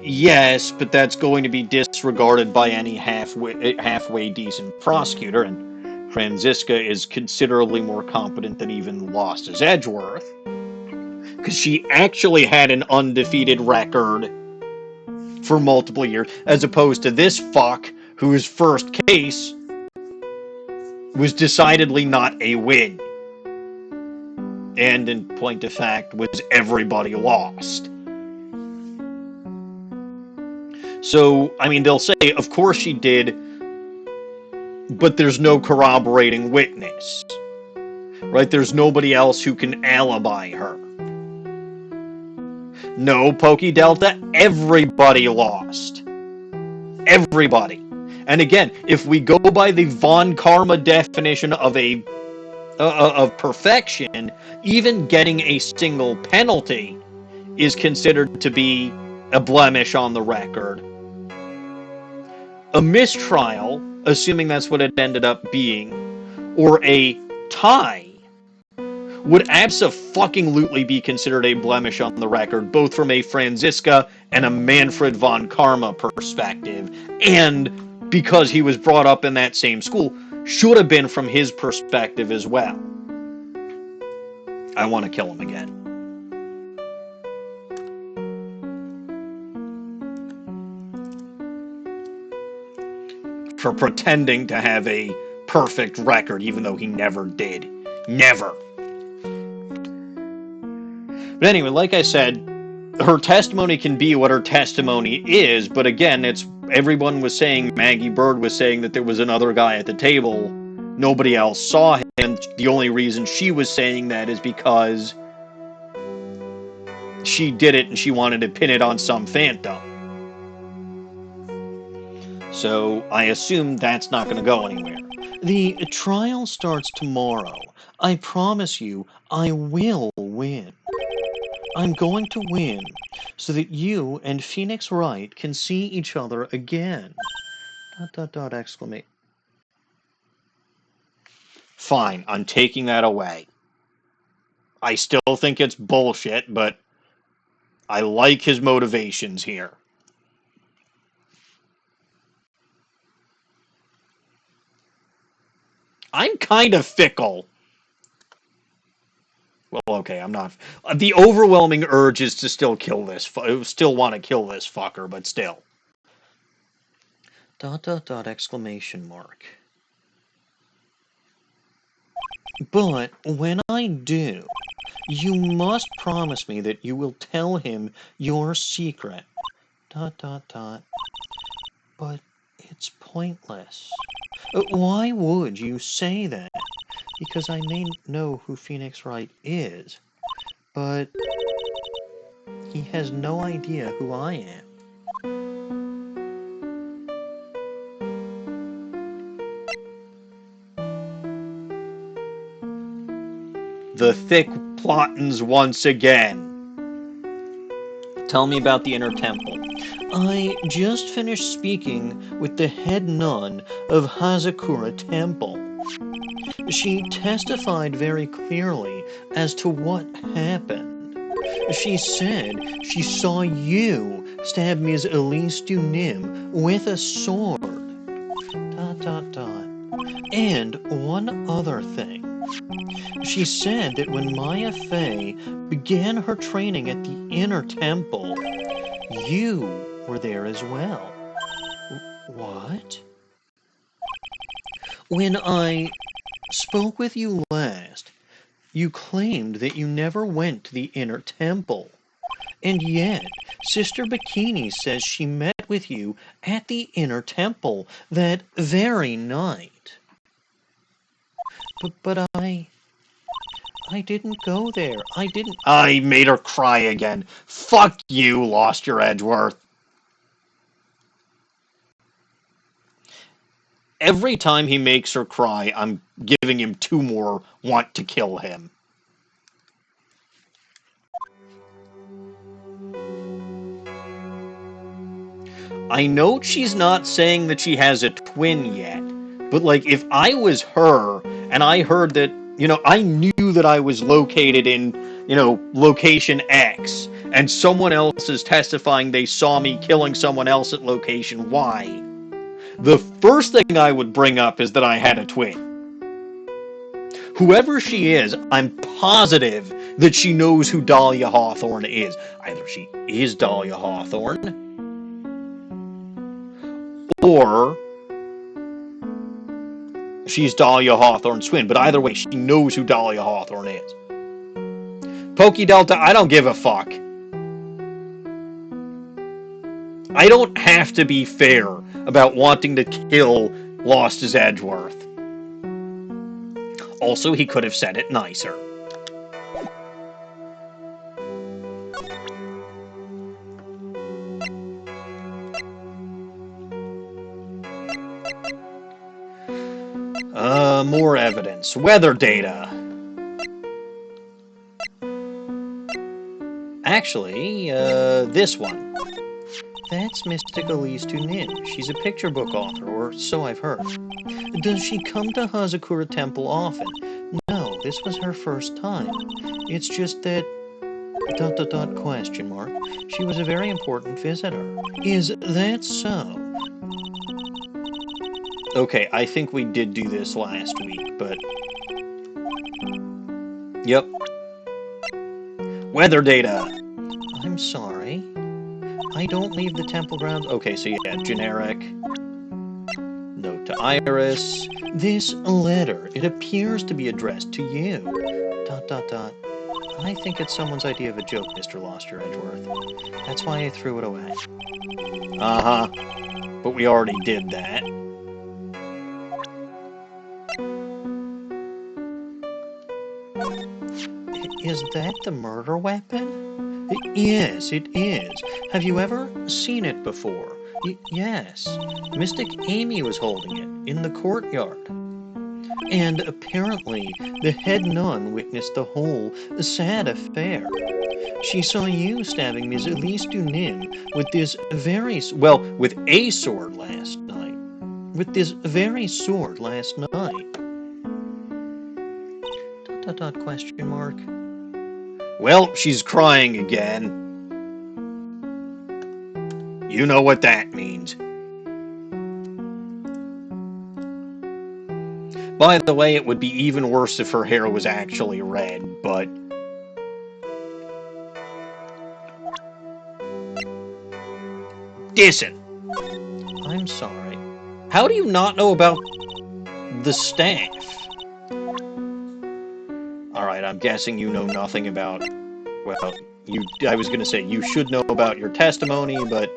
Yes, but that's going to be disregarded by any halfway decent prosecutor, and Franziska is considerably more competent than even Lost-His-Edgeworth, because she actually had an undefeated record for multiple years, as opposed to this fuck whose first case was decidedly not a win. And in point of fact, was everybody lost. So, I mean, they'll say, of course she did, but there's no corroborating witness. Right? There's nobody else who can alibi her. No, Pokey Delta, everybody lost. Everybody. And again, if we go by the Von Karma definition of perfection, even getting a single penalty is considered to be a blemish on the record. A mistrial, assuming that's what it ended up being, or a tie, would abso-fucking-lutely be considered a blemish on the record, both from a Franziska and a Manfred von Karma perspective, and because he was brought up in that same school, should have been from his perspective as well. I want to kill him again. For pretending to have a perfect record, even though he never did. Never. But anyway, like I said, her testimony can be what her testimony is, but again, everyone was saying, Maggie Bird was saying that there was another guy at the table. Nobody else saw him. The only reason she was saying that is because she did it and she wanted to pin it on some phantom. So I assume that's not going to go anywhere. The trial starts tomorrow. I promise you, I will win. I'm going to win so that you and Phoenix Wright can see each other again. ... exclamation. Fine, I'm taking that away. I still think it's bullshit, but I like his motivations here. I'm kind of fickle. Well, okay, I'm not. The overwhelming urge is to still kill this. Still want to kill this fucker, but still. ... exclamation mark. But when I do, you must promise me that you will tell him your secret. ... But it's pointless. Why would you say that? Because I may know who Phoenix Wright is, but he has no idea who I am. The thick plottins once again. Tell me about the inner temple. I just finished speaking with the head nun of Hazakura Temple. She testified very clearly as to what happened. She said she saw you stab Ms. Elise Dunim with a sword. ... And one other thing. She said that when Maya Fey began her training at the inner temple, you were there as well. What? When I spoke with you last, you claimed that you never went to the inner temple. And yet, Sister Bikini says she met with you at the inner temple that very night. But I didn't go there. I made her cry again. Fuck you, Lost Your Edgeworth. Every time he makes her cry, I'm giving him 2 more want to kill him. I know she's not saying that she has a twin yet, but like if I was her and I heard that I knew that I was located in, location X, and someone else is testifying they saw me killing someone else at location Y. The first thing I would bring up is that I had a twin. Whoever she is, I'm positive that she knows who Dahlia Hawthorne is. Either she is Dahlia Hawthorne, or she's Dahlia Hawthorne's twin. But either way, she knows who Dahlia Hawthorne is. Pokey Delta, I don't give a fuck. I don't have to be fair about wanting to kill Lost-His-Edgeworth. Also, he could have said it nicer. More evidence. Weather data. Actually, this one. That's Mystic Elise Tunin. She's a picture book author, or so I've heard. Does she come to Hazakura Temple often? No, this was her first time. It's just that... ... question mark. She was a very important visitor. Is that so? Okay, I think we did do this last week, but... Yep. Weather data. I'm sorry. I don't leave the temple grounds. Okay, so yeah, generic. Note to Iris. This letter, it appears to be addressed to you. ... I think it's someone's idea of a joke, Mr. Lost-Your-Edgeworth. That's why I threw it away. Uh-huh. But we already did that. Is that the murder weapon? Yes, it is. Have you ever seen it before? Yes. Mystic Amy was holding it in the courtyard. And apparently, the head nun witnessed the whole sad affair. She saw you stabbing Ms. Elise Dunin with this very... well, with a sword last night. With this very sword last night. ... question mark. Well, she's crying again. You know what that means. By the way, it would be even worse if her hair was actually red, but... Listen. I'm sorry. How do you not know about the staff? Alright, I'm guessing you know nothing about... well, I was going to say, you should know about your testimony, but...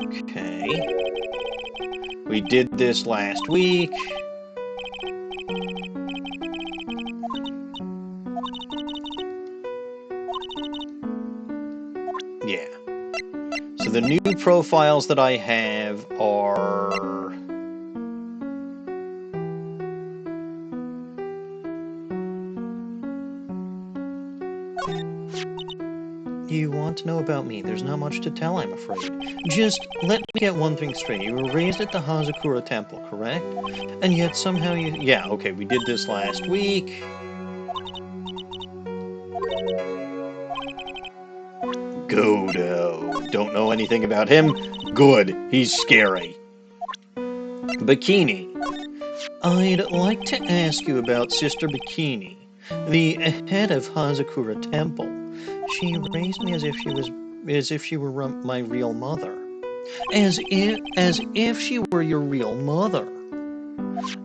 Okay. We did this last week. Yeah. So the new profiles that I have are... You want to know about me? There's not much to tell, I'm afraid. Just let me get one thing straight. You were raised at the Hazakura Temple, correct? And yet somehow you... yeah, okay, we did this last week. Godo. Don't know anything about him? Good. He's scary. Bikini. I'd like to ask you about Sister Bikini, the head of Hazakura Temple. She raised me as if she were my real mother. As if she were your real mother.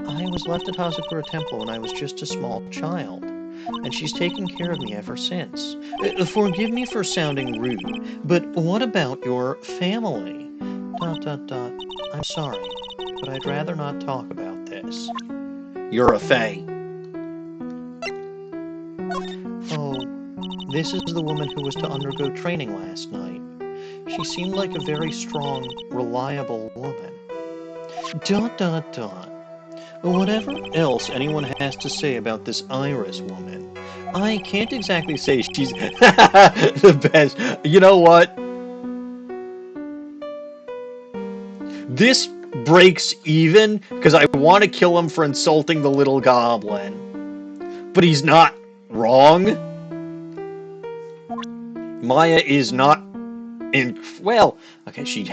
I was left at Hazakura Temple when I was just a small child, and she's taken care of me ever since. Forgive me for sounding rude, but what about your family? ... I'm sorry, but I'd rather not talk about this. You're a fae. Oh, this is the woman who was to undergo training last night. She seemed like a very strong, reliable woman. ... Whatever else anyone has to say about this Iris woman, I can't exactly say she's the best. You know what? This breaks even because I want to kill him for insulting the little goblin. But he's not wrong. Maya is not in. Well, okay, she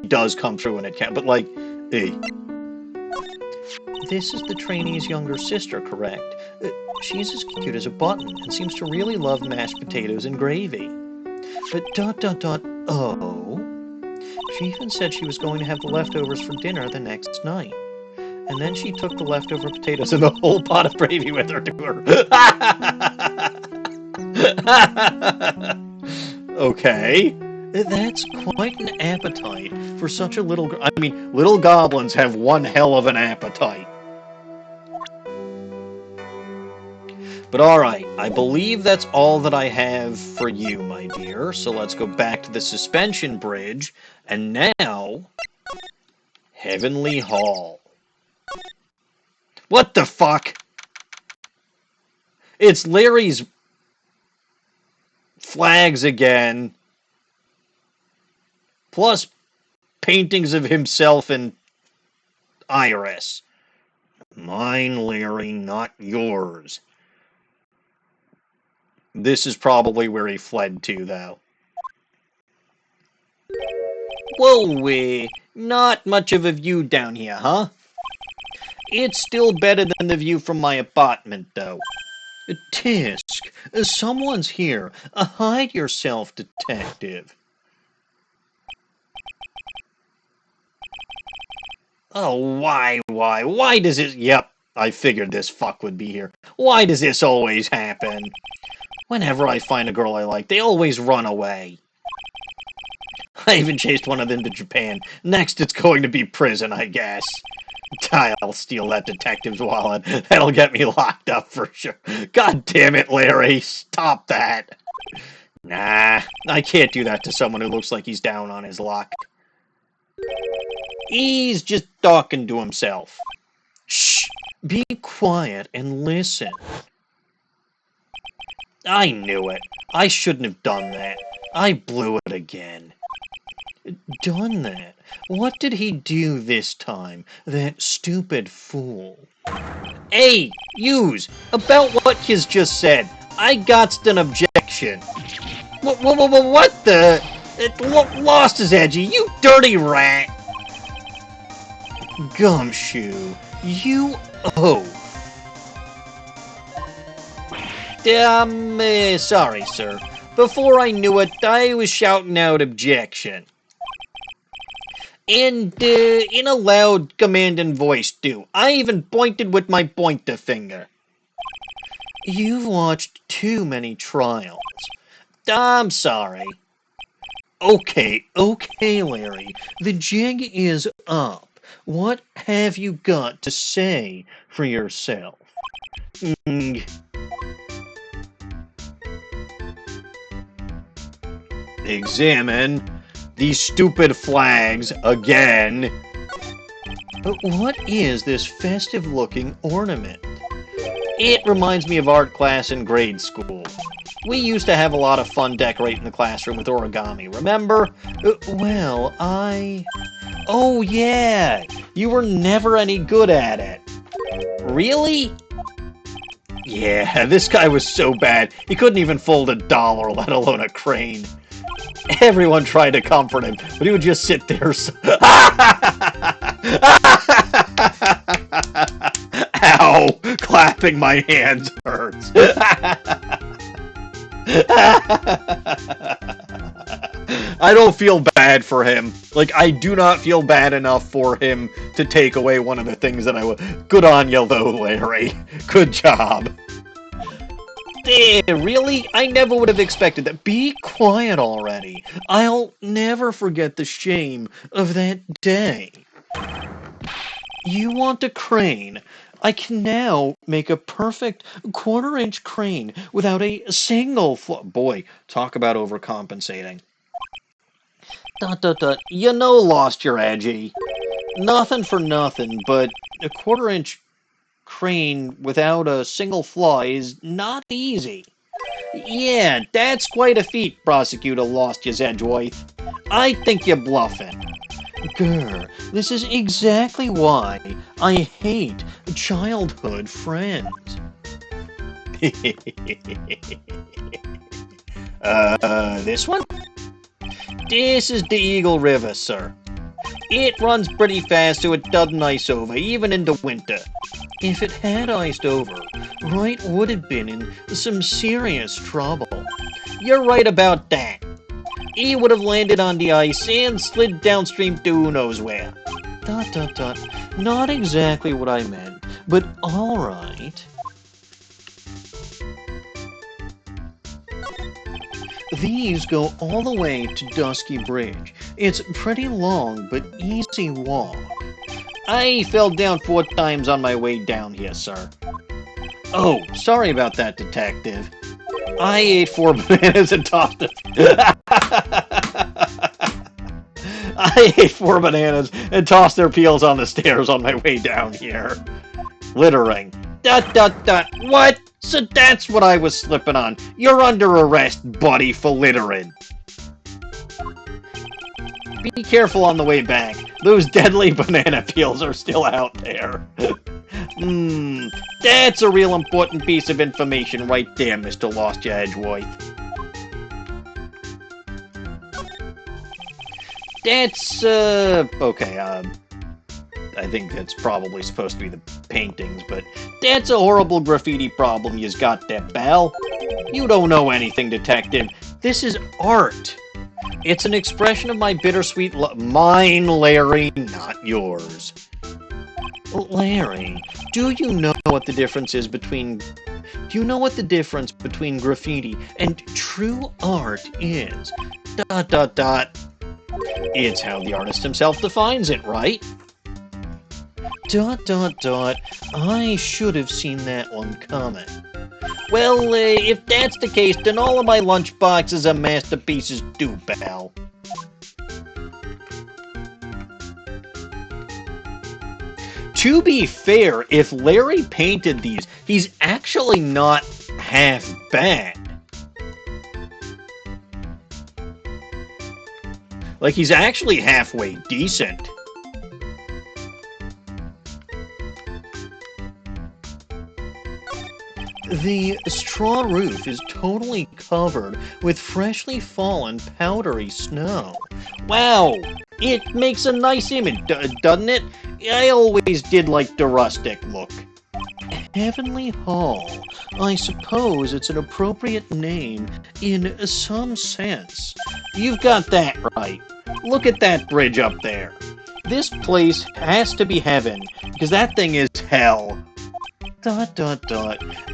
does come through in it, but like, hey. This is the trainee's younger sister, correct? She's as cute as a button and seems to really love mashed potatoes and gravy. But oh. She even said she was going to have the leftovers for dinner the next night. And then she took the leftover potatoes and the whole pot of gravy with her to her. Okay. That's quite an appetite for such a little... I mean, little goblins have one hell of an appetite. But alright, I believe that's all that I have for you, my dear. So let's go back to the suspension bridge. And now... Heavenly Hall. What the fuck? It's Larry's flags again. Plus paintings of himself and Iris. Mine, Larry, not yours. This is probably where he fled to, though. Whoa, not much of a view down here, huh? It's still better than the view from my apartment, though. Tisk, someone's here. Hide yourself, detective. Oh, why does it... Yep, I figured this fuck would be here. Why does this always happen? Whenever I find a girl I like, they always run away. I even chased one of them to Japan. Next, it's going to be prison, I guess. I'll steal that detective's wallet. That'll get me locked up for sure. God damn it, Larry. Stop that. Nah, I can't do that to someone who looks like he's down on his luck. He's just talking to himself. Shh! Be quiet and listen. I knew it. I shouldn't have done that. I blew it again. Done that? What did he do this time? That stupid fool. Hey, yous! About what kids just said. I got an objection. What the? It lost his edgy, you dirty rat! Gumshoe, you oaf. Sorry, sir. Before I knew it, I was shouting out objection. And, in a loud, commanding voice, too. I even pointed with my pointer finger. You've watched too many trials. I'm sorry. Okay, Larry. The jig is up. What have you got to say for yourself? Examine these stupid flags again. But what is this festive-looking ornament? It reminds me of art class in grade school. We used to have a lot of fun decorating the classroom with origami, remember? Oh, yeah! You were never any good at it. Really? Yeah, this guy was so bad, he couldn't even fold $1, let alone a crane. Everyone tried to comfort him, but he would just sit there. Ow! Clapping my hands hurts. I don't feel bad for him. Like, I do not feel bad enough for him to take away one of the things that I would. Good on you, though, Larry. Good job. Really? I never would have expected that. Be quiet already. I'll never forget the shame of that day. You want a crane? I can now make a perfect quarter-inch crane without a single flaw. Boy, talk about overcompensating. You know, lost your edgy. Nothing for nothing, but a quarter-inch crane without a single flaw is not easy. Yeah, that's quite a feat, Prosecutor Lost-His-Edgeworth. I think you're bluffing. Grr, this is exactly why I hate childhood friends. This one? This is the Eagle River, sir. It runs pretty fast, so it doesn't ice over, even in the winter. If it had iced over, Wright would have been in some serious trouble. You're right about that. He would have landed on the ice and slid downstream to who knows where. ... Not exactly what I meant, but alright. These go all the way to Dusky Bridge. It's pretty long, but easy walk. I fell down 4 times on my way down here, sir. Oh, sorry about that, detective. I ate 4 bananas and tossed them. I ate 4 bananas and tossed their peels on the stairs on my way down here. Littering. ... What? So that's what I was slipping on. You're under arrest, buddy, for littering. Be careful on the way back. Those deadly banana peels are still out there. That's a real important piece of information right there, Mr. Lost-His-Edgeworth. That's, okay, I think that's probably supposed to be the paintings, but that's a horrible graffiti problem you's got there, pal. You don't know anything, detective. This is art. It's an expression of my bittersweet mine, Larry, not yours. Larry, do you know what the difference is between... Do you know what the difference between graffiti and true art is? ... It's how the artist himself defines it, right? ... I should have seen that one coming. Well, if that's the case, then all of my lunch boxes are masterpieces too, pal. To be fair, if Larry painted these, he's actually not half bad. Like, he's actually halfway decent. The straw roof is totally covered with freshly fallen powdery snow. Wow, it makes a nice image, doesn't it? I always did like the rustic look. Heavenly Hall. I suppose it's an appropriate name in some sense. You've got that right. Look at that bridge up there. This place has to be heaven, because that thing is hell. ...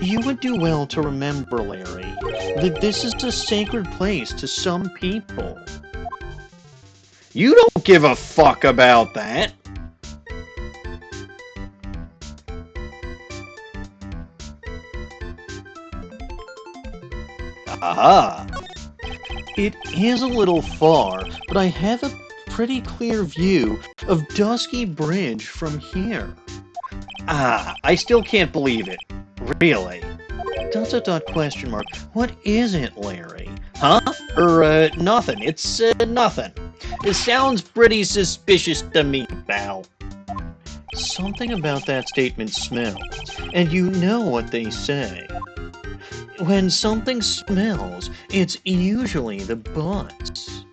You would do well to remember, Larry, that this is a sacred place to some people. You don't give a fuck about that. Aha. It is a little far, but I have a pretty clear view of Dusky Bridge from here. Ah, I still can't believe it. Really? ... Question mark. What is it, Larry? Huh? Nothing. It's, nothing. It sounds pretty suspicious to me, pal. Something about that statement smells, and you know what they say. When something smells, it's usually the butts.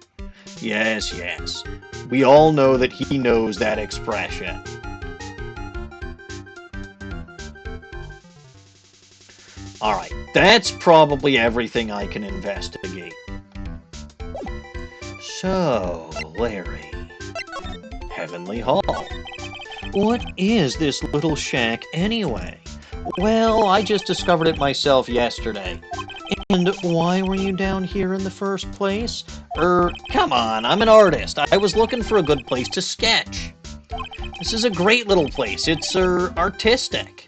Yes, yes. We all know that he knows that expression. Alright, that's probably everything I can investigate. So, Larry. Heavenly Hall. What is this little shack anyway? Well, I just discovered it myself yesterday. And why were you down here in the first place? Come on, I'm an artist. I was looking for a good place to sketch. This is a great little place. It's, artistic.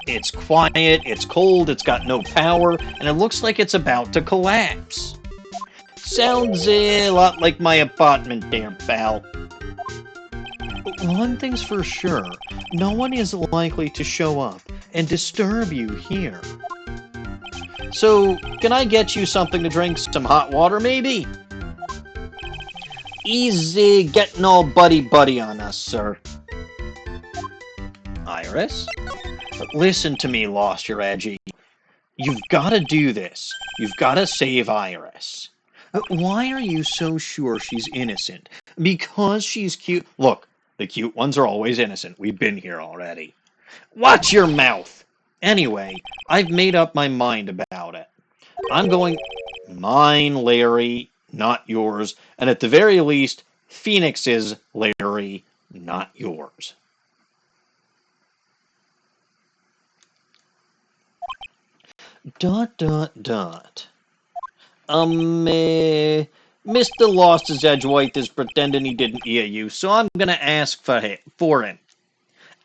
It's quiet, it's cold, it's got no power, and it looks like it's about to collapse. Sounds a lot like my apartment there, pal. One thing's for sure, no one is likely to show up and disturb you here. So, can I get you something to drink? Some hot water, maybe? Easy getting all buddy-buddy on us, sir. Iris? Listen to me, Lost Your Edgy. You've got to do this. You've got to save Iris. Why are you so sure she's innocent? Because she's cute. Look, the cute ones are always innocent. We've been here already. Watch your mouth! Anyway, I've made up my mind about it. I'm going... Mine, Larry, not yours. And at the very least, Phoenix's, Larry, not yours. Mr. Lost-His-Edgeworth is pretending he didn't hear you, so I'm gonna ask for him.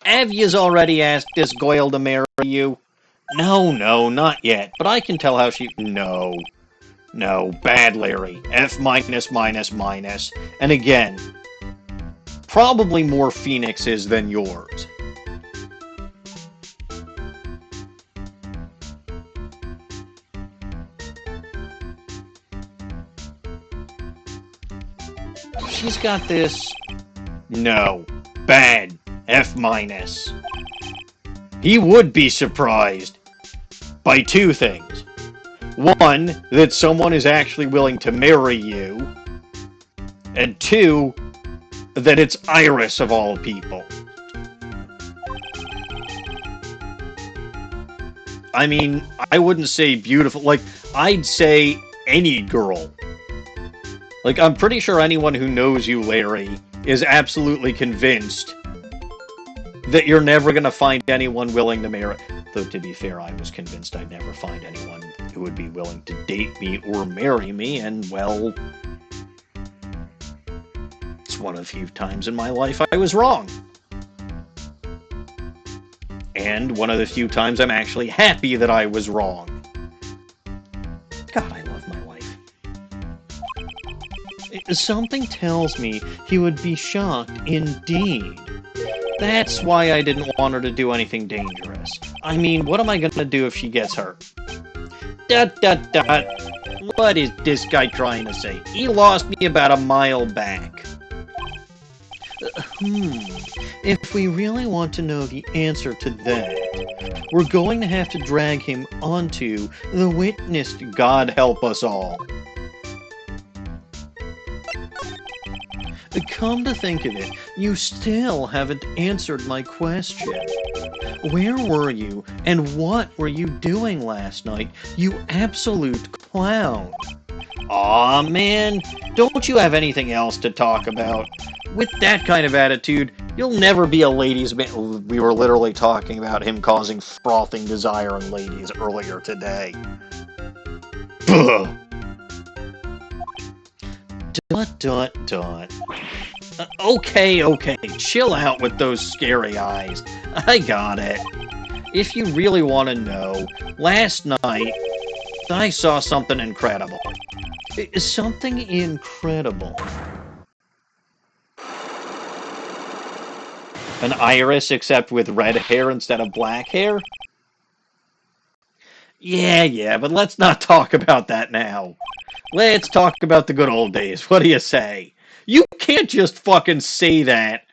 Have yous already asked this girl to marry you? No, not yet, but I can tell how she... No, bad Larry. F minus, minus, minus. And again, probably more Phoenix's than yours. She's got this... No, bad. F minus. He would be surprised by two things. One, that someone is actually willing to marry you. And two, that it's Iris of all people. I mean, I wouldn't say beautiful. Like, I'd say any girl. Like, I'm pretty sure anyone who knows you, Larry, is absolutely convinced that you're never going to find anyone willing to marry... Though, to be fair, I was convinced I'd never find anyone who would be willing to date me or marry me, and, well... It's one of the few times in my life I was wrong. And one of the few times I'm actually happy that I was wrong. God, I love my life. Something tells me he would be shocked indeed. That's why I didn't want her to do anything dangerous. I mean, what am I gonna do if she gets hurt? What is this guy trying to say? He lost me about a mile back. If we really want to know the answer to that, we're going to have to drag him onto the witness. God help us all. Come to think of it, you still haven't answered my question. Where were you, and what were you doing last night, you absolute clown? Aw, man, don't you have anything else to talk about? With that kind of attitude, you'll never be a ladies' man. We were literally talking about him causing frothing desire in ladies earlier today. Okay, chill out with those scary eyes. I got it. If you really want to know, last night, I saw something incredible. Something incredible. An iris, except with red hair instead of black hair? Yeah, but let's not talk about that now. Let's talk about the good old days. What do you say? You can't just fucking say that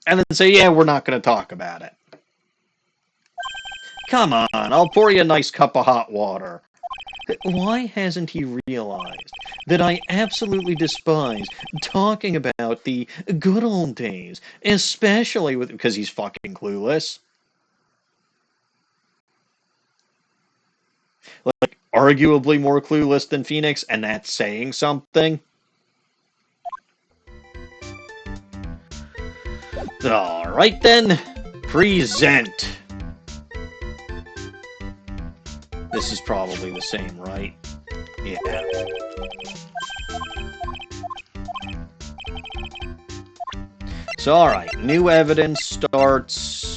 and then say, yeah, we're not going to talk about it. Come on, I'll pour you a nice cup of hot water. Why hasn't he realized that I absolutely despise talking about the good old days, especially because he's fucking clueless? Like, arguably more clueless than Phoenix, and that's saying something. Alright then, present. This is probably the same, right? Yeah. So, alright, new evidence starts...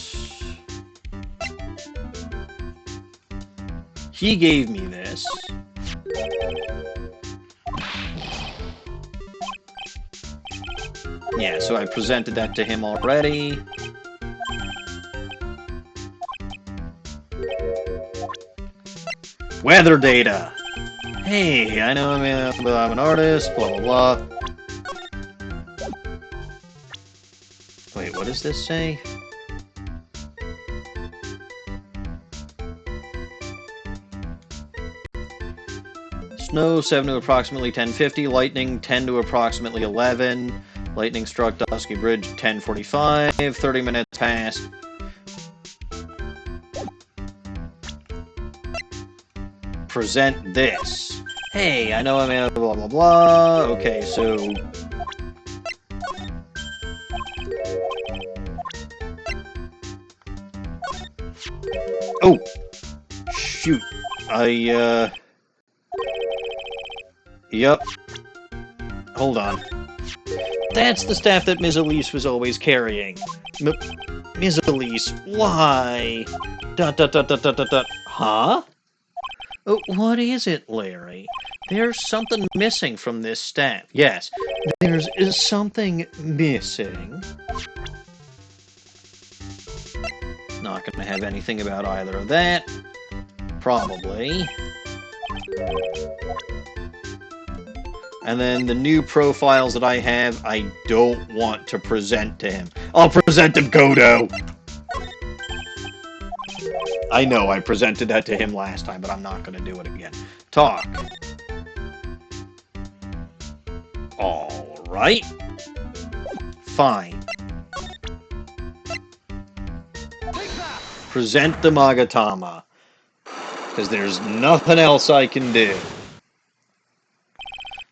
He gave me this. Yeah, so I presented that to him already. Weather data! Hey, I know I'm an artist, blah blah blah. Wait, what does this say? Snow 7 to approximately 10:50, lightning 10 to approximately 11, lightning struck Dusky Bridge 10:45, 30 minutes past. Present this. Hey, I know I'm in blah blah blah. Okay, so oh shoot. Yep. Hold on. That's the staff that Ms. Elise was always carrying. Ms. Elise, why? Dot dot dot dot dot dot dot. Huh? What is it, Larry? There's something missing from this staff. Yes, there's something missing. Not going to have anything about either of that. Probably. And then the new profiles that I have, I don't want to present to him. I'll present him Kodo! I know, I presented that to him last time, but I'm not going to do it again. Talk. Alright. Fine. Present the Magatama. Because there's nothing else I can do.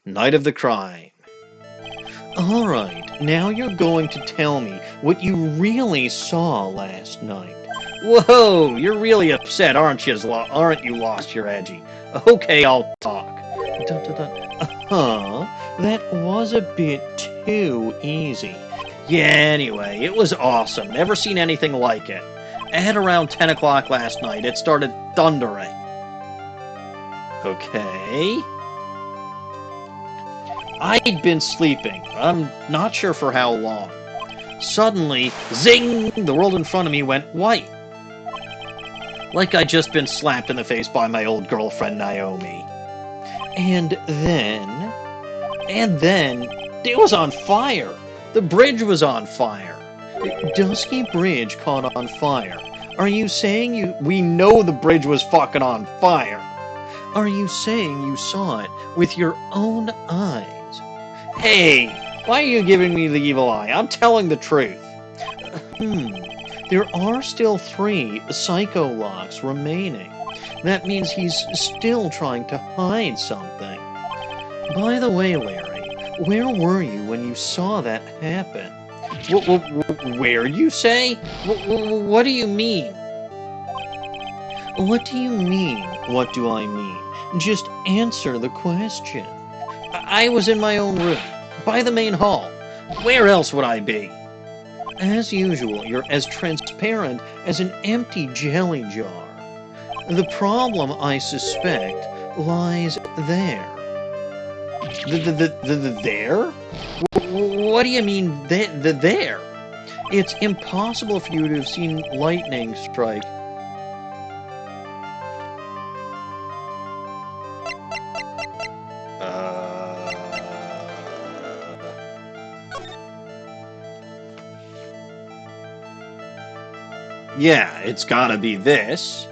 Night of the crime. Alright, now you're going to tell me what you really saw last night. Whoa, you're really upset, aren't you? Aren't you lost your edgy? Okay, I'll talk. That was a bit too easy. Yeah, anyway, it was awesome. Never seen anything like it. At around 10 o'clock last night, it started thundering. Okay. I'd been sleeping. I'm not sure for how long. Suddenly, zing! The world in front of me went white. Like I'd just been slapped in the face by my old girlfriend, Naomi. And then, it was on fire. The bridge was on fire. Dusky Bridge caught on fire. Are you saying we know the bridge was fucking on fire? Are you saying you saw it with your own eyes? Hey, why are you giving me the evil eye? I'm telling the truth. There are still 3 psycho locks remaining. That means he's still trying to hide something. By the way, Larry, where were you when you saw that happen? Where, you say? What do you mean? What do you mean? What do I mean? Just answer the question. I was in my own room, by the main hall. Where else would I be? As usual, you're as transparent as an empty jelly jar. The problem, I suspect, lies there. There? What do you mean, there? It's impossible for you to have seen lightning strike. Yeah, it's gotta be this.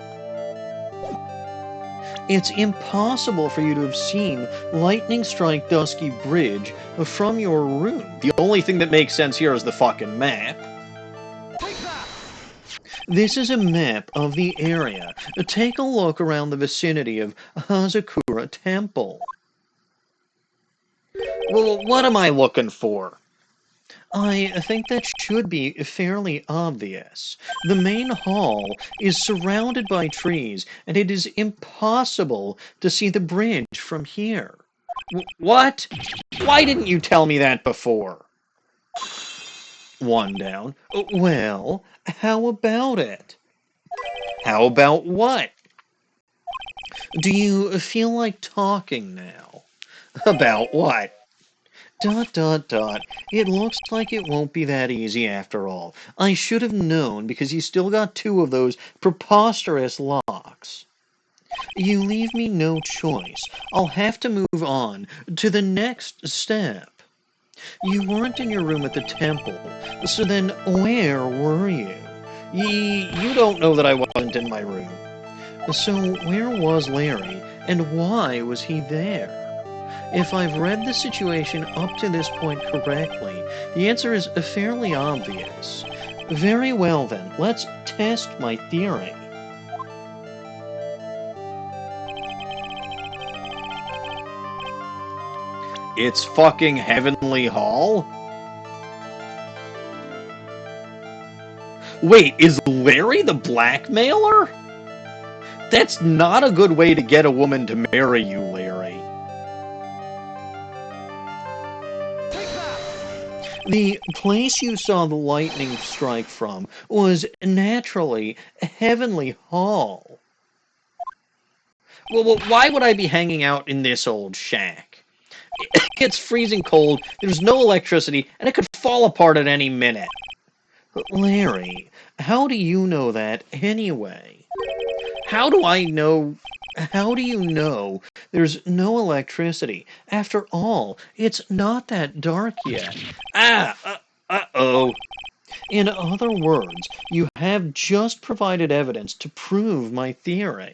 It's impossible for you to have seen lightning strike Dusky Bridge from your room. The only thing that makes sense here is the fucking map. This is a map of the area. Take a look around the vicinity of Hazakura Temple. Well, what am I looking for? I think that should be fairly obvious. The main hall is surrounded by trees, and it is impossible to see the bridge from here. What? Why didn't you tell me that before? 1 down. Well, how about it? How about what? Do you feel like talking now? About what? Dot dot dot. It looks like it won't be that easy after all. I should have known because you still got two of those preposterous locks. You leave me no choice. I'll have to move on to the next step. You weren't in your room at the temple, so then where were you? You don't know that I wasn't in my room. So where was Larry, and why was he there? If I've read the situation up to this point correctly, the answer is fairly obvious. Very well then, let's test my theory. It's fucking Heavenly Hall? Wait, is Larry the blackmailer? That's not a good way to get a woman to marry you, Larry. The place you saw the lightning strike from was naturally Heavenly Hall. Well, why would I be hanging out in this old shack? It gets freezing cold, there's no electricity, and it could fall apart at any minute. Larry, how do you know that anyway? How do you know there's no electricity? After all, it's not that dark yet. Uh-oh. In other words, you have just provided evidence to prove my theory.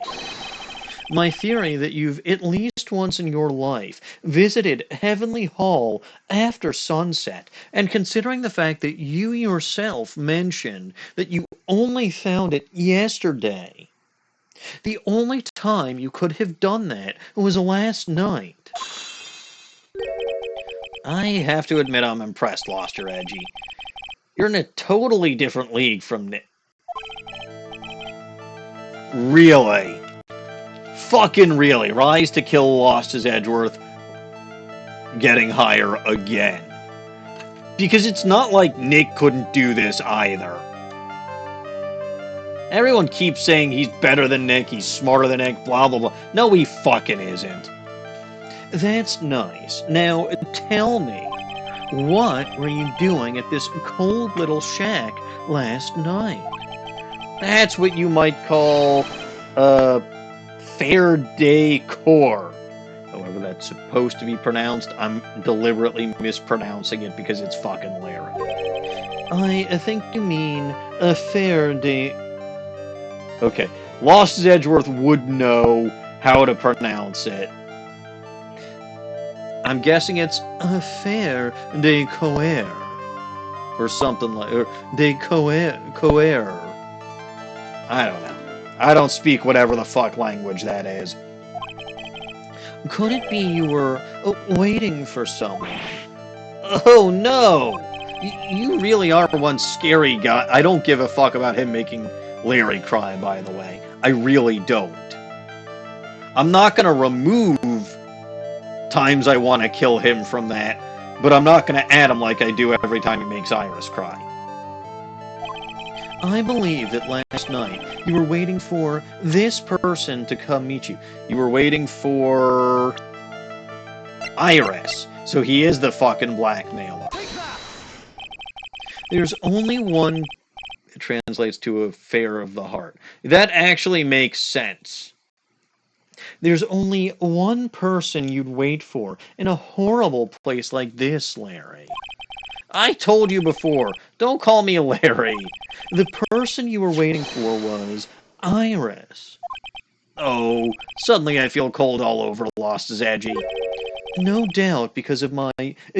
My theory that you've at least once in your life visited Heavenly Hall after sunset, and considering the fact that you yourself mentioned that you only found it yesterday, the only time you could have done that was last night. I have to admit I'm impressed, Lost Your Edgy. You're in a totally different league from Nick. Really? Fucking really. Rise to Kill Lost-His-Edgeworth getting higher again. Because it's not like Nick couldn't do this either. Everyone keeps saying he's better than Nick, he's smarter than Nick, blah, blah, blah. No, he fucking isn't. That's nice. Now, tell me, what were you doing at this cold little shack last night? That's what you might call, fair decor. However that's supposed to be pronounced, I'm deliberately mispronouncing it because it's fucking Larry. I think you mean a fair day. Okay, Lost-His-Edgeworth would know how to pronounce it. I'm guessing it's a fair decor. Or something like, or decor. I don't know. I don't speak whatever the fuck language that is. Could it be you were waiting for someone? Oh no! You really are one scary guy. I don't give a fuck about him making Larry cry, by the way. I really don't. I'm not gonna remove times I want to kill him from that, but I'm not gonna add him like I do every time he makes Iris cry. I believe that last night you were waiting for this person to come meet you. You were waiting for Iris, so he is the fucking blackmailer. There's only one. It translates to affair of the heart. That actually makes sense. There's only one person you'd wait for in a horrible place like this, Larry. I told you before, don't call me Larry. The person you were waiting for was Iris. Oh, suddenly I feel cold all over, Lost as Edgy. No doubt because of my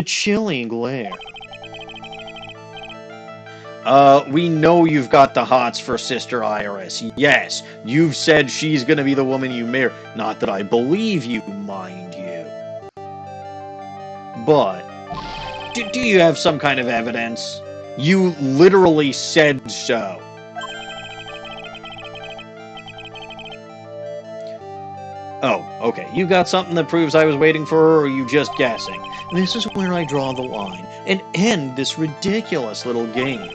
chilling glare. We know you've got the hots for Sister Iris. Yes, you've said she's gonna be the woman you marry. Not that I believe you, mind you. But, do you have some kind of evidence? You literally said so. Oh, okay. You got something that proves I was waiting for her, or are you just guessing? This is where I draw the line and end this ridiculous little game.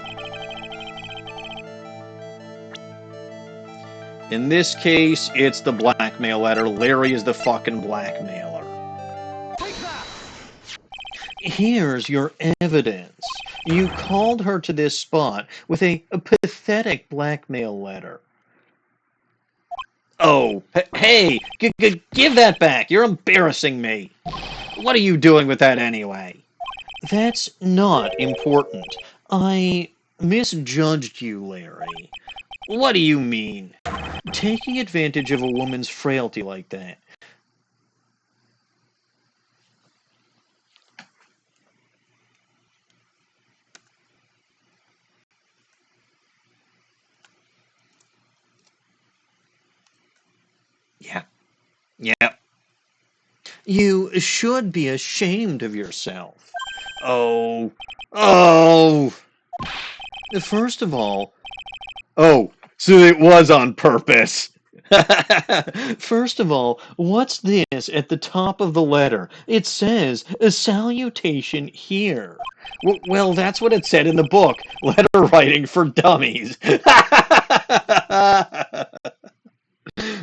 In this case, it's the blackmail letter. Larry is the fucking blackmailer. Here's your evidence. You called her to this spot with a pathetic blackmail letter. Oh, hey, give that back. You're embarrassing me. What are you doing with that anyway? That's not important. I misjudged you, Larry. What do you mean? Taking advantage of a woman's frailty like that. Yeah, yeah. You should be ashamed of yourself. Oh, oh. First of all, oh, so it was on purpose. First of all, what's this at the top of the letter? It says, a salutation here. Well, that's what it said in the book, Letter Writing for Dummies.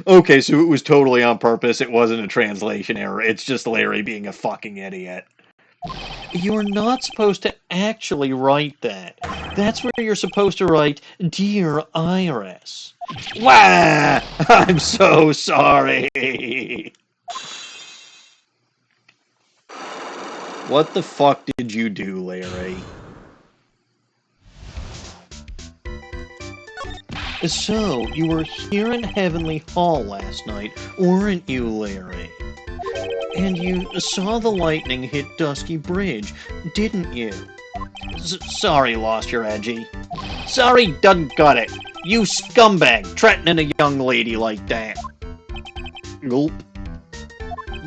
Okay, so it was totally on purpose. It wasn't a translation error. It's just Larry being a fucking idiot. You're not supposed to actually write that. That's where you're supposed to write, Dear Iris. Wah! I'm so sorry. What the fuck did you do, Larry? So, you were here in Heavenly Hall last night, weren't you, Larry? And you saw the lightning hit Dusky Bridge, didn't you? Sorry, Lost Your Edgy. Sorry, done got it. You scumbag, threatening a young lady like that. Gulp.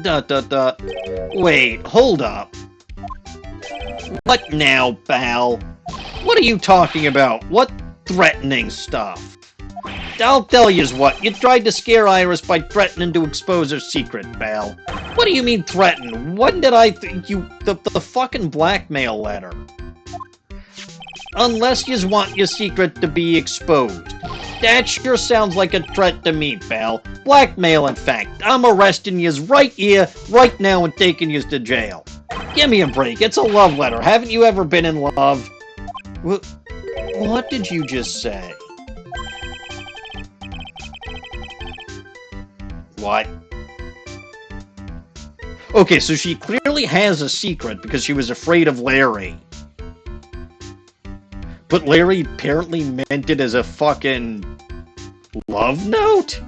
Dot dot dot. Wait, hold up. What now, pal? What are you talking about? What threatening stuff? I'll tell yous what, you tried to scare Iris by threatening to expose her secret, pal. What do you mean threaten? When did I think you... The fucking blackmail letter. Unless yous want your secret to be exposed. That sure sounds like a threat to me, pal. Blackmail, in fact. I'm arresting yous right here, right now, and taking yous to jail. Give me a break. It's a love letter. Haven't you ever been in love? What did you just say? What? Okay, so she clearly has a secret because she was afraid of Larry. But Larry apparently meant it as a fucking love note?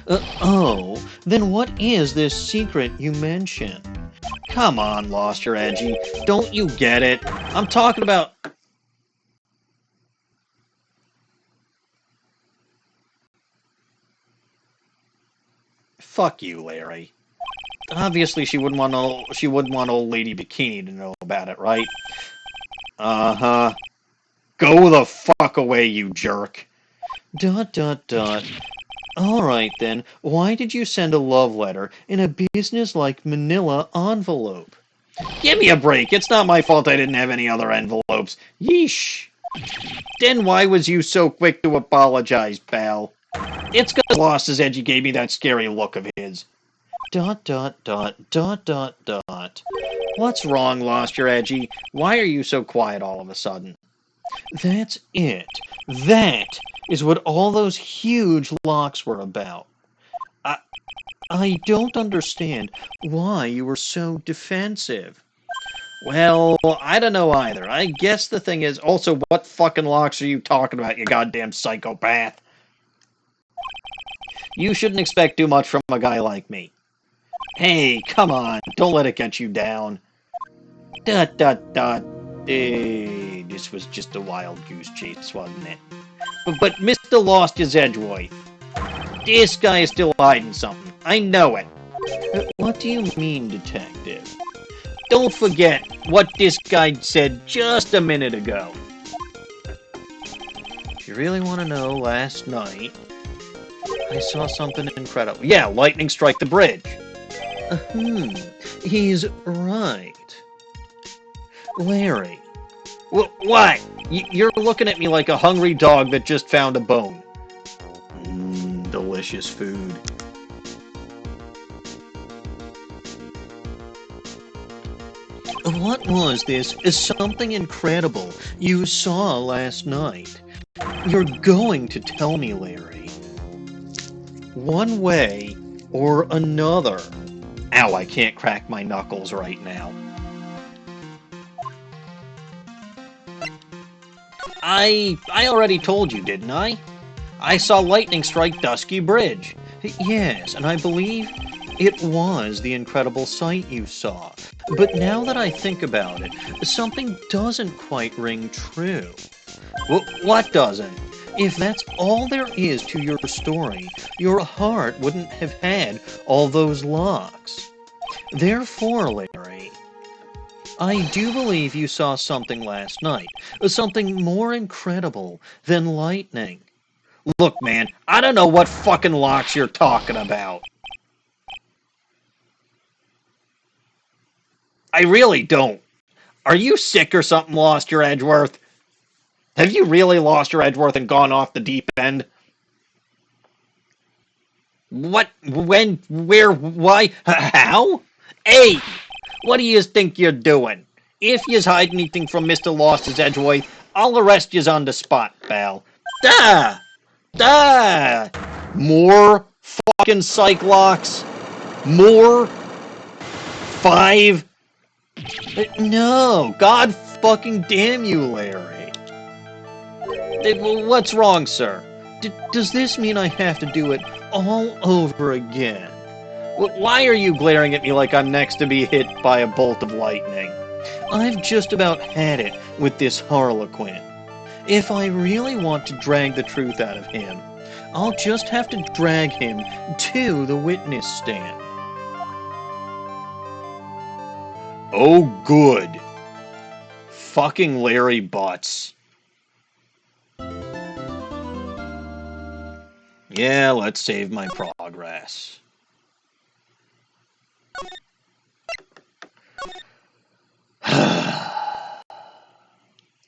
Oh, then what is this secret you mentioned? Come on, Lost Your Edgy. Don't you get it? I'm talking about... Fuck you, Larry. Obviously, she wouldn't want old lady Bikini to know about it, right? Uh-huh. Go the fuck away, you jerk. Dot dot dot. Alright then, why did you send a love letter in a business-like manila envelope? Give me a break, it's not my fault I didn't have any other envelopes. Yeesh. Then why was you so quick to apologize, pal? It's 'cause Lost His Edgy gave me that scary look of his. Dot dot dot dot dot dot. What's wrong, Lost Your Edgy? Why are you so quiet all of a sudden? That's it. That is what all those huge locks were about. I don't understand why you were so defensive. Well, I don't know either. I guess the thing is, also, what fucking locks are you talking about, you goddamn psychopath? You shouldn't expect too much from a guy like me. Hey, come on, don't let it get you down. Dot dot dot. This was just a wild goose chase, wasn't it? But Mr. Lost-His-Edgeworth, this guy is still hiding something. I know it. What do you mean, detective? Don't forget what this guy said just a minute ago. If you really want to know, last night, I saw something incredible. Yeah, lightning strike the bridge. He's right. Larry. What? You're looking at me like a hungry dog that just found a bone. Delicious food. What was this? Something incredible you saw last night? You're going to tell me, Larry. One way or another. Ow, I can't crack my knuckles right now. I already told you, didn't I? I saw lightning strike Dusky Bridge. Yes, and I believe it was the incredible sight you saw. But now that I think about it, something doesn't quite ring true. What doesn't? If that's all there is to your story, your heart wouldn't have had all those locks. Therefore, Larry, I do believe you saw something last night, something more incredible than lightning. Look, man, I don't know what fucking locks you're talking about. I really don't. Are you sick or something, Lost Your Edgeworth? Have you really lost your Edgeworth and gone off the deep end? What? When? Where? Why? How? Hey! What do you think you're doing? If yous hide anything from Mr. Lost-His-Edgeworth, I'll arrest yous on the spot, pal. Da! Da! More fucking psych locks? More? 5? No! God fucking damn you, Larry. What's wrong, sir? Does this mean I have to do it all over again? Why are you glaring at me like I'm next to be hit by a bolt of lightning? I've just about had it with this Harlequin. If I really want to drag the truth out of him, I'll just have to drag him to the witness stand. Oh, good. Fucking Larry Butts. Yeah, let's save my progress.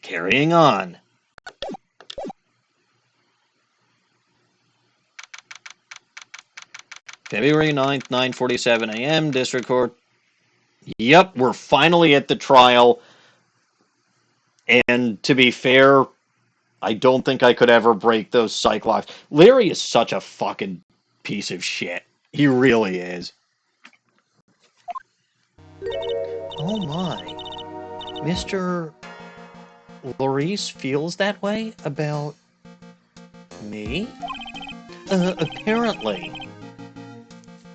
Carrying on. February 9th, 9:47 a.m., District Court. Yep, we're finally at the trial. And to be fair, I don't think I could ever break those psych locks. Larry is such a fucking piece of shit. He really is. Oh my. Mr. Laurice feels that way about me? Apparently.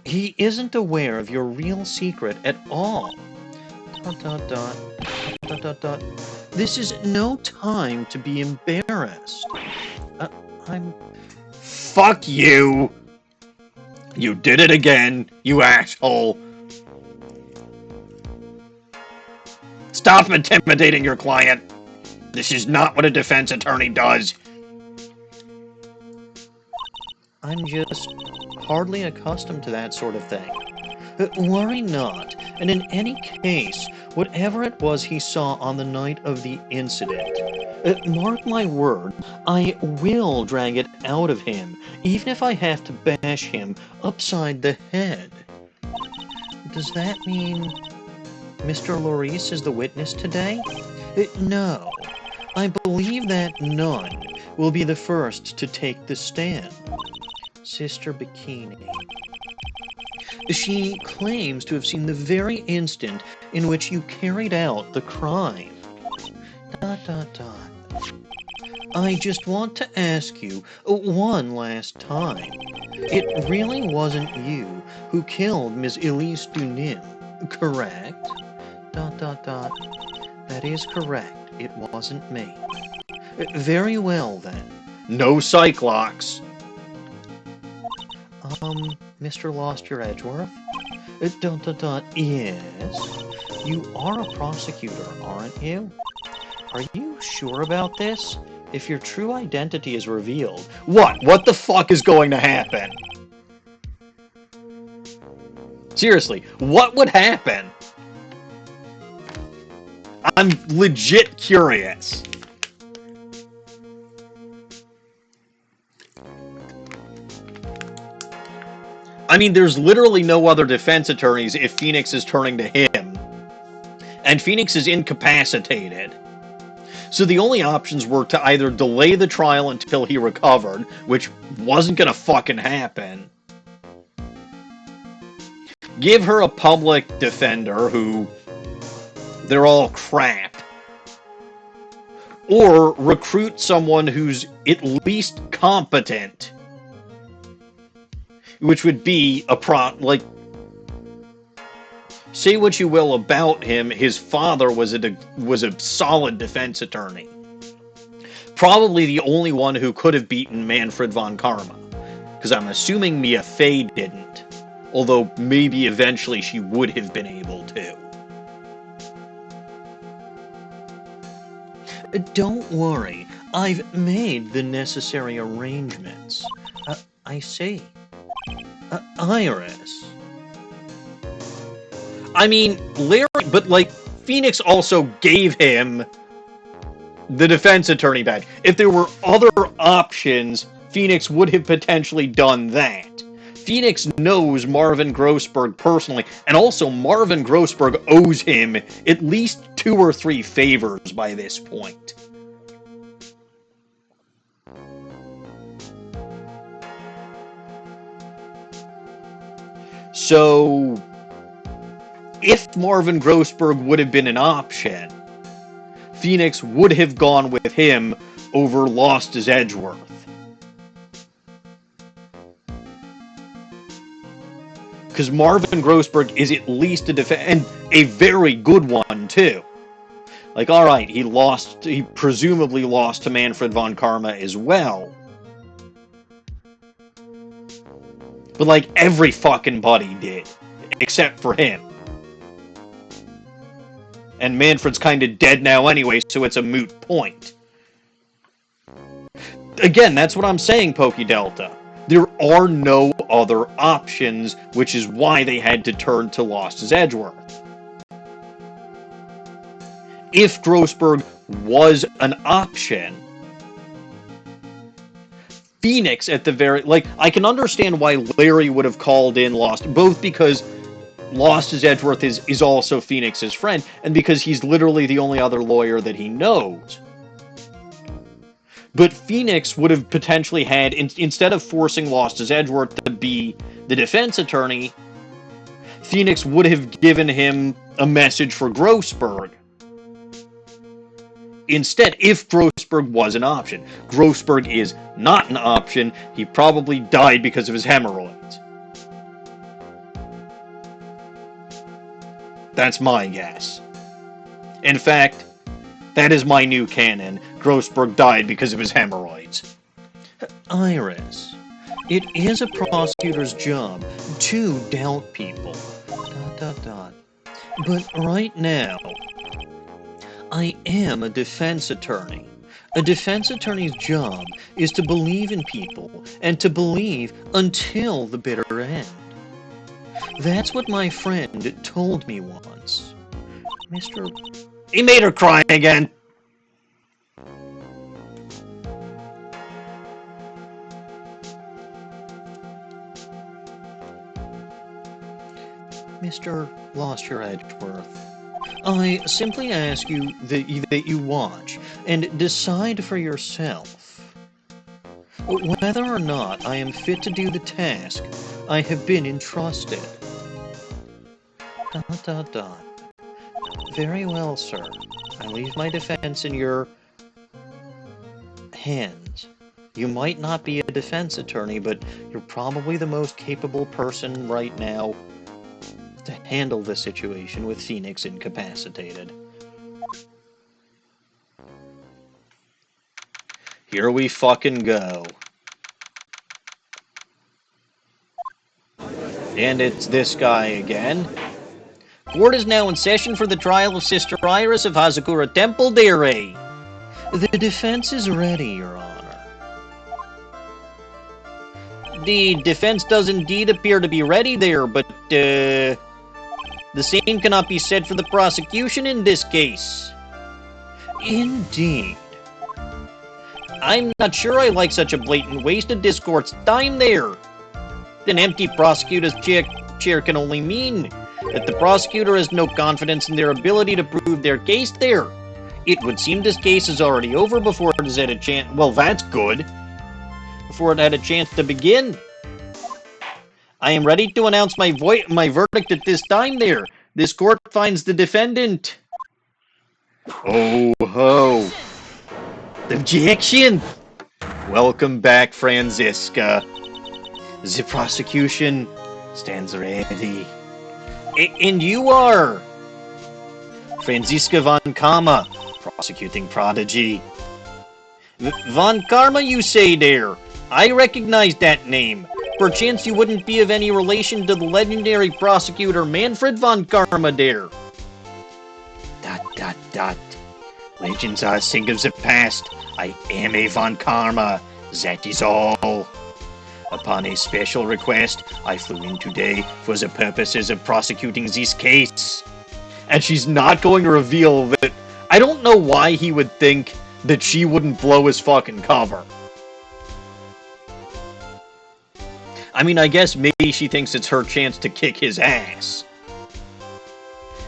He isn't aware of your real secret at all. ... This is no time to be embarrassed. I'm... Fuck you! You did it again, you asshole! Stop intimidating your client! This is not what a defense attorney does! I'm just hardly accustomed to that sort of thing. Worry not, and in any case, whatever it was he saw on the night of the incident, mark my word, I will drag it out of him, even if I have to bash him upside the head. Does that mean Mr. Laurice is the witness today? No. I believe that none will be the first to take the stand. Sister Bikini. She claims to have seen the very instant in which you carried out the crime. ... I just want to ask you one last time. It really wasn't you who killed Ms. Elise Dunim, correct? ... That is correct. It wasn't me. Very well, then. No psych locks. Mr. Lost Your Edgeworth? Yes? You are a prosecutor, aren't you? Are you sure about this? If your true identity is revealed... What the fuck is going to happen? Seriously, what would happen? I'm legit curious. I mean, there's literally no other defense attorneys if Phoenix is turning to him. and Phoenix is incapacitated. So the only options were to either delay the trial until he recovered, which wasn't gonna fucking happen, give her a public defender who, they're all crap, or recruit someone who's at least competent, which would be say what you will about him, his father was a solid defense attorney. Probably the only one who could have beaten Manfred von Karma, because I'm assuming Mia Fey didn't, although maybe eventually she would have been able to. Don't worry, I've made the necessary arrangements. I see. Iris. I mean, Larry, but Phoenix also gave him the defense attorney badge. If there were other options, Phoenix would have potentially done that. Phoenix knows Marvin Grossberg personally, and also Marvin Grossberg owes him at least 2 or 3 favors by this point. So, if Marvin Grossberg would have been an option, Phoenix would have gone with him over Lost-His-Edgeworth. Because Marvin Grossberg is at least a and a very good one, too. Alright, he presumably lost to Manfred von Karma as well. But, every fucking buddy did. Except for him. And Manfred's kind of dead now anyway, so it's a moot point. Again, that's what I'm saying, Pokey Delta. There are no other options, which is why they had to turn to Lost-His-Edgeworth. If Grossberg was an option, Phoenix at the very... I can understand why Larry would have called in both because Lost-His-Edgeworth is also Phoenix's friend, and because he's literally the only other lawyer that he knows. But Phoenix would have potentially had, instead of forcing Lost-His-Edgeworth to be the defense attorney, Phoenix would have given him a message for Grossberg. Instead, if Grossberg was an option. Grossberg is not an option. He probably died because of his hemorrhoids. That's my guess. In fact, that is my new canon. Grossberg died because of his hemorrhoids. Iris, it is a prosecutor's job to doubt people. ... But right now, I am a defense attorney. A defense attorney's job is to believe in people, and to believe until the bitter end. That's what my friend told me once. Mr. He made her cry again! Mr. Lost-Your-Edgeworth, I simply ask you that you watch and decide for yourself whether or not I am fit to do the task I have been entrusted. ... Very well, sir. I leave my defense in your hands. You might not be a defense attorney, but you're probably the most capable person right now to handle the situation with Phoenix incapacitated. Here we fucking go. And it's this guy again. Court is now in session for the trial of Sister Iris of Hazakura Temple, dearie. The defense is ready, Your Honor. The defense does indeed appear to be ready there, but, the same cannot be said for the prosecution in this case. Indeed. I'm not sure I like such a blatant waste of this court's time there. An empty prosecutor's chair can only mean that the prosecutor has no confidence in their ability to prove their case there. It would seem this case is already over before it has had a chance. Well, that's good. Before it had a chance to begin. I am ready to announce my verdict at this time there. This court finds the defendant. Oh ho. Objection! Welcome back, Franziska. The prosecution stands ready. And you are? Franziska von Karma, prosecuting prodigy. Von Karma, you say there? I recognize that name. Perchance you wouldn't be of any relation to the legendary prosecutor Manfred von Karma there. ... Legends are sing of the past. I am a von Karma. That is all. Upon a special request, I flew in today for the purposes of prosecuting this case. And she's not going to reveal that. I don't know why he would think that she wouldn't blow his fucking cover. I mean, I guess maybe she thinks it's her chance to kick his ass.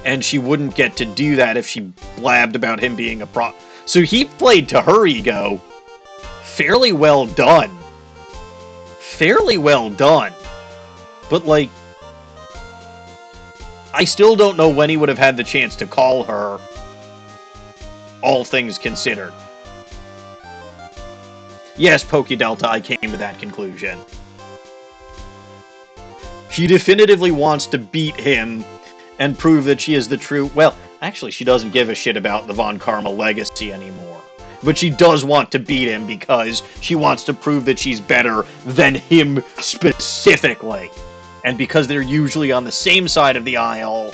And she wouldn't get to do that if she blabbed about him being a pro. So he played to her ego. Fairly well done. Fairly well done. But, like, I still don't know when he would have had the chance to call her, all things considered. Yes, Pokedelta, I came to that conclusion. She definitively wants to beat him and prove that she is the true... Well, actually, she doesn't give a shit about the Von Karma legacy anymore. But she does want to beat him because she wants to prove that she's better than him specifically. And because they're usually on the same side of the aisle,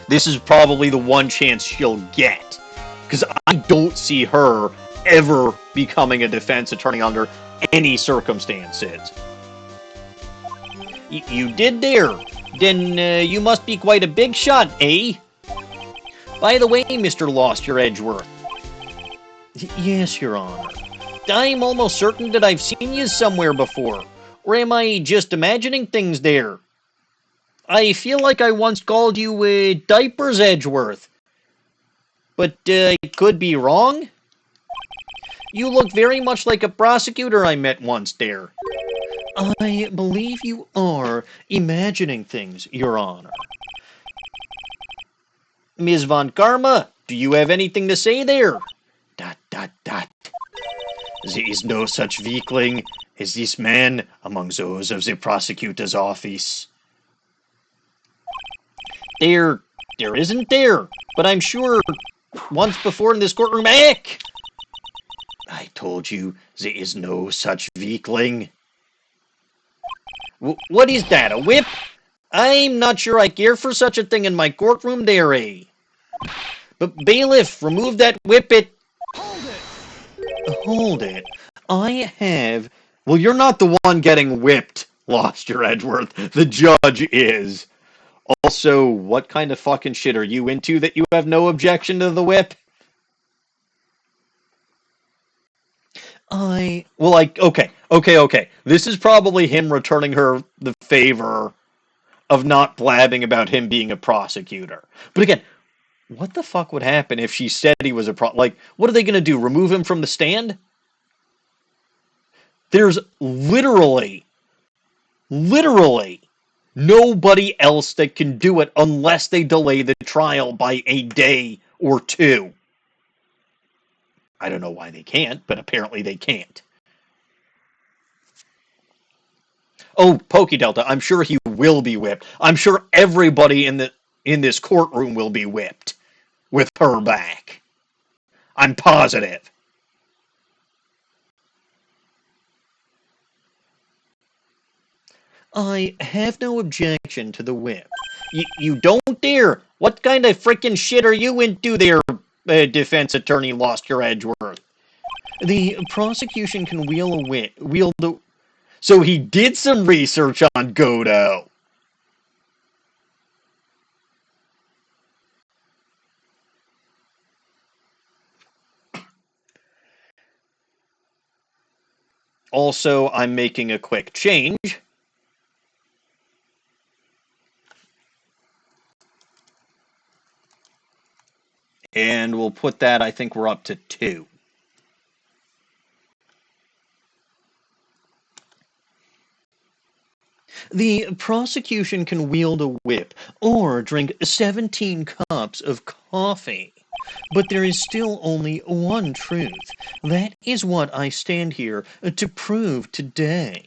this is probably the one chance she'll get. Because I don't see her ever becoming a defense attorney under any circumstances. You did there. Then you must be quite a big shot, eh? By the way, Mr. Lost-His-Edgeworth. Yes, Your Honor. I'm almost certain that I've seen you somewhere before. Or am I just imagining things there? I feel like I once called you Diapers Edgeworth. But I could be wrong? You look very much like a prosecutor I met once there. I believe you are imagining things, Your Honor. Ms. Von Karma, do you have anything to say there? ... There is no such weakling as this man among those of the prosecutor's office. There isn't there, but I'm sure once before in this courtroom... Heck! I told you there is no such weakling. What is that, a whip? I'm not sure I care for such a thing in my courtroom there, eh? But bailiff, remove that whippet. Hold it. I have... Well, you're not the one getting whipped, Lost-His-Edgeworth. The judge is. Also, what kind of fucking shit are you into that you have no objection to the whip? Okay. This is probably him returning her the favor of not blabbing about him being a prosecutor. But again, what the fuck would happen if she said he was a like, what are they going to do? Remove him from the stand? There's literally nobody else that can do it unless they delay the trial by a day or two. I don't know why they can't, but apparently they can't. Oh, Pokedelta, I'm sure he will be whipped. I'm sure everybody in this courtroom will be whipped with her back. I'm positive. I have no objection to the whip. You don't dare. What kind of frickin' shit are you into there, defense attorney Lost-His-Edgeworth? The prosecution can wield the... So he did some research on Godo. Also, I'm making a quick change. And we'll put that, I think we're up to 2. The prosecution can wield a whip or drink 17 cups of coffee. But there is still only one truth. That is what I stand here to prove today.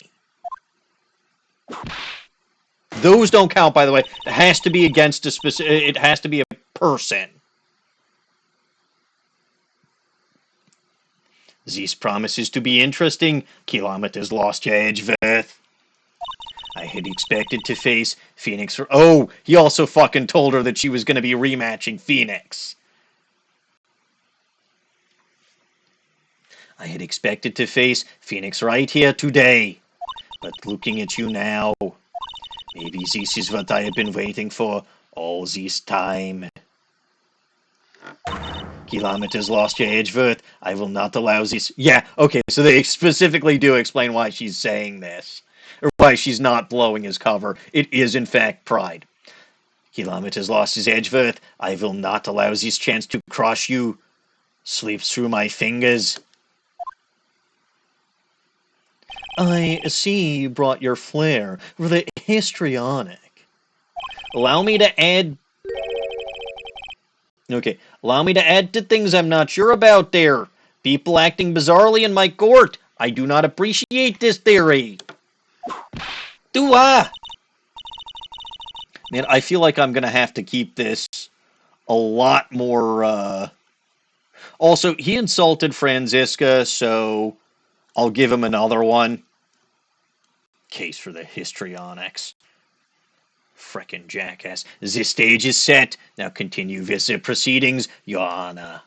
Those don't count, by the way. It has to be against a specific. It has to be a person. This promises to be interesting. Kilometers Lost-His-Edgeworth. I had expected to face Phoenix. Oh, he also fucking told her that she was going to be rematching Phoenix. I had expected to face Phoenix Wright here today. But looking at you now, maybe this is what I have been waiting for all this time. Kilometers Lost-His-Edgeworth. I will not allow this. Yeah, okay, so they specifically do explain why she's saying this. Or why she's not blowing his cover. It is, in fact, pride. Kilometers Lost-His-Edgeworth. I will not allow this chance to crush you. Slips through my fingers. I see you brought your flair for the histrionic. Allow me to add... Okay, allow me to add to things I'm not sure about there. People acting bizarrely in my court. I do not appreciate this theory. Man, I feel like I'm going to have to keep this a lot more... Also, he insulted Franziska, so I'll give him another one. Case for the histrionics. Frickin' jackass. The stage is set. Now continue with proceedings, Your Honor.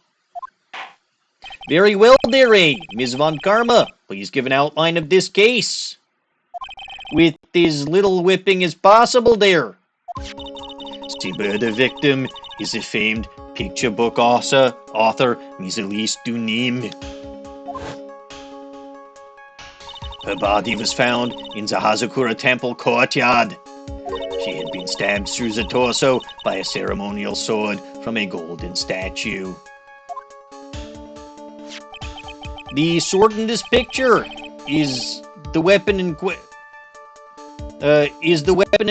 Very well there, Ms. Von Karma. Please give an outline of this case. With as little whipping as possible there. The murder victim is a famed picture book author, Ms. Elise Dunim. Her body was found in the Hazakura Temple courtyard. She had been stabbed through the torso by a ceremonial sword from a golden statue. The sword in this picture is the weapon in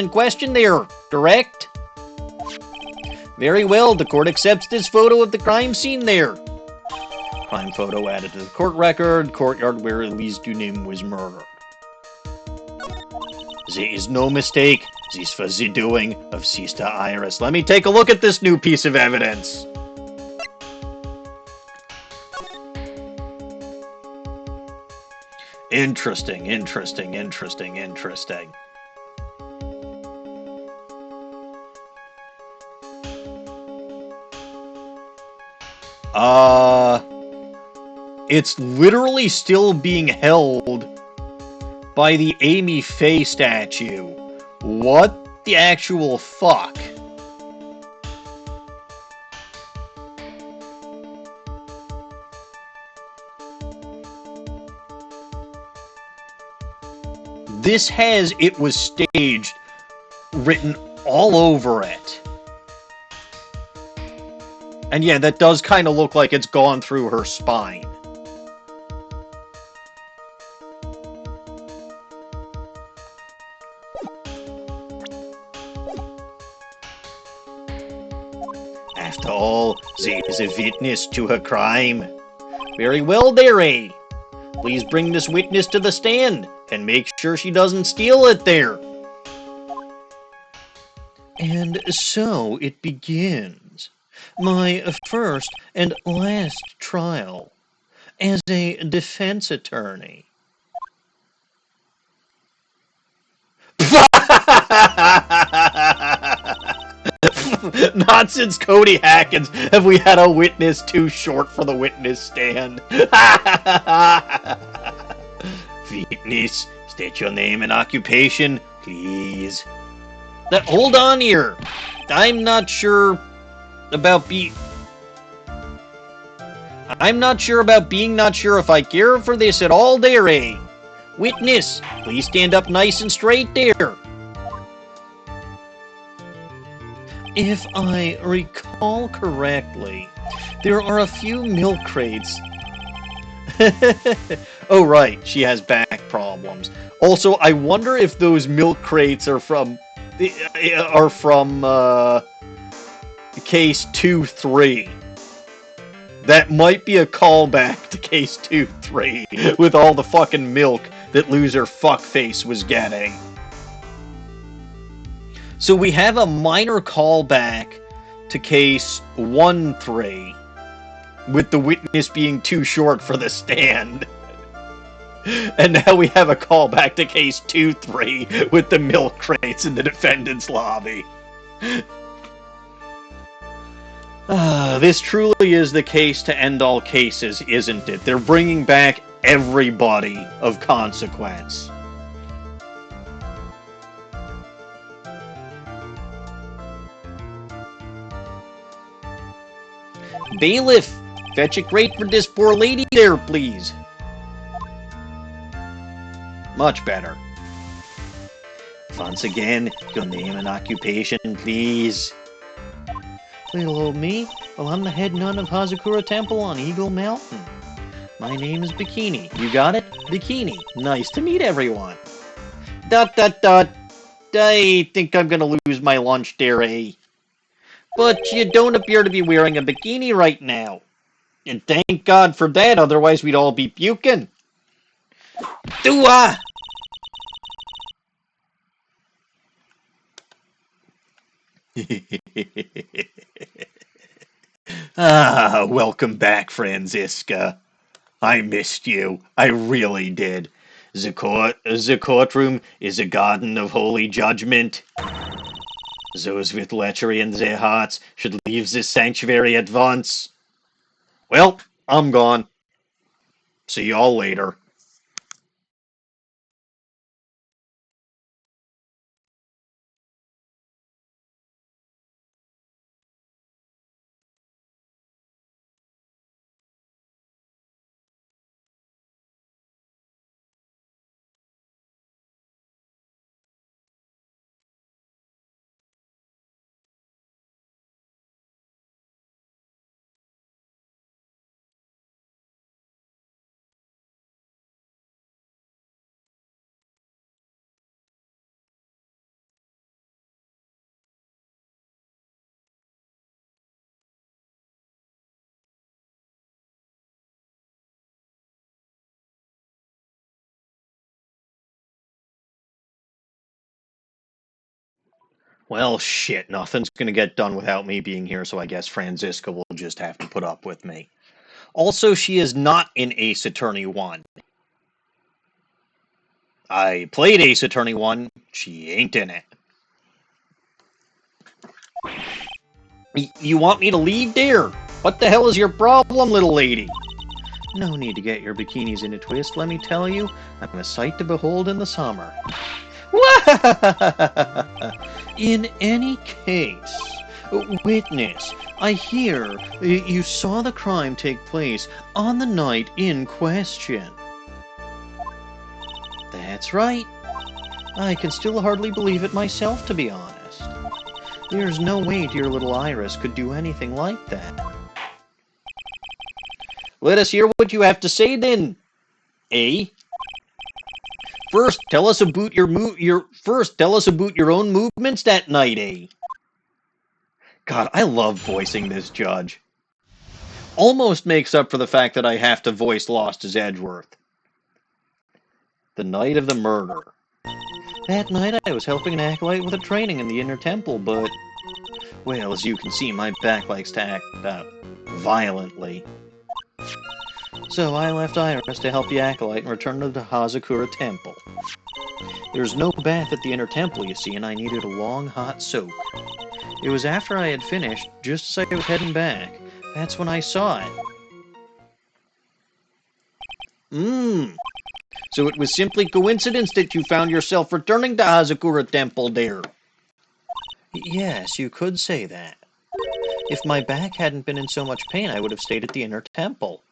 question there, correct? Very well, the court accepts this photo of the crime scene there. Crime photo added to the court record, courtyard where Elise Dunim was murdered. There is no mistake, this was the doing of Sister Iris. Let me take a look at this new piece of evidence. Interesting. It's literally still being held by the Amy Faye statue. What the actual fuck? This has "it was staged" written all over it. And yeah, that does kind of look like it's gone through her spine. After all, there is a witness to her crime. Very well there, Please bring this witness to the stand and make sure she doesn't steal it there. And so it begins. My first and last trial as a defense attorney. Not since Cody Hackins have we had a witness too short for the witness stand. Witness, state your name and occupation, please. Hold on here. I'm not sure about being not sure if I care for this at all there, Witness, please stand up nice and straight there. If I recall correctly, there are a few milk crates. Oh, right, she has back problems. Also, I wonder if those milk crates are from case 2-3. That might be a callback to case 2-3 with all the fucking milk that loser fuckface was getting. So we have a minor callback to case 1-3 with the witness being too short for the stand. And now we have a callback to case 2-3 with the milk crates in the defendant's lobby. This truly is the case to end all cases, isn't it? They're bringing back everybody of consequence. Bailiff, fetch a crate for this poor lady there, please. Much better. Once again, your name and occupation, please. Little old me? Well, I'm the head nun of Hazakura Temple on Eagle Mountain. My name is Bikini. You got it? Bikini. Nice to meet everyone. ... I think I'm gonna lose my lunch there, eh? But you don't appear to be wearing a bikini right now. And thank God for that, otherwise we'd all be puking. Dua! Welcome back, Franziska. I missed you. I really did. The courtroom is a garden of holy judgment. Those with lechery in their hearts should leave this sanctuary at once. Well, I'm gone. See y'all later. Well, shit, nothing's gonna get done without me being here, so I guess Franziska will just have to put up with me. Also, she is not in Ace Attorney 1. I played Ace Attorney 1, she ain't in it. You want me to leave, dear? What the hell is your problem, little lady? No need to get your bikinis in a twist, let me tell you. I'm a sight to behold in the summer. In any case, witness, I hear you saw the crime take place on the night in question. That's right. I can still hardly believe it myself, to be honest. There's no way dear little Iris could do anything like that. Let us hear what you have to say then, eh? First, tell us about your own movements that night, eh? God, I love voicing this judge. Almost makes up for the fact that I have to voice Lost-His-Edgeworth. The night of the murder. That night I was helping an acolyte with a training in the inner temple, but... well, as you can see, my back likes to act violently. So I left Iris to help the acolyte and returned to the Hazakura Temple. There's no bath at the inner temple, you see, and I needed a long, hot soak. It was after I had finished, just as I was heading back. That's when I saw it. So it was simply coincidence that you found yourself returning to Hazakura Temple there? Yes, you could say that. If my back hadn't been in so much pain, I would have stayed at the inner temple.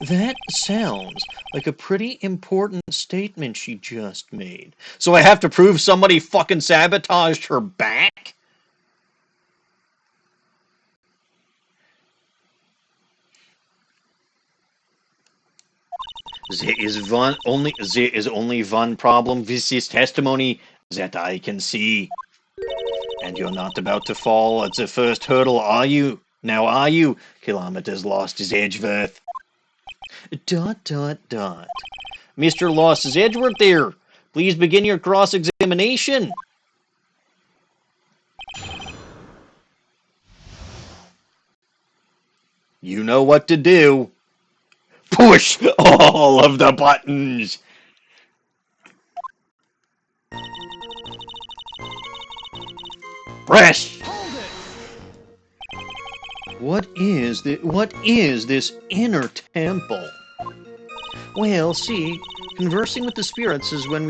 That sounds like a pretty important statement she just made. So I have to prove somebody fucking sabotaged her back? There is only one problem with this testimony that I can see. And you're not about to fall at the first hurdle, are you? Now are you? Kilometers Lost-His-Edgeworth. ... Mr. Lost-His-Edgeworth there. Please begin your cross-examination. You know what to do. Push all of the buttons. Press. What is this inner temple? Well, see, conversing with the spirits is what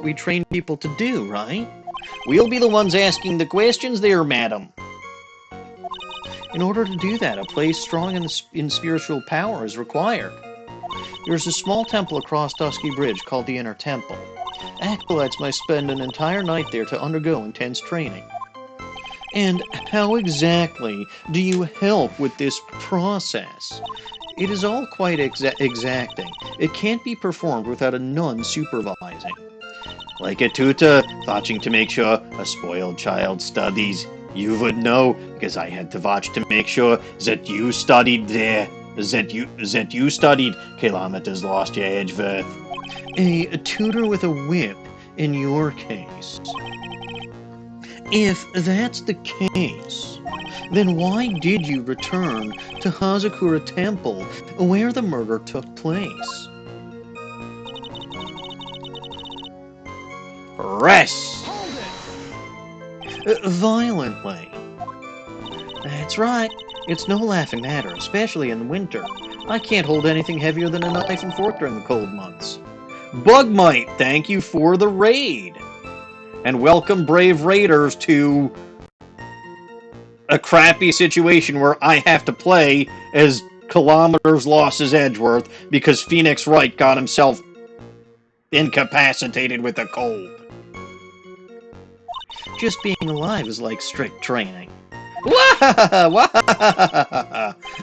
we train people to do, right? We'll be the ones asking the questions there, madam. In order to do that, a place strong in spiritual power is required. There's a small temple across Dusky Bridge called the Inner Temple. Acolytes might spend an entire night there to undergo intense training. And how exactly do you help with this process? It is all quite exacting. It can't be performed without a nun supervising. Like a tutor, watching to make sure a spoiled child studies. You would know, because I had to watch to make sure that you studied there. That you studied Kilometers Lost-His-Edgeworth. A tutor with a whip, in your case. If that's the case, then why did you return to Hazakura Temple, where the murder took place? Rest! Violently. That's right. It's no laughing matter, especially in the winter. I can't hold anything heavier than a knife and fork during the cold months. Bugmite, thank you for the raid. And welcome, brave raiders, to a crappy situation where I have to play as Kilometers Lost-His-Edgeworth because Phoenix Wright got himself incapacitated with a cold. Just being alive is like strict training.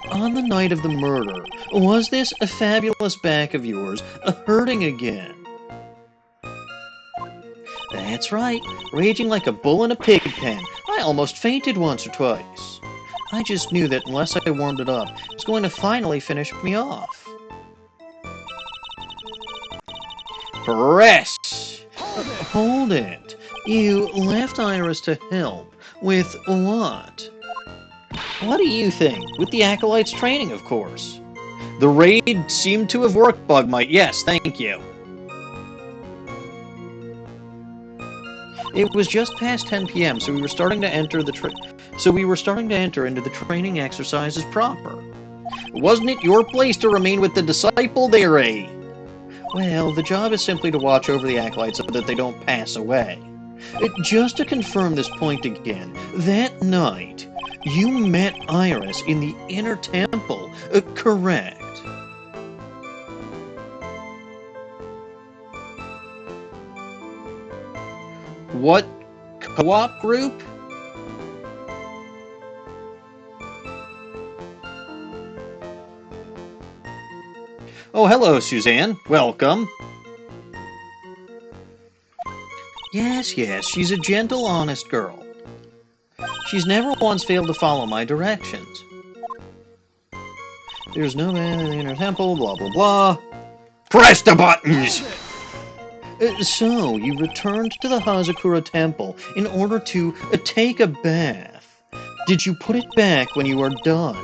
On the night of the murder, was this a fabulous back of yours hurting again? That's right, raging like a bull in a pig pen. I almost fainted once or twice. I just knew that unless I warmed it up, it was going to finally finish me off. Press! Hold it. You left Iris to help. With what? What do you think? With the Acolyte's training, of course. The raid seemed to have worked, Bugmite. Yes, thank you. It was just past 10 p.m., so we were starting to enter into the training exercises proper. Wasn't it your place to remain with the disciple there, eh? Well, the job is simply to watch over the Acolytes so that they don't pass away. Just to confirm this point again, that night, you met Iris in the Inner Temple, correct? What co-op group? Oh, hello, Suzanne. Welcome. Yes, she's a gentle, honest girl. She's never once failed to follow my directions. There's no man in the Inner Temple, blah, blah, blah. Press the buttons! So, you returned to the Hazakura Temple in order to take a bath. Did you put it back when you are done?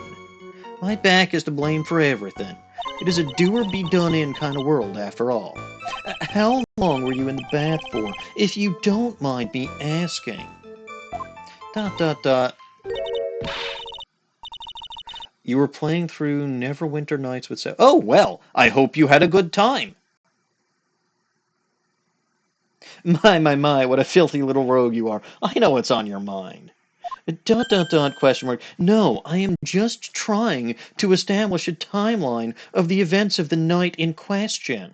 My back is to blame for everything. It is a do-or-be-done-in kind of world, after all. How long were you in the bath for, if you don't mind me asking? ... You were playing through Neverwinter Nights with Oh, well, I hope you had a good time. My, what a filthy little rogue you are. I know what's on your mind. ... question mark. No, I am just trying to establish a timeline of the events of the night in question.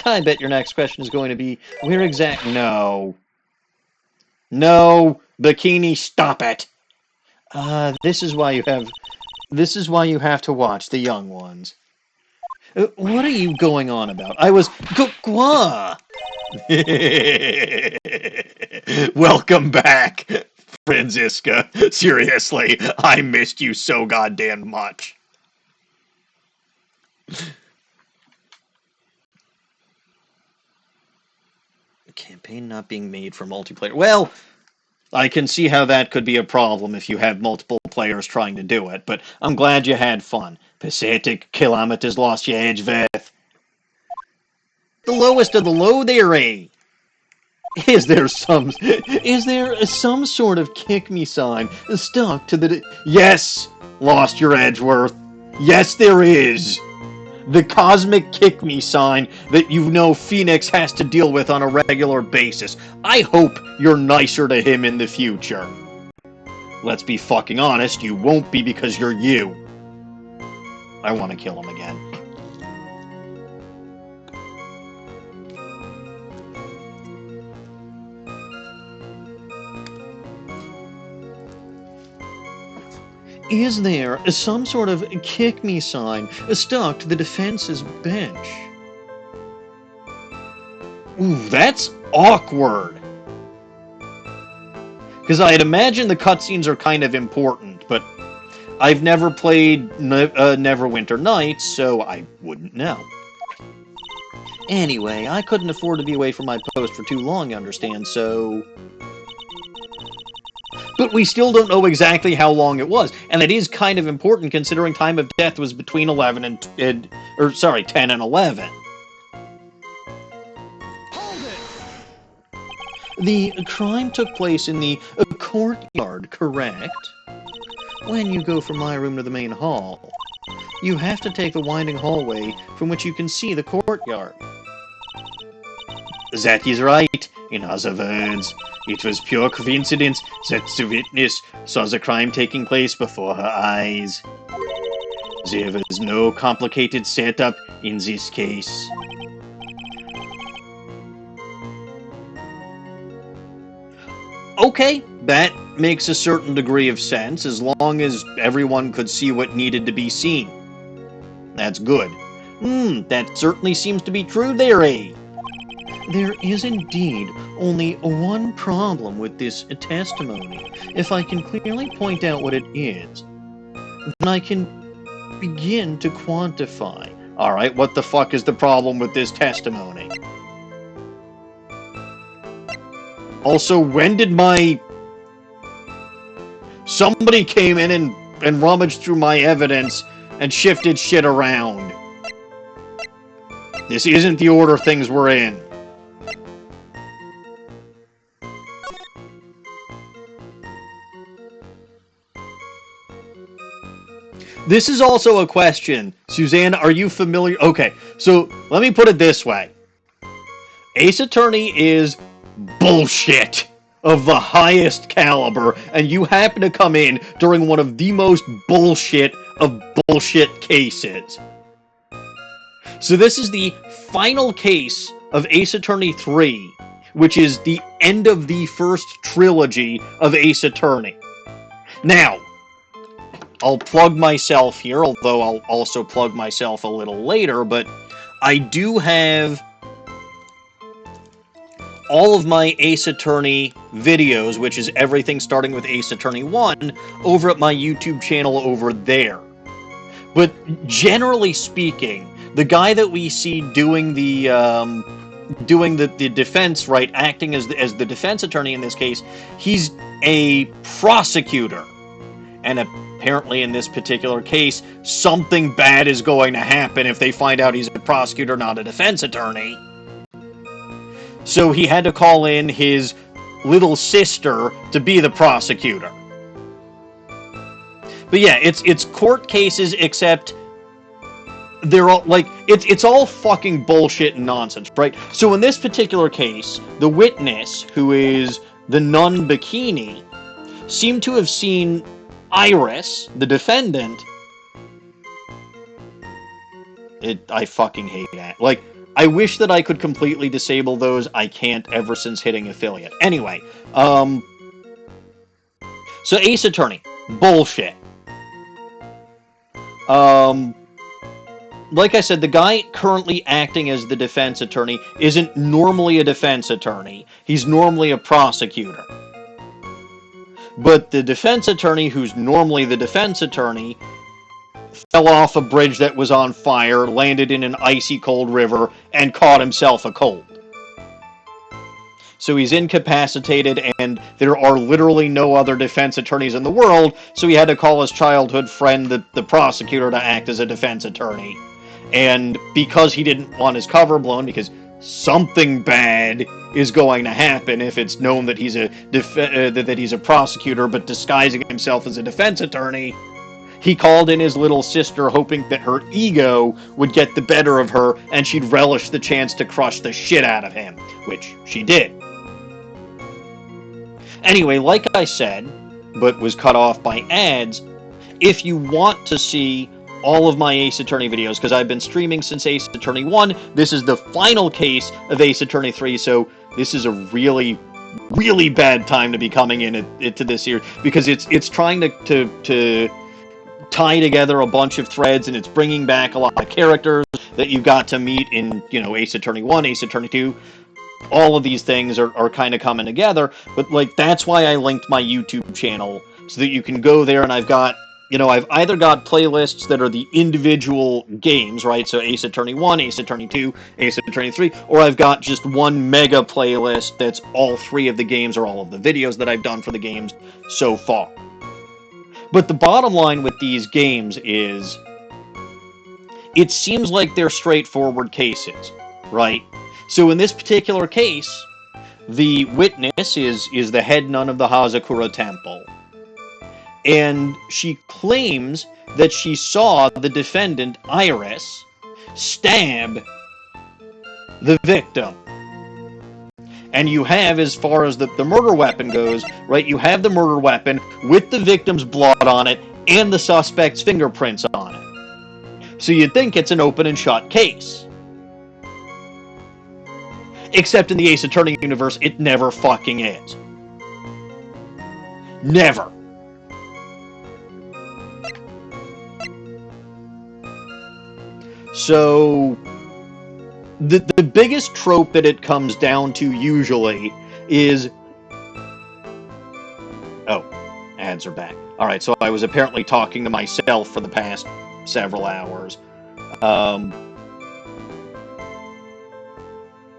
I bet your next question is going to be, where exactly... No, Bikini, stop it. This is why you have This is why you have to watch the young ones. What are you going on about? I was... Gwa! Welcome back, Franziska. Seriously, I missed you so goddamn much. Campaign not being made for multiplayer. Well, I can see how that could be a problem if you have multiple players trying to do it, but I'm glad you had fun. Pathetic Kilometers Lost-His-Edgeworth. The lowest of the low there, eh? Is there some sort of kick me sign stuck to the... Yes, Lost Your Edgeworth. Yes, there is. The cosmic kick me sign that you know Phoenix has to deal with on a regular basis. I hope you're nicer to him in the future. Let's be fucking honest, you won't be because you're you. I want to kill him again. Is there some sort of kick me sign stuck to the defense's bench? Ooh, that's awkward. Because I'd imagine the cutscenes are kind of important, but I've never played Neverwinter Nights, so I wouldn't know. Anyway, I couldn't afford to be away from my post for too long, you understand, so... But we still don't know exactly how long it was, and it is kind of important considering time of death was between 10 and 11. Hold it! The crime took place in the courtyard, correct? When you go from my room to the main hall, you have to take the winding hallway from which you can see the courtyard. That is right. In other words, it was pure coincidence that the witness saw the crime taking place before her eyes. There was no complicated setup in this case. Okay, that makes a certain degree of sense, as long as everyone could see what needed to be seen. That's good. That certainly seems to be true there, eh? There is indeed only one problem with this testimony. If I can clearly point out what it is, then I can begin to quantify. Alright, what the fuck is the problem with this testimony? Also, when did somebody came in and rummaged through my evidence and shifted shit around. This isn't the order things were in. This is also a question. Suzanne, are you familiar? Okay, so let me put it this way. Ace Attorney is bullshit of the highest caliber, and you happen to come in during one of the most bullshit of bullshit cases. So this is the final case of Ace Attorney 3, which is the end of the first trilogy of Ace Attorney. Now, I'll plug myself here, although I'll also plug myself a little later, but I do have all of my Ace Attorney videos, which is everything starting with Ace Attorney 1, over at my YouTube channel over there. But generally speaking, the guy that we see doing the defense, right, acting as the defense attorney in this case, he's a prosecutor. And apparently in this particular case, something bad is going to happen if they find out he's a prosecutor, not a defense attorney. So he had to call in his little sister to be the prosecutor. But yeah, it's court cases, except they're all, like, it's all fucking bullshit and nonsense, right? So in this particular case, the witness, who is the nun Bikini, seemed to have seen Iris, the defendant. I fucking hate that. Like, I wish that I could completely disable those. I can't ever since hitting affiliate. Anyway, so Ace Attorney, bullshit. Like I said, the guy currently acting as the defense attorney isn't normally a defense attorney. He's normally a prosecutor. But the defense attorney, who's normally the defense attorney, fell off a bridge that was on fire, landed in an icy cold river, and caught himself a cold. So he's incapacitated, and there are literally no other defense attorneys in the world, so he had to call his childhood friend, the prosecutor, to act as a defense attorney. And because he didn't want his cover blown, because something bad is going to happen if it's known that he's a prosecutor but disguising himself as a defense attorney, he called in his little sister, hoping that her ego would get the better of her and she'd relish the chance to crush the shit out of him, which she did. Anyway, like I said, but was cut off by ads, if you want to see all of my Ace Attorney videos, because I've been streaming since Ace Attorney 1, this is the final case of Ace Attorney 3, so this is a really, really bad time to be coming into this here, because it's trying to tie together a bunch of threads, and it's bringing back a lot of characters that you got to meet in, Ace Attorney 1, Ace Attorney 2. All of these things are kind of coming together, but, that's why I linked my YouTube channel, so that you can go there, and I've either got playlists that are the individual games, right? So Ace Attorney 1, Ace Attorney 2, Ace Attorney 3, or I've got just one mega playlist that's all 3 of the games or all of the videos that I've done for the games so far. But the bottom line with these games is, it seems like they're straightforward cases, right? So in this particular case, the witness is the head nun of the Hazakura Temple. And she claims that she saw the defendant, Iris, stab the victim. And you have, as far as the murder weapon goes, right, you have the murder weapon with the victim's blood on it and the suspect's fingerprints on it. So you'd think it's an open and shut case. Except in the Ace Attorney universe, it never fucking is. Never. So, the biggest trope that it comes down to usually is... Oh, ads are back. Alright, so I was apparently talking to myself for the past several hours.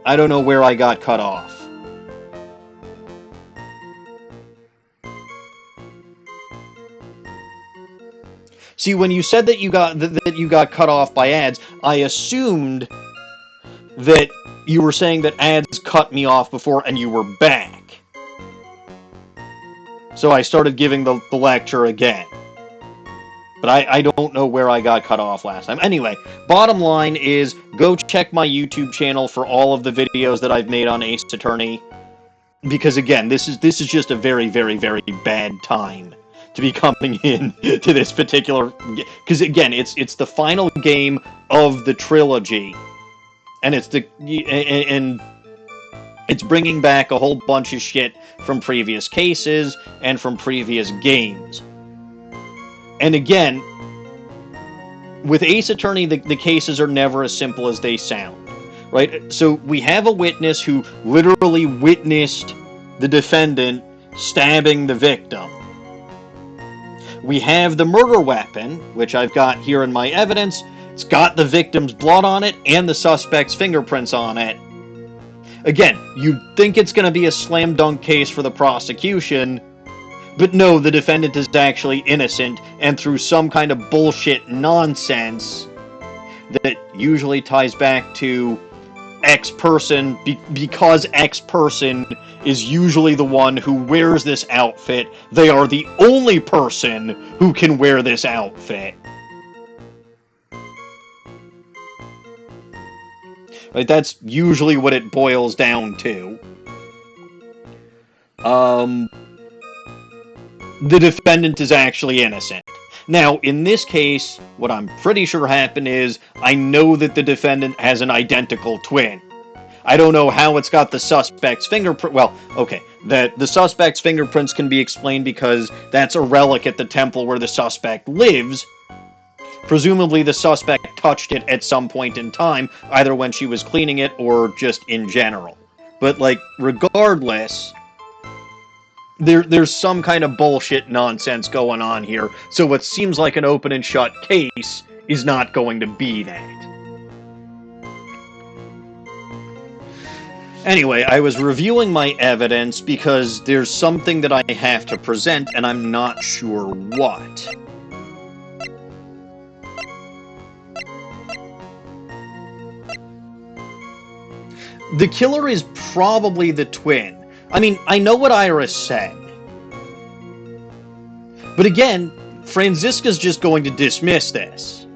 I don't know where I got cut off. See, when you said that you got cut off by ads, I assumed that you were saying that ads cut me off before and you were back. So I started giving the lecture again. But I don't know where I got cut off last time. Anyway, bottom line is, go check my YouTube channel for all of the videos that I've made on Ace Attorney. Because again, this is just a very, very, very bad time to be coming in to this particular... Because again, it's the final game of the trilogy. And it's it's bringing back a whole bunch of shit from previous cases and from previous games. And again, with Ace Attorney, the cases are never as simple as they sound, right? So we have a witness who literally witnessed the defendant stabbing the victim. We have the murder weapon, which I've got here in my evidence. It's got the victim's blood on it and the suspect's fingerprints on it. Again, you'd think it's going to be a slam dunk case for the prosecution, but no, the defendant is actually innocent, and through some kind of bullshit nonsense that usually ties back to X person, because X person is usually the one who wears this outfit, they are the only person who can wear this outfit. Right, that's usually what it boils down to. The defendant is actually innocent. Now, in this case, what I'm pretty sure happened is, I know that the defendant has an identical twin. I don't know how it's got the suspect's fingerprint. Well, okay, the suspect's fingerprints can be explained because that's a relic at the temple where the suspect lives. Presumably the suspect touched it at some point in time, either when she was cleaning it or just in general. But, like, regardless, there's some kind of bullshit nonsense going on here, so what seems like an open and shut case is not going to be that. Anyway, I was reviewing my evidence because there's something that I have to present, and I'm not sure what. The killer is probably the twin. I mean, I know what Iris said. But again, Franziska's just going to dismiss this.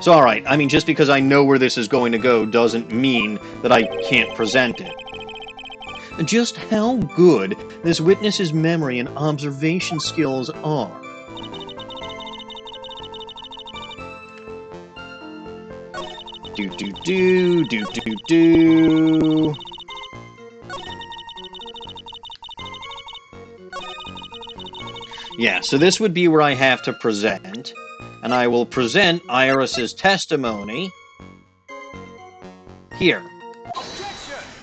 So, alright, I mean, just because I know where this is going to go doesn't mean that I can't present it. Just how good this witness's memory and observation skills are. Do. Yeah, so this would be where I have to present. And I will present Iris's testimony here.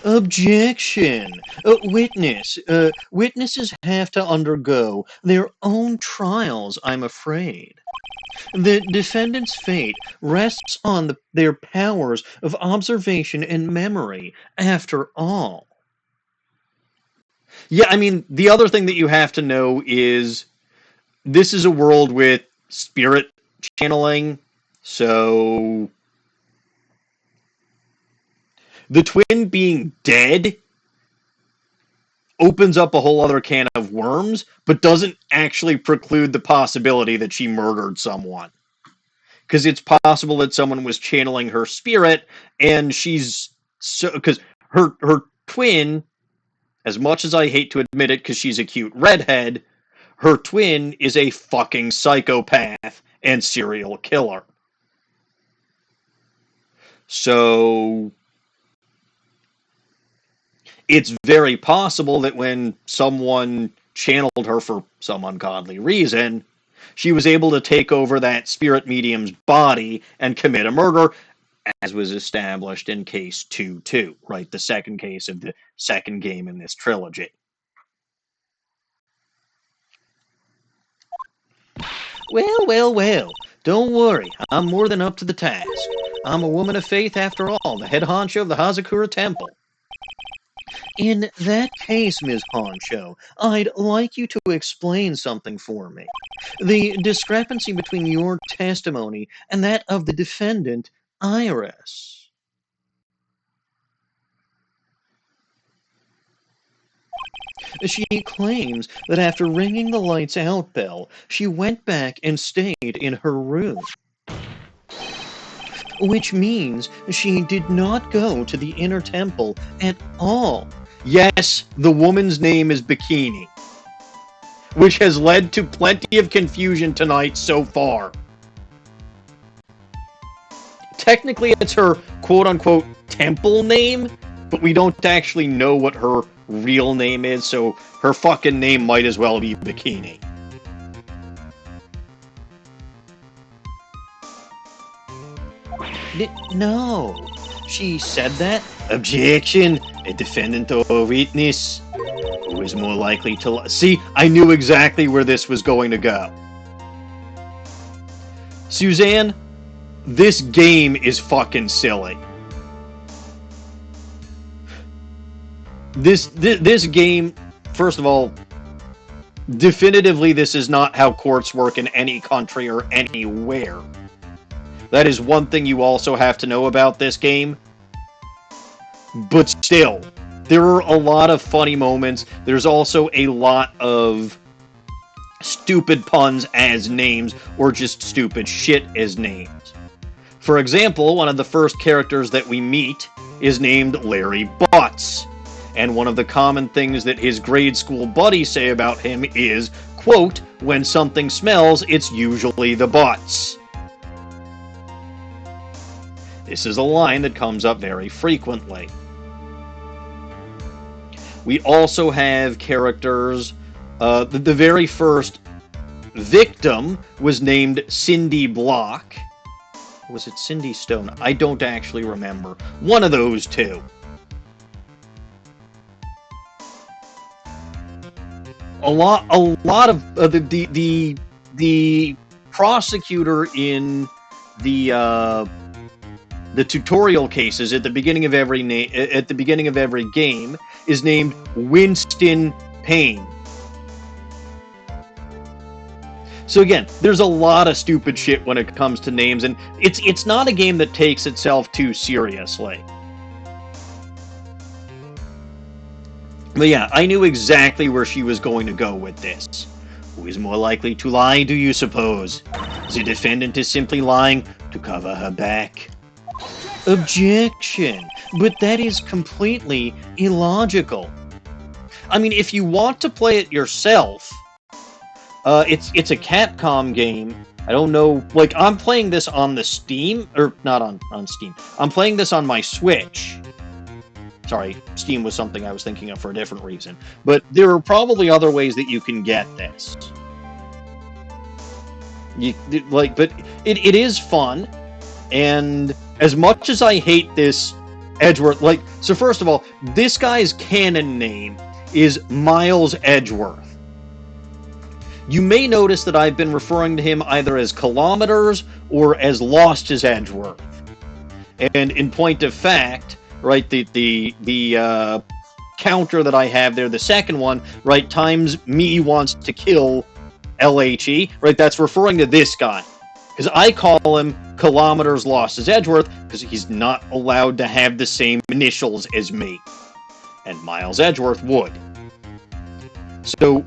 Objection! Witnesses have to undergo their own trials, I'm afraid. The defendant's fate rests on their powers of observation and memory, after all. Yeah, I mean, the other thing that you have to know is this is a world with spirit channeling, so the twin being dead opens up a whole other can of worms, but doesn't actually preclude the possibility that she murdered someone. Because it's possible that someone was channeling her spirit, and she's so, because her twin, as much as I hate to admit it because she's a cute redhead, her twin is a fucking psychopath and serial killer. So it's very possible that when someone channeled her for some ungodly reason, she was able to take over that spirit medium's body and commit a murder, as was established in case 2-2, right? The second case of the second game in this trilogy. Well. Don't worry, I'm more than up to the task. I'm a woman of faith after all, the head honcho of the Hazakura Temple. In that case, Ms. Honcho, I'd like you to explain something for me. The discrepancy between your testimony and that of the defendant, Iris. She claims that after ringing the lights out bell, she went back and stayed in her room. Which means she did not go to the inner temple at all. Yes, the woman's name is Bikini, which has led to plenty of confusion tonight so far. Technically, it's her quote-unquote temple name, but we don't actually know what her real name is, so her fucking name might as well be Bikini. No, she said that. Objection! A defendant or witness who is more likely to... See, I knew exactly where this was going to go. Suzanne, this game is fucking silly. This game, first of all, definitively this is not how courts work in any country or anywhere. That is one thing you also have to know about this game. But still, there are a lot of funny moments. There's also a lot of stupid puns as names, or just stupid shit as names. For example, one of the first characters that we meet is named Larry Butts. And one of the common things that his grade school buddies say about him is, quote, when something smells, it's usually the butts. This is a line that comes up very frequently. We also have characters, the very first victim was named Cindy Block. Was it Cindy Stone? I don't actually remember. One of those two. A lot of the prosecutor in the tutorial cases at the beginning of every game is named Winston Payne. So again, there's a lot of stupid shit when it comes to names, and it's not a game that takes itself too seriously. But yeah, I knew exactly where she was going to go with this. Who is more likely to lie, do you suppose? The defendant is simply lying to cover her back. Objection! But that is completely illogical. I mean, if you want to play it yourself, it's a Capcom game. I don't know, like, I'm playing this on the Steam, or not on Steam. I'm playing this on my Switch. Sorry, Steam was something I was thinking of for a different reason. But there are probably other ways that you can get this. But it is fun, and as much as I hate this Edgeworth, so first of all, this guy's canon name is Miles Edgeworth. You may notice that I've been referring to him either as Kilometers or as Lost-His-Edgeworth. And in point of fact, right, the counter that I have there, the second one, right, times me wants to kill LHE, right, that's referring to this guy. Because I call him Kilometers Lost-His-Edgeworth because he's not allowed to have the same initials as me. And Miles Edgeworth would. So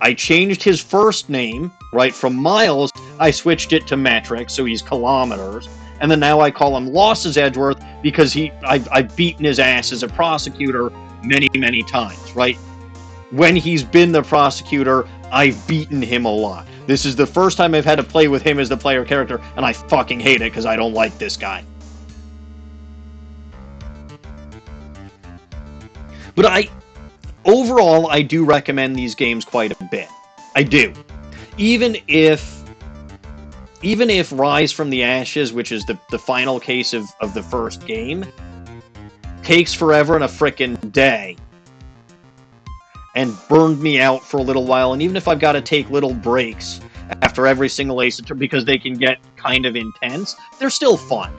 I changed his first name, right, from Miles, I switched it to Metric, so he's Kilometers. And then now I call him Lost-His-Edgeworth because I've beaten his ass as a prosecutor many, many times, right? When he's been the prosecutor, I've beaten him a lot. This is the first time I've had to play with him as the player character, and I fucking hate it because I don't like this guy. But overall, I do recommend these games quite a bit. I do. Even if Rise from the Ashes, which is the final case of the first game, takes forever and a frickin' day, and burned me out for a little while, and even if I've got to take little breaks after every single ace because they can get kind of intense, they're still fun.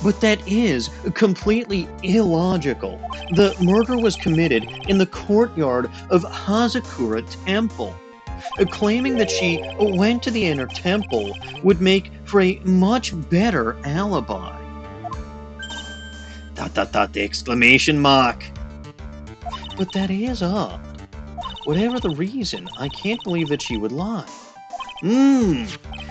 But that is completely illogical. The murder was committed in the courtyard of Hazakura Temple. Claiming that she went to the inner temple would make for a much better alibi. ... exclamation mark. But that is odd. Whatever the reason, I can't believe that she would lie.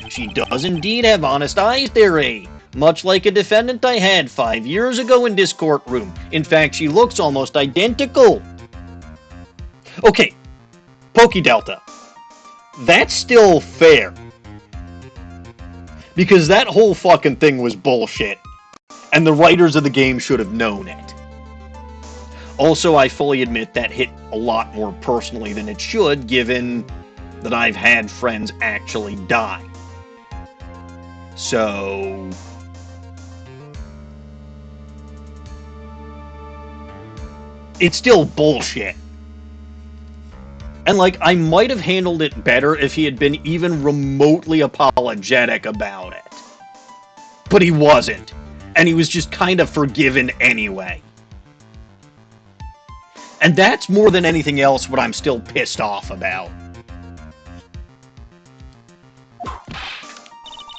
She does indeed have honest eyes there, eh? Much like a defendant I had 5 years ago in this courtroom. In fact, she looks almost identical. Okay, PokeDelta. That's still fair. Because that whole fucking thing was bullshit. And the writers of the game should have known it. Also, I fully admit that hit a lot more personally than it should, given that I've had friends actually die. So... it's still bullshit. And, like, I might have handled it better if he had been even remotely apologetic about it. But he wasn't. And he was just kind of forgiven anyway. And that's more than anything else what I'm still pissed off about.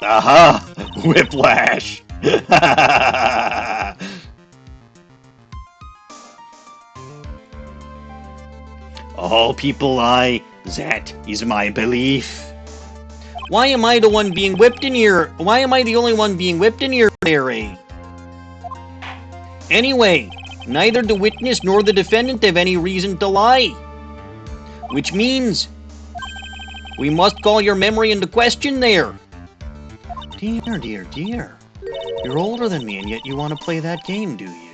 Aha! Whiplash! All people lie, that is my belief. Why am I the one being whipped in here? Why am I the only one being whipped in here, Larry? Anyway, neither the witness nor the defendant have any reason to lie. Which means we must call your memory into question there. Dear, dear, dear. You're older than me and yet you want to play that game, do you?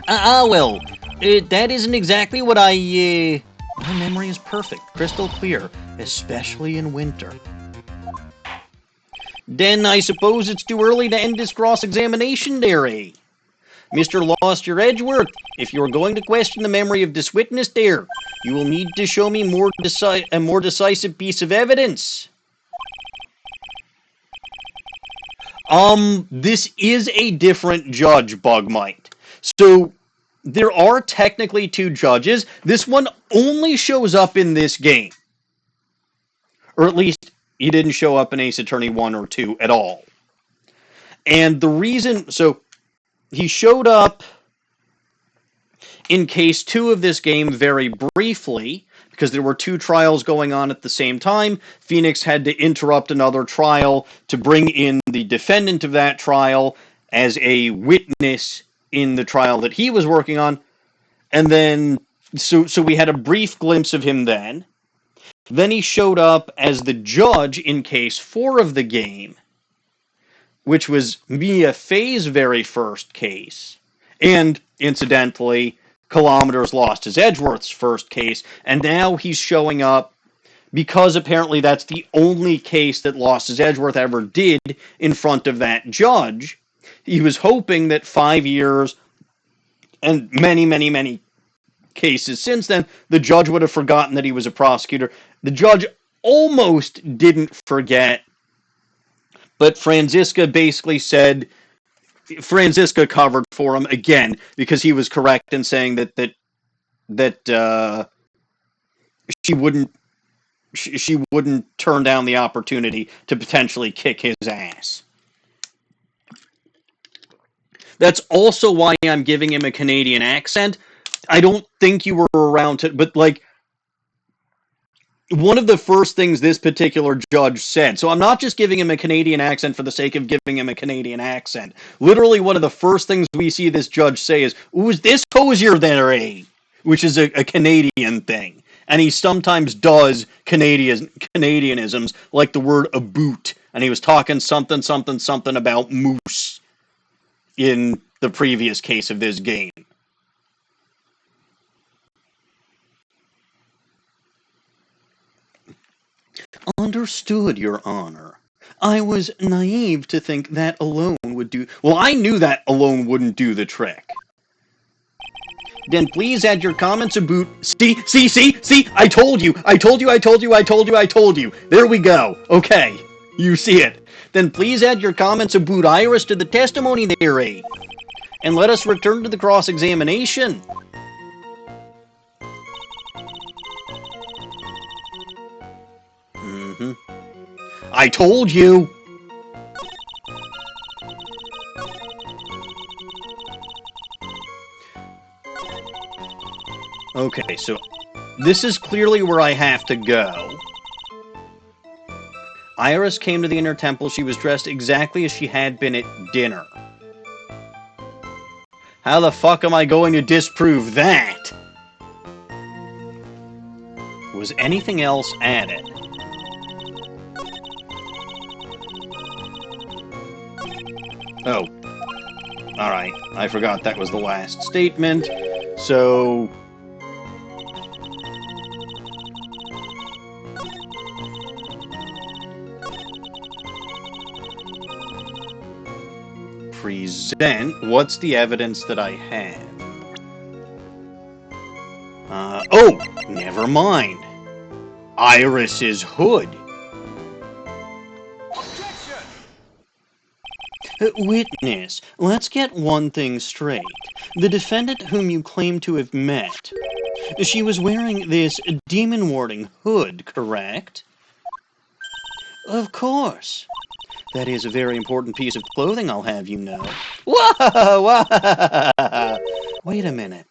Well, that isn't exactly what I My memory is perfect, crystal clear, especially in winter. Then I suppose it's too early to end this cross-examination there, eh? Mr. Lost-His-Edgeworth, if you are going to question the memory of this witness there, you will need to show me a more decisive piece of evidence. This is a different judge, Bugmite. So, there are technically two judges. This one only shows up in this game. Or at least, he didn't show up in Ace Attorney 1 or 2 at all. And the reason, so, he showed up in case 2 of this game very briefly, because there were 2 trials going on at the same time. Phoenix had to interrupt another trial to bring in the defendant of that trial as a witness in the trial that he was working on. And then, so we had a brief glimpse of him then. Then he showed up as the judge in case 4 of the game, which was Mia Fey's very first case. And, incidentally, Kilometers Lost-His-Edgeworth's first case. And now he's showing up because apparently that's the only case that Lost-His-Edgeworth ever did in front of that judge. He was hoping that 5 years and many, many, many cases since then, the judge would have forgotten that he was a prosecutor. The judge almost didn't forget, but Franziska basically said, Franziska covered for him again because he was correct in saying that she wouldn't turn down the opportunity to potentially kick his ass. That's also why I'm giving him a Canadian accent. I don't think you were around to, but like, one of the first things this particular judge said, so I'm not just giving him a Canadian accent for the sake of giving him a Canadian accent. Literally, one of the first things we see this judge say is, "Ooh, is this hosier there, eh?" Which is a Canadian thing. And he sometimes does Canadianisms, like the word a boot. And he was talking something about moose in the previous case of this game. Understood, Your Honor. I was naive to think that alone would do... Well, I knew that alone wouldn't do the trick. Then please add your comments about... See? I told you. There we go. Okay. You see it. Then please add your comments about Iris to the testimony there, eh? And let us return to the cross-examination. I told you! Okay, so this is clearly where I have to go. Iris came to the inner temple. She was dressed exactly as she had been at dinner. How the fuck am I going to disprove that? Was anything else added? Oh. Alright, I forgot that was the last statement. So... present. What's the evidence that I have? Oh! Never mind. Iris's hood. Witness, let's get one thing straight. The defendant whom you claim to have met, she was wearing this demon-warding hood, correct? Of course. That is a very important piece of clothing, I'll have you know. Whoa! Wait a minute.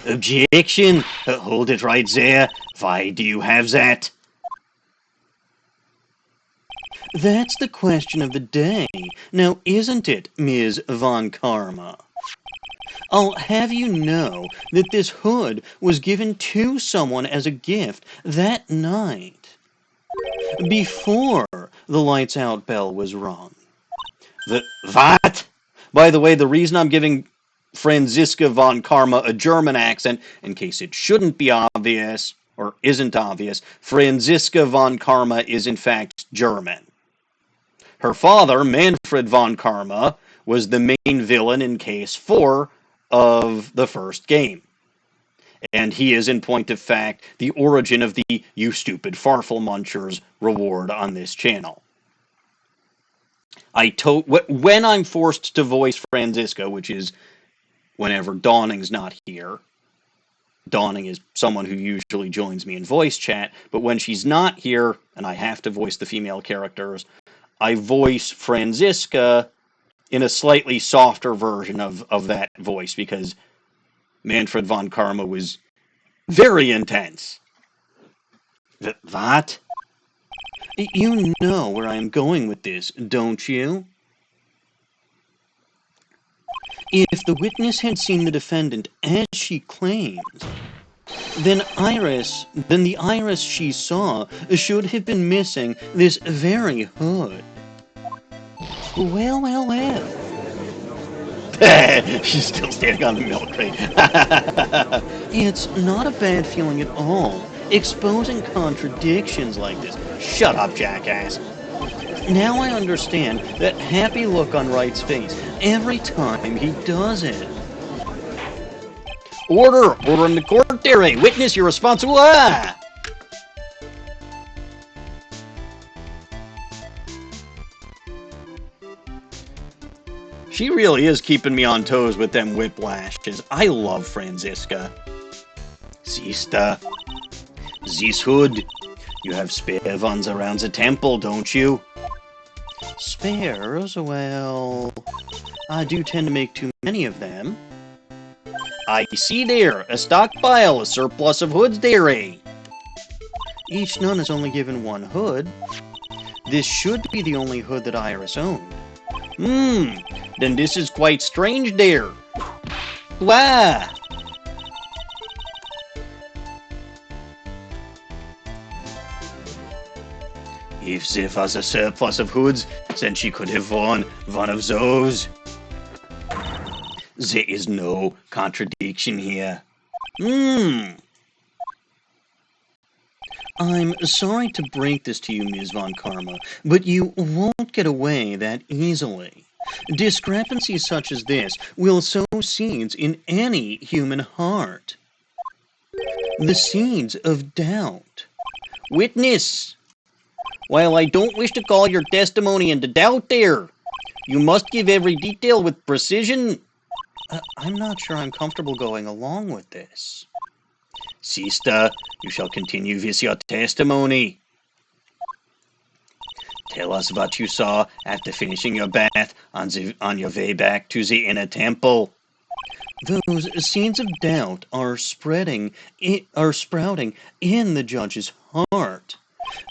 Objection! Hold it right there. Why do you have that? That's the question of the day, now isn't it, Ms. Von Karma? I'll have you know that this hood was given to someone as a gift that night, before the lights out bell was rung. The what? By the way, the reason I'm giving Franziska von Karma a German accent, in case it shouldn't be obvious, or isn't obvious, Franziska von Karma is in fact German. Her father, Manfred von Karma, was the main villain in Case 4 of the first game. And he is, in point of fact, the origin of the "You Stupid Farfel Munchers" reward on this channel. When I'm forced to voice Franziska, which is whenever Dawning's not here. Dawning is someone who usually joins me in voice chat, but when she's not here, and I have to voice the female characters, I voice Franziska in a slightly softer version of that voice, because Manfred von Karma was very intense. What? You know where I'm going with this, don't you? If the witness had seen the defendant as she claims, then the iris she saw should have been missing this very hood. Well, well, well. She's still standing on the milk crate. It's not a bad feeling at all, exposing contradictions like this. Shut up, jackass. Now I understand that happy look on Wright's face every time he does it. Order in the court there, eh? Witness, you're responsible. Ah! She really is keeping me on toes with them whiplashes. I love Franziska. Sister, this hood, you have spare ones around the temple, don't you? Spares? Well, I do tend to make too many of them. I see there, a stockpile, a surplus of hoods there, eh? Each nun is only given one hood. This should be the only hood that Iris owned. Then this is quite strange there. Why? If there was a surplus of hoods, then she could have worn one of those. There is no contradiction here. I'm sorry to break this to you, Ms. von Karma, but you won't get away that easily. Discrepancies such as this will sow seeds in any human heart. The seeds of doubt. Witness! While I don't wish to call your testimony into doubt there, you must give every detail with precision. I'm not sure I'm comfortable going along with this. Sister, you shall continue with your testimony. Tell us what you saw after finishing your bath on your way back to the inner temple. Those seeds of doubt are sprouting in the judge's heart.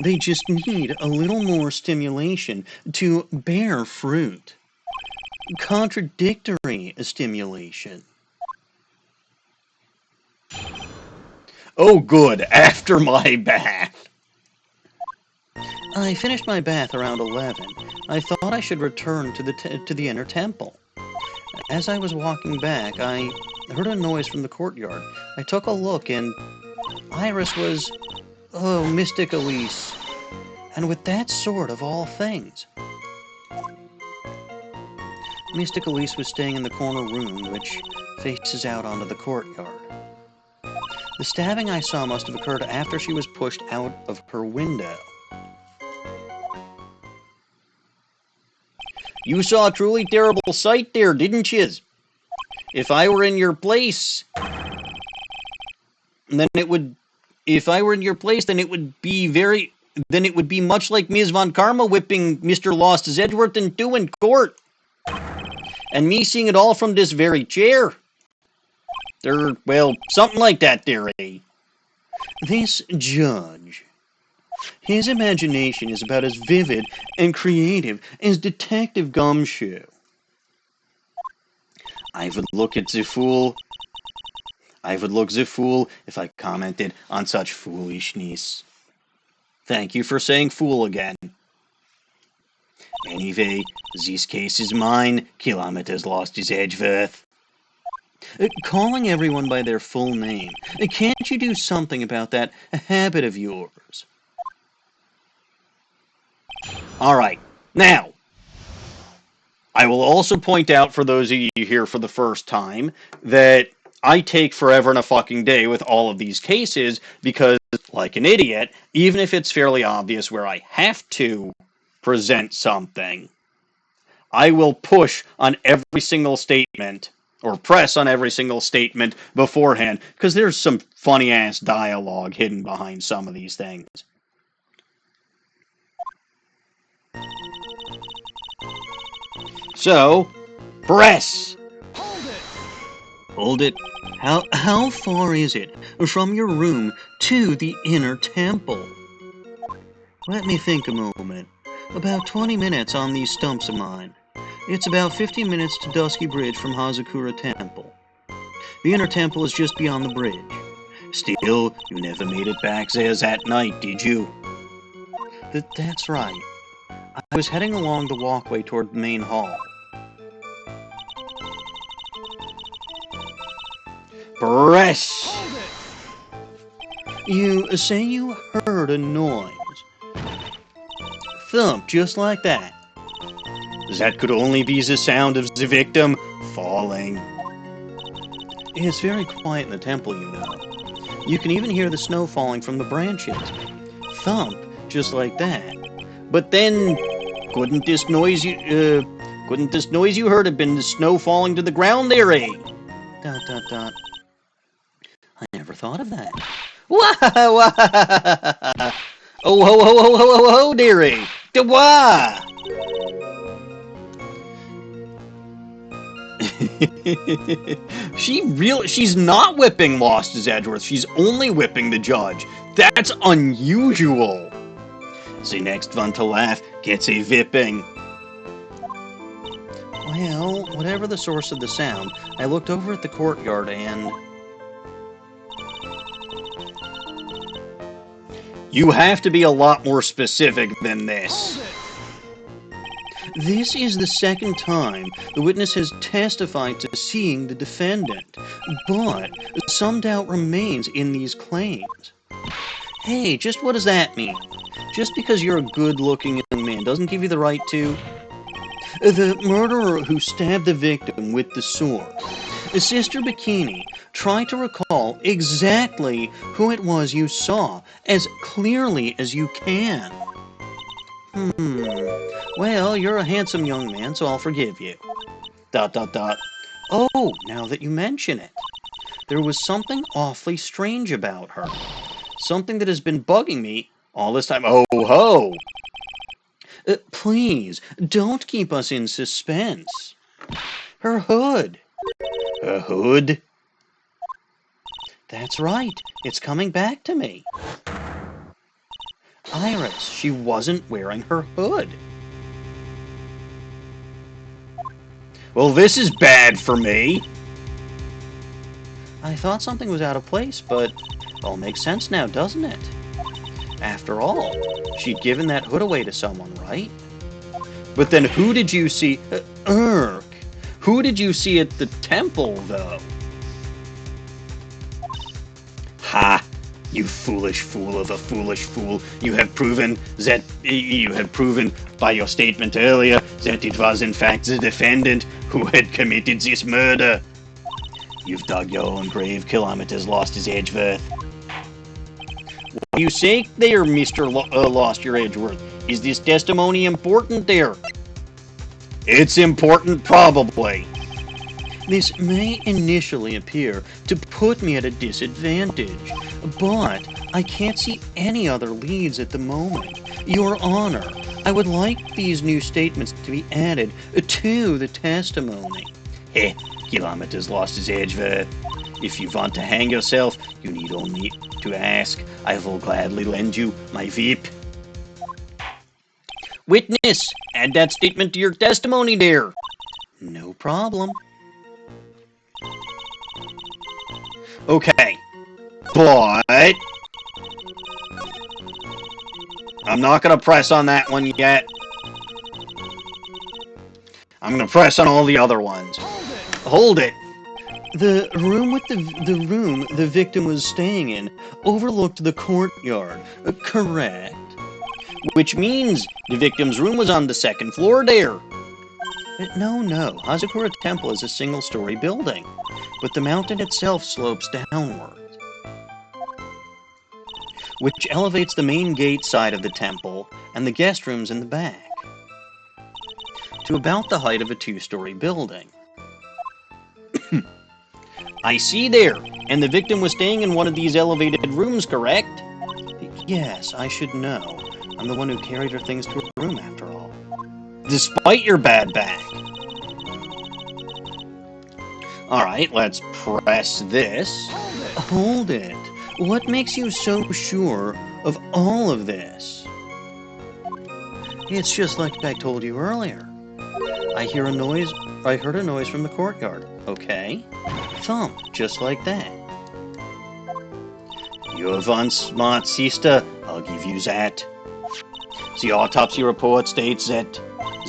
They just need a little more stimulation to bear fruit. Contradictory stimulation. Oh, good, after my bath. I finished my bath around 11. I thought I should return to the inner temple. As I was walking back, I heard a noise from the courtyard. I took a look, and Iris was, Mystic Elise. And with that sword of all things. Mystic Elise was staying in the corner room, which faces out onto the courtyard. The stabbing I saw must have occurred after she was pushed out of her window. You saw a truly terrible sight there, didn't you? If I were in your place, then it would be much like Ms. von Karma whipping Mr. Lost-His-Edgeworth in two in court. And me seeing it all from this very chair. Something like that there, eh? This judge. His imagination is about as vivid and creative as Detective Gumshoe. I would look the fool if I commented on such foolishness. Thank you for saying fool again. Anyway, this case is mine, Kilometers Lost-His-Edgeworth. Calling everyone by their full name. Can't you do something about that habit of yours? Alright, now, I will also point out for those of you here for the first time that I take forever and a fucking day with all of these cases because, like an idiot, even if it's fairly obvious where I have to present something, I will push on every single statement or press on every single statement beforehand because there's some funny ass dialogue hidden behind some of these things. So, press! Hold it. How far is it from your room to the inner temple? Let me think a moment. About 20 minutes on these stumps of mine. It's about 15 minutes to Dusky Bridge from Hazakura Temple. The inner temple is just beyond the bridge. Still, you never made it back there that night, did you? That's right. I was heading along the walkway toward the main hall. Press! You say you heard a noise. Thump, just like that. That could only be the sound of the victim falling. It's very quiet in the temple, you know. You can even hear the snow falling from the branches. Thump, just like that. But then, couldn't this noise you heard have been the snow falling to the ground there, eh? ... I never thought of that. Wah! Oh ho ho ho ho ho ho, dearie! Wah! She's not whipping Lost-His-Edgeworth. She's only whipping the judge. That's unusual. The next one to laugh gets a whipping. Well, whatever the source of the sound, I looked over at the courtyard and... You have to be a lot more specific than this. This is the second time the witness has testified to seeing the defendant, but some doubt remains in these claims. Hey, just what does that mean? Just because you're a good-looking young man doesn't give you the right to... The murderer who stabbed the victim with the sword, Sister Bikini, try to recall exactly who it was you saw, as clearly as you can. Well, you're a handsome young man, so I'll forgive you. ... Oh, now that you mention it. There was something awfully strange about her. Something that has been bugging me all this time. Oh ho! Please, don't keep us in suspense. Her hood. Her hood? That's right. It's coming back to me. Iris, she wasn't wearing her hood. Well, this is bad for me. I thought something was out of place, but it all makes sense now, doesn't it? After all, she'd given that hood away to someone, right? But then who did you see... Who did you see at the temple, though? Ha! You foolish fool of a foolish fool. You have proven by your statement earlier that it was in fact the defendant who had committed this murder. You've dug your own grave, Kilometers Lost-His-Edgeworth. What do you say there, Mr. Lost-Your-Edgeworth? Is this testimony important there? It's important, probably. This may initially appear to put me at a disadvantage, but I can't see any other leads at the moment. Your Honor, I would like these new statements to be added to the testimony. Heh, Kilometers Lost-His-Edgeworth. If you want to hang yourself, you need only to ask. I will gladly lend you my whip. Witness, add that statement to your testimony there. No problem. Okay, but I'm not going to press on that one yet. I'm going to press on all the other ones. Hold it. The room the victim was staying in overlooked the courtyard, correct? Which means the victim's room was on the second floor there. No. Hazakura Temple is a single-story building, but the mountain itself slopes downward, which elevates the main gate side of the temple and the guest rooms in the back to about the height of a two-story building. I see there, and the victim was staying in one of these elevated rooms, correct? Yes, I should know. I'm the one who carried her things to her room, after all. Despite your bad back. Alright, let's press this. Hold it. What makes you so sure of all of this? It's just like I told you earlier. I heard a noise from the courtyard. Okay. Thump, just like that. You're one smart sister, I'll give you that. The autopsy report states that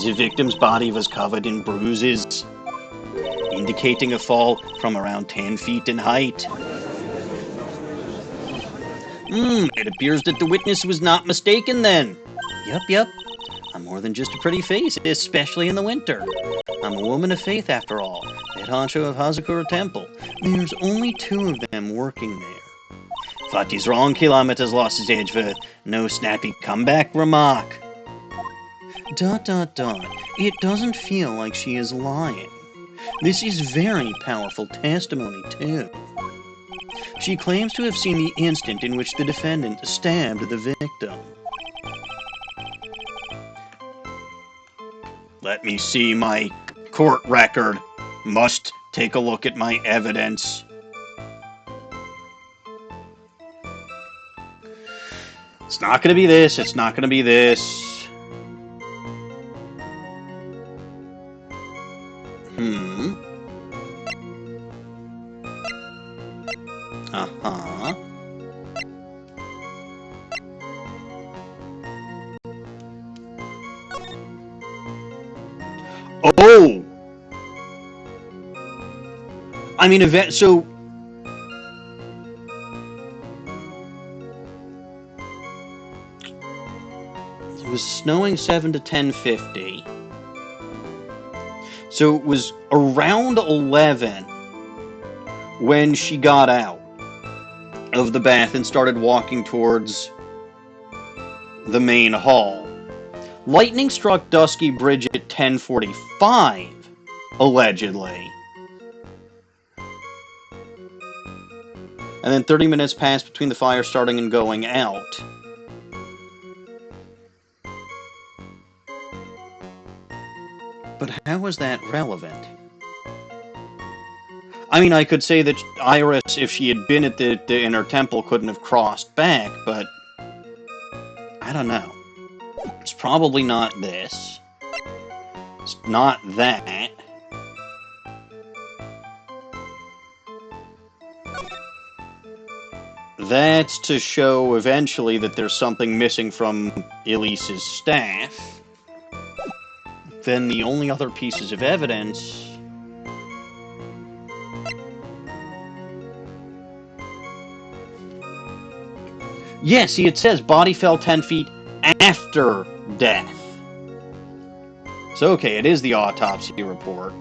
the victim's body was covered in bruises, indicating a fall from around 10 feet in height. It appears that the witness was not mistaken then. Yup. I'm more than just a pretty face, especially in the winter. I'm a woman of faith, after all. Head honcho of Hazakura Temple. There's only two of them working there. What is wrong, Kilometers Lost-His-Edgeworth? No snappy comeback remark. ... It doesn't feel like she is lying. This is very powerful testimony, too. She claims to have seen the instant in which the defendant stabbed the victim. Let me see my court record. Must take a look at my evidence. It's not going to be this. It's not going to be this. Oh! I mean, so... It was snowing 7 to 10:50. So it was around 11 when she got out of the bath and started walking towards the main hall. Lightning struck Dusky Bridge at 10:45, allegedly. And then 30 minutes passed between the fire starting and going out. But how is that relevant? I mean, I could say that Iris, if she had been at the inner temple, couldn't have crossed back, but I don't know. It's probably not this. It's not that. That's to show eventually that there's something missing from Elise's staff. Then the only other pieces of evidence... Yeah, see, it says body fell 10 feet after death. So, okay, it is the autopsy report.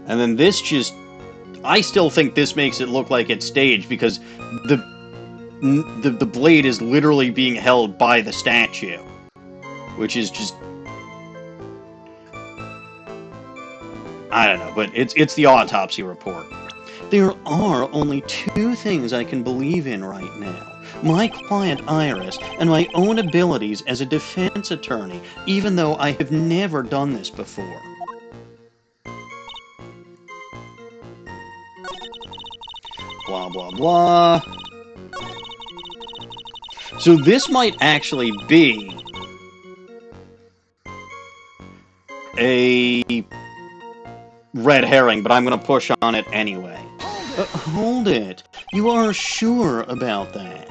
And then this just... I still think this makes it look like it's staged, because the blade is literally being held by the statue. Which is just... I don't know, but it's the autopsy report. There are only two things I can believe in right now. My client Iris, and my own abilities as a defense attorney, even though I have never done this before. Blah, blah, blah. So this might actually be a red herring, but I'm going to push on it anyway. Hold it. You are sure about that?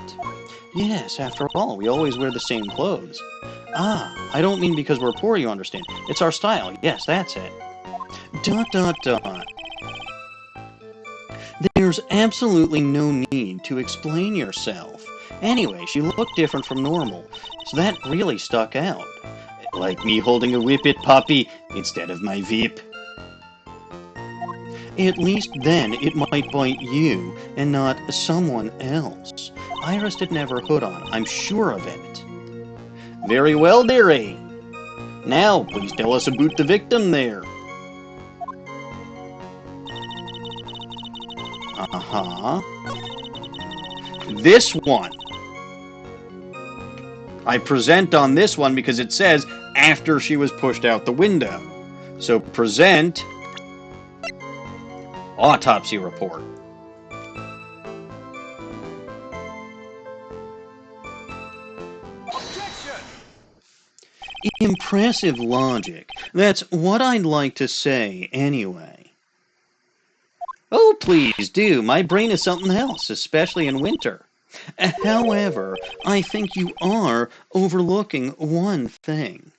Yes, after all, we always wear the same clothes. Ah, I don't mean because we're poor, you understand. It's our style. Yes, that's it. Dot dot dot. There's absolutely no need to explain yourself. Anyway, she looked different from normal, so that really stuck out. Like me holding a whippet puppy instead of my Veep. At least then it might bite you and not someone else. Iris didn't have her hood on, I'm sure of it. Very well, dearie. Now, please tell us about the victim there. Uh-huh. This one. I present on this one because it says after she was pushed out the window. So present autopsy report. Objection! Impressive logic. That's what I'd like to say anyway. Oh, please do. My brain is something else, especially in winter. However, I think you are overlooking one thing.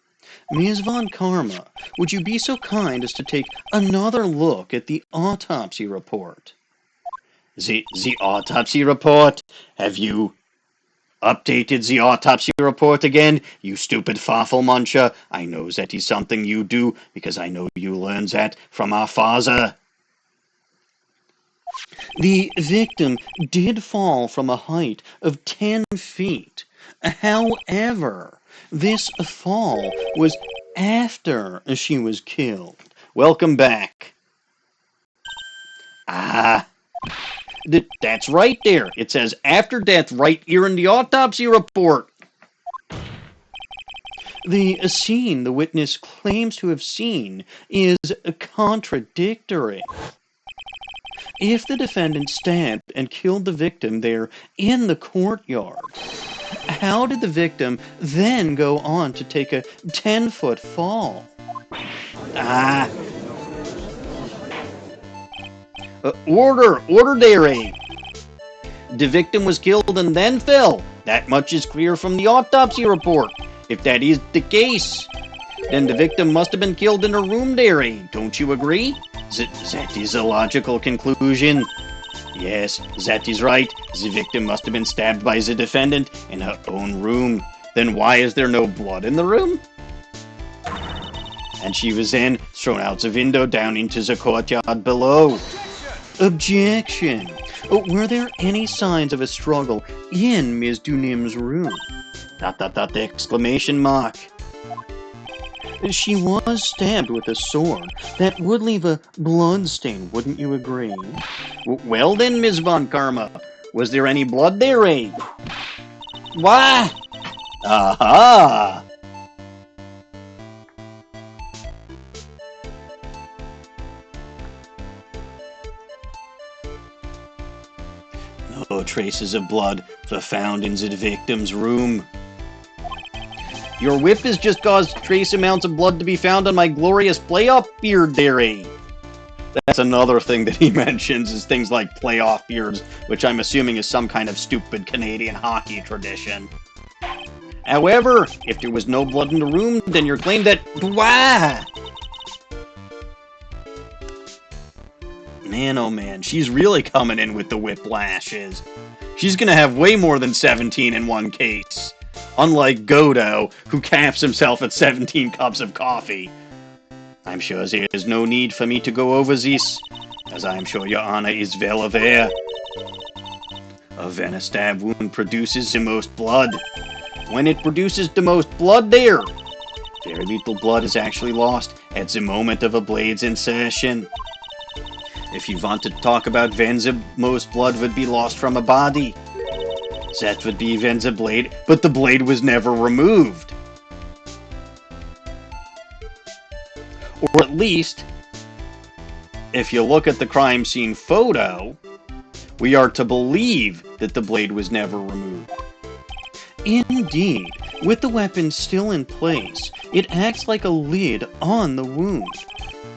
Ms. Von Karma, would you be so kind as to take another look at the autopsy report? The autopsy report? Have you updated the autopsy report again, you stupid farfel muncher? I know that is something you do, because I know you learned that from our father. The victim did fall from a height of 10 feet. However, this fall was after she was killed. Welcome back. Ah, that's right there. It says after death right here in the autopsy report. The scene the witness claims to have seen is contradictory. If the defendant stabbed and killed the victim there in the courtyard, how did the victim then go on to take a 10-foot fall? Order, dairy. The victim was killed and then fell. That much is clear from the autopsy report. If that is the case, then the victim must have been killed in her room, dairy. Don't you agree? That is a logical conclusion. Yes, that is right. The victim must have been stabbed by the defendant in her own room. Then why is there no blood in the room? And she was then thrown out the window down into the courtyard below. Objection! Were there any signs of a struggle in Ms. Dunim's room? ... exclamation mark. She was stabbed with a sword. That would leave a blood stain, wouldn't you agree? Well then, Ms. Von Karma, was there any blood there, eh? Why? Aha! No traces of blood were found in the victim's room. Your whip has just caused trace amounts of blood to be found on my glorious playoff beard there, eh? That's another thing that he mentions, is things like playoff beards, which I'm assuming is some kind of stupid Canadian hockey tradition. However, if there was no blood in the room, then your claim that... Wah! Man, oh man, she's really coming in with the whiplashes. She's gonna have way more than 17 in one case. Unlike Godot, who caps himself at 17 cups of coffee. I'm sure there is no need for me to go over this, as I am sure your honor is well aware. A venom stab wound produces the most blood. When it produces the most blood there, very little blood is actually lost at the moment of a blade's insertion. If you want to talk about when the most blood would be lost from a body, that would be when the blade, but the blade was never removed. Or at least, if you look at the crime scene photo, we are to believe that the blade was never removed. Indeed, with the weapon still in place, it acts like a lid on the wound.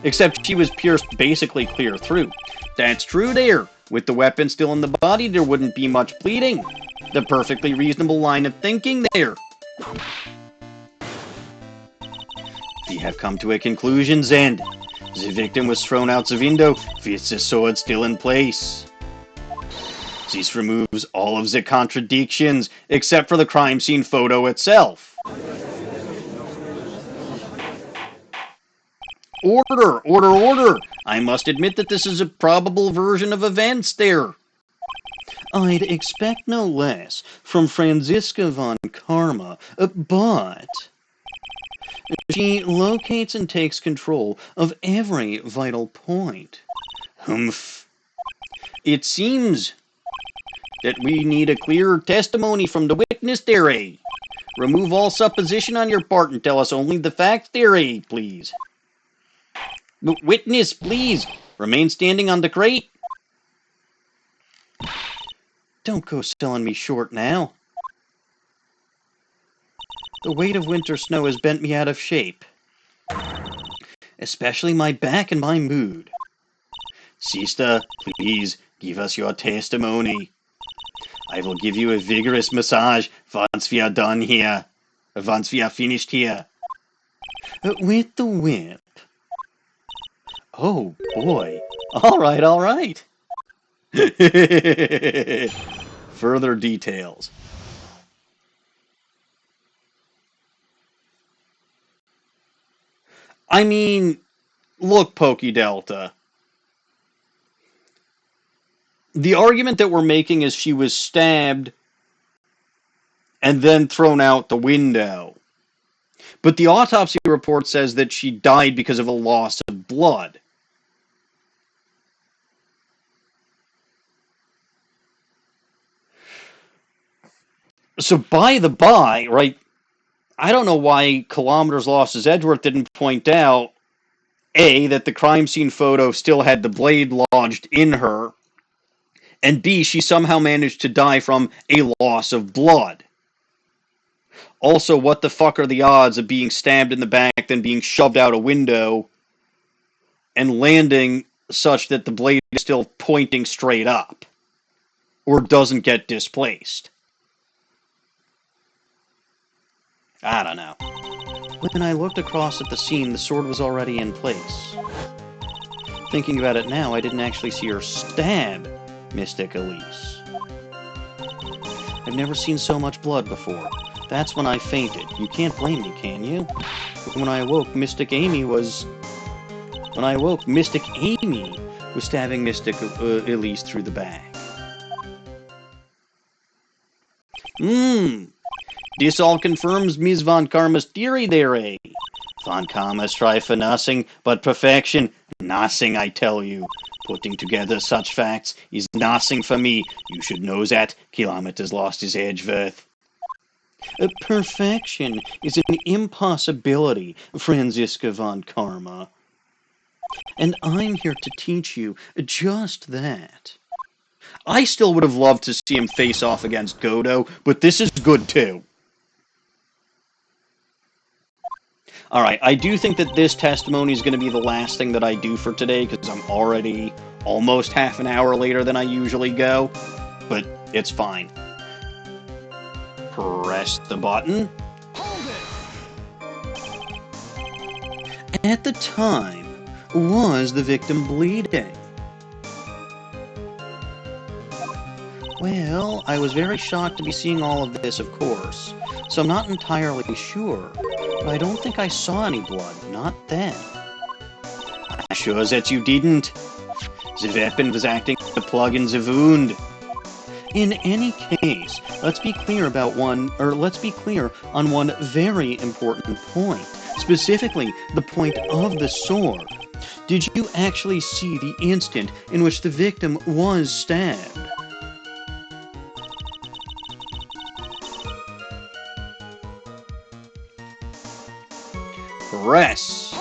Except she was pierced basically clear through. That's true there. With the weapon still in the body, there wouldn't be much bleeding. The perfectly reasonable line of thinking there. We have come to a conclusion's end. The victim was thrown out the window with the sword still in place. This removes all of the contradictions, except for the crime scene photo itself. Order! Order! Order! I must admit that this is a probable version of events there. I'd expect no less from Franziska von Karma, but she locates and takes control of every vital point. Humph. It seems that we need a clear testimony from the witness there, eh? Remove all supposition on your part and tell us only the facts there, eh, please. Witness, please, remain standing on the crate. Don't go selling me short now. The weight of winter snow has bent me out of shape. Especially my back and my mood. Sister, please, give us your testimony. I will give you a vigorous massage once we are done here. Once we are finished here. With the whip. Oh, boy. All right, all right. Further details. I mean, look, Pokey Delta. The argument that we're making is she was stabbed and then thrown out the window. But the autopsy report says that she died because of a loss of blood. So by the by, right, I don't know why Kilometers Lost-His-Edgeworth didn't point out, A, that the crime scene photo still had the blade lodged in her, and B, she somehow managed to die from a loss of blood. Also, what the fuck are the odds of being stabbed in the back, then being shoved out a window, and landing such that the blade is still pointing straight up, or doesn't get displaced? I don't know. When I looked across at the scene, the sword was already in place. Thinking about it now, I didn't actually see her stab Mystic Elise. I've never seen so much blood before. That's when I fainted. You can't blame me, can you? When I awoke, Mystic Amy was stabbing Mystic Elise through the back. This all confirms Ms. Von Karma's theory there, eh? Von Karma strive for nothing but perfection. Nothing, I tell you. Putting together such facts is nothing for me. You should know that. Kilometers Lost-His-Edgeworth. Perfection is an impossibility, Franziska von Karma. And I'm here to teach you just that. I still would have loved to see him face off against Godo, but this is good too. Alright, I do think that this testimony is going to be the last thing that I do for today, because I'm already almost half an hour later than I usually go, but it's fine. Press the button. Hold it! At the time, was the victim bleeding? Well, I was very shocked to be seeing all of this, of course, so I'm not entirely sure, but I don't think I saw any blood, not then. I'm sure that you didn't. The weapon was acting to plug in the wound. In any case, let's be clear on one very important point, specifically the point of the sword. Did you actually see the instant in which the victim was stabbed? Press.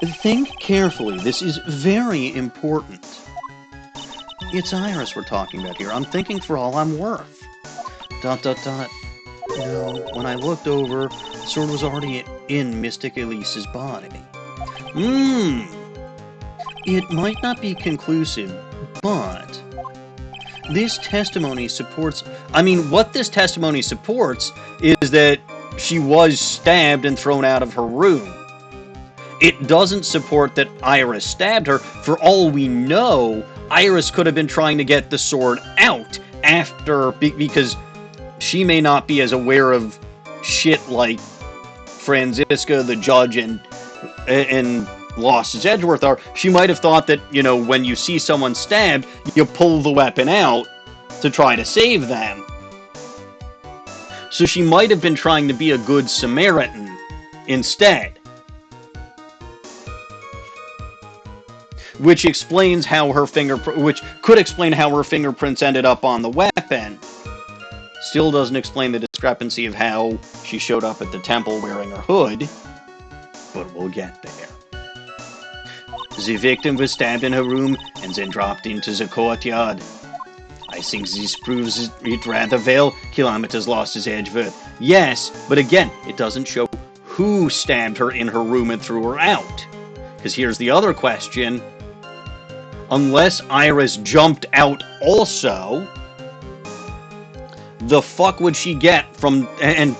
Think carefully. This is very important. It's Iris we're talking about here. I'm thinking for all I'm worth. ... No, when I looked over, the sword was already in Mystic Elise's body. It might not be conclusive, But this testimony supports... I mean, what this testimony supports is that she was stabbed and thrown out of her room. It doesn't support that Iris stabbed her. For all we know, Iris could have been trying to get the sword out after... because she may not be as aware of shit like Franziska, the judge, and Lost-His-Edgeworth are. She might have thought that, you know, when you see someone stabbed, you pull the weapon out to try to save them. So she might have been trying to be a good Samaritan instead. Which explains how her which could explain how her fingerprints ended up on the weapon. Still doesn't explain the discrepancy of how she showed up at the temple wearing her hood, but we'll get there. The victim was stabbed in her room and then dropped into the courtyard. I think this proves it rather well. Kilometers Lost-His-Edgeworth. Yes, but again, it doesn't show who stabbed her in her room and threw her out. Because here's the other question. Unless Iris jumped out also, the fuck would she get from and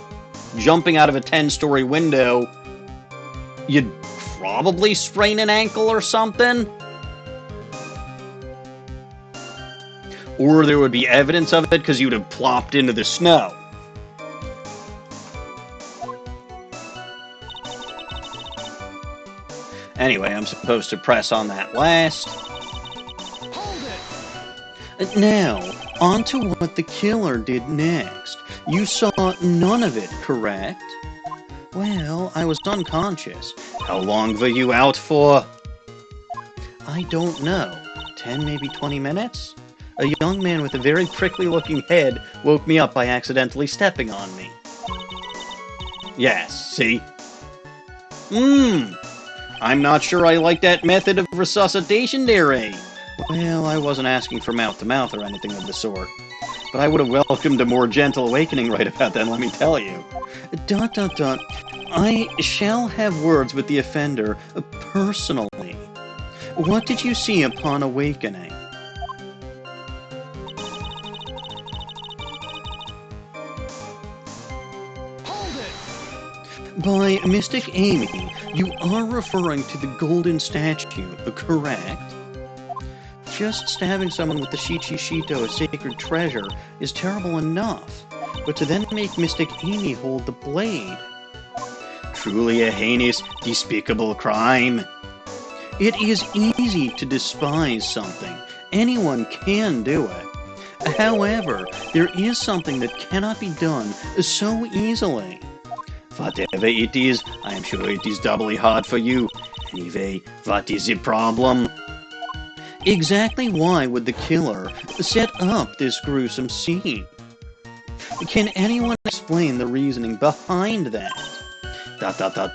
jumping out of a 10-story window? You'd probably sprain an ankle or something. Or there would be evidence of it because you'd have plopped into the snow. Anyway, I'm supposed to press on that last. Now, on to what the killer did next. You saw none of it, correct? Well, I was unconscious. How long were you out for? I don't know. 10, maybe 20 minutes? A young man with a very prickly-looking head woke me up by accidentally stepping on me. Yes, see? I'm not sure I like that method of resuscitation there, eh? Well, I wasn't asking for mouth-to-mouth or anything of the sort. But I would have welcomed a more gentle awakening right about then, let me tell you. ... I shall have words with the offender, personally. What did you see upon awakening? By Mystic Amy, you are referring to the golden statue, correct? Just stabbing someone with the Shichi-Shito, a sacred treasure, is terrible enough, but to then make Mystic Amy hold the blade... Truly a heinous, despicable crime. It is easy to despise something. Anyone can do it. However, there is something that cannot be done so easily. Whatever it is, I am sure it is doubly hard for you. Anyway, what is the problem? Exactly why would the killer set up this gruesome scene? Can anyone explain the reasoning behind that? ...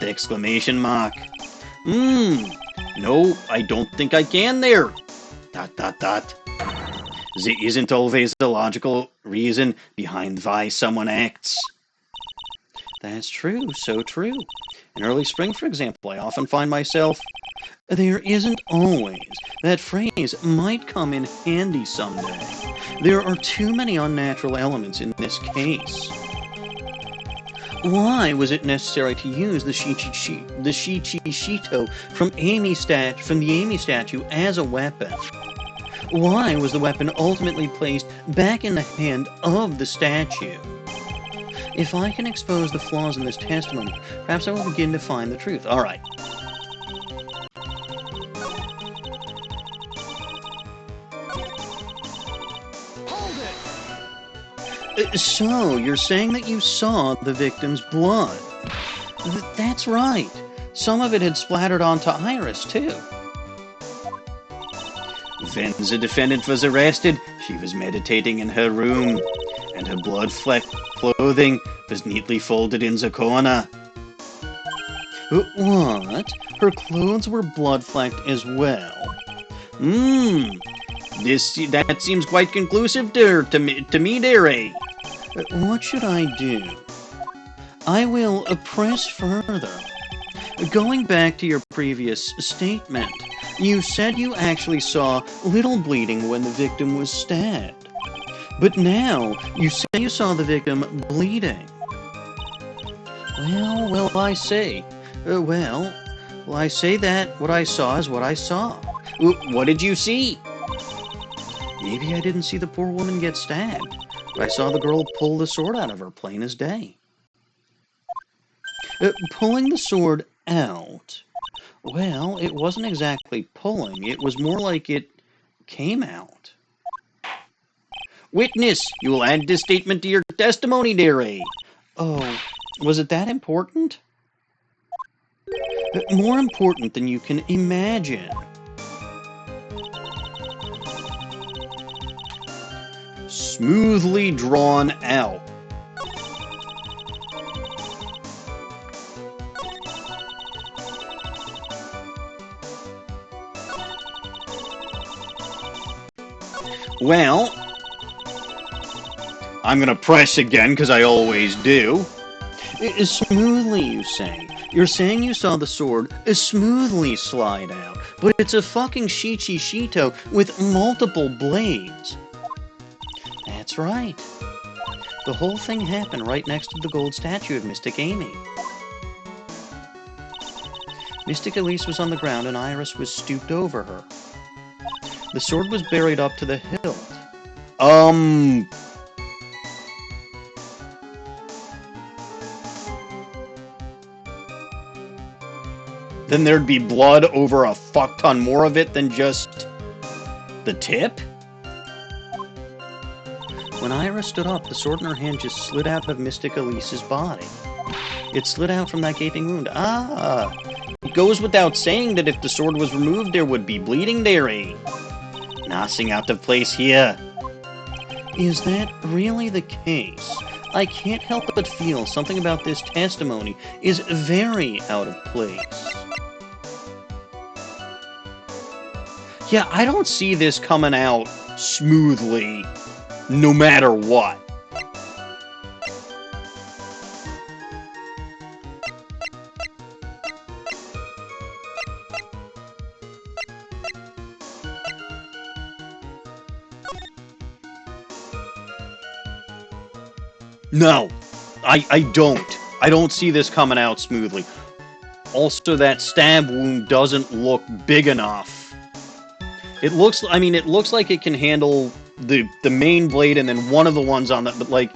exclamation mark. No, I don't think I can there. ... There isn't always a logical reason behind why someone acts. That's true, so true. In early spring, for example, I often find myself... There isn't always. That phrase might come in handy someday. There are too many unnatural elements in this case. Why was it necessary to use the Shichi-Shito from the Amy statue as a weapon? Why was the weapon ultimately placed back in the hand of the statue? If I can expose the flaws in this testimony, perhaps I will begin to find the truth. Alright. So, you're saying that you saw the victim's blood? That's right. Some of it had splattered onto Iris, too. When the defendant was arrested, she was meditating in her room, and her blood-flecked clothing was neatly folded in the corner. What? Her clothes were blood-flecked as well? That seems quite conclusive to me, dearie. What should I do? I will press further. Going back to your previous statement, You said you actually saw little bleeding when the victim was stabbed. But now, you say you saw the victim bleeding. Well, I say. I say that what I saw is what I saw. What did you see? Maybe I didn't see the poor woman get stabbed, but I saw the girl pull the sword out of her, plain as day. Pulling the sword out? Well, it wasn't exactly pulling. It was more like it came out. Witness, you will add this statement to your testimony, dearie. Oh, was it that important? More important than you can imagine. Smoothly drawn out. Well, I'm going to press again because I always do. Smoothly, you say. You're saying you saw the sword smoothly slide out, but it's a fucking Shichi Shito with multiple blades. That's right. The whole thing happened right next to the gold statue of Mystic Amy. Mystic Elise was on the ground and Iris was stooped over her. The sword was buried up to the hilt. Then there'd be blood over a fuck ton more of it than just the tip? When Iris stood up, the sword in her hand just slid out of Mystic Elise's body. It slid out from that gaping wound. It goes without saying that if the sword was removed, there would be bleeding, dearie. Nothing out of place here. Is that really the case? I can't help but feel something about this testimony is very out of place. Yeah, I don't see this coming out smoothly, no matter what. No, I don't. I don't see this coming out smoothly. Also, that stab wound doesn't look big enough. It looks like it can handle the main blade and then one of the ones on that, but like,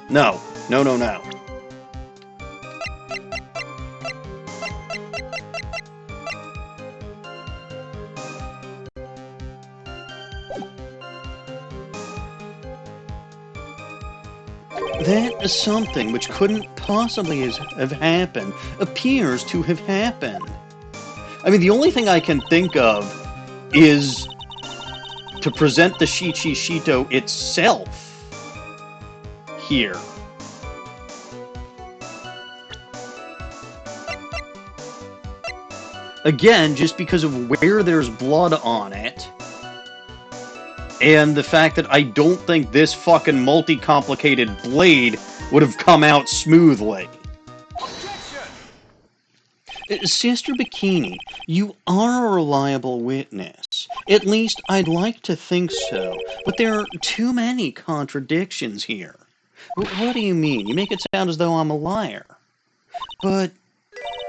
no. That is something which couldn't possibly have happened appears to have happened. I mean, the only thing I can think of is to present the Shichi Shito itself here. Again, just because of where there's blood on it, and the fact that I don't think this fucking multi-complicated blade would have come out smoothly. Sister Bikini, you are a reliable witness. At least I'd like to think so, but there are too many contradictions here. What do you mean? You make it sound as though I'm a liar. But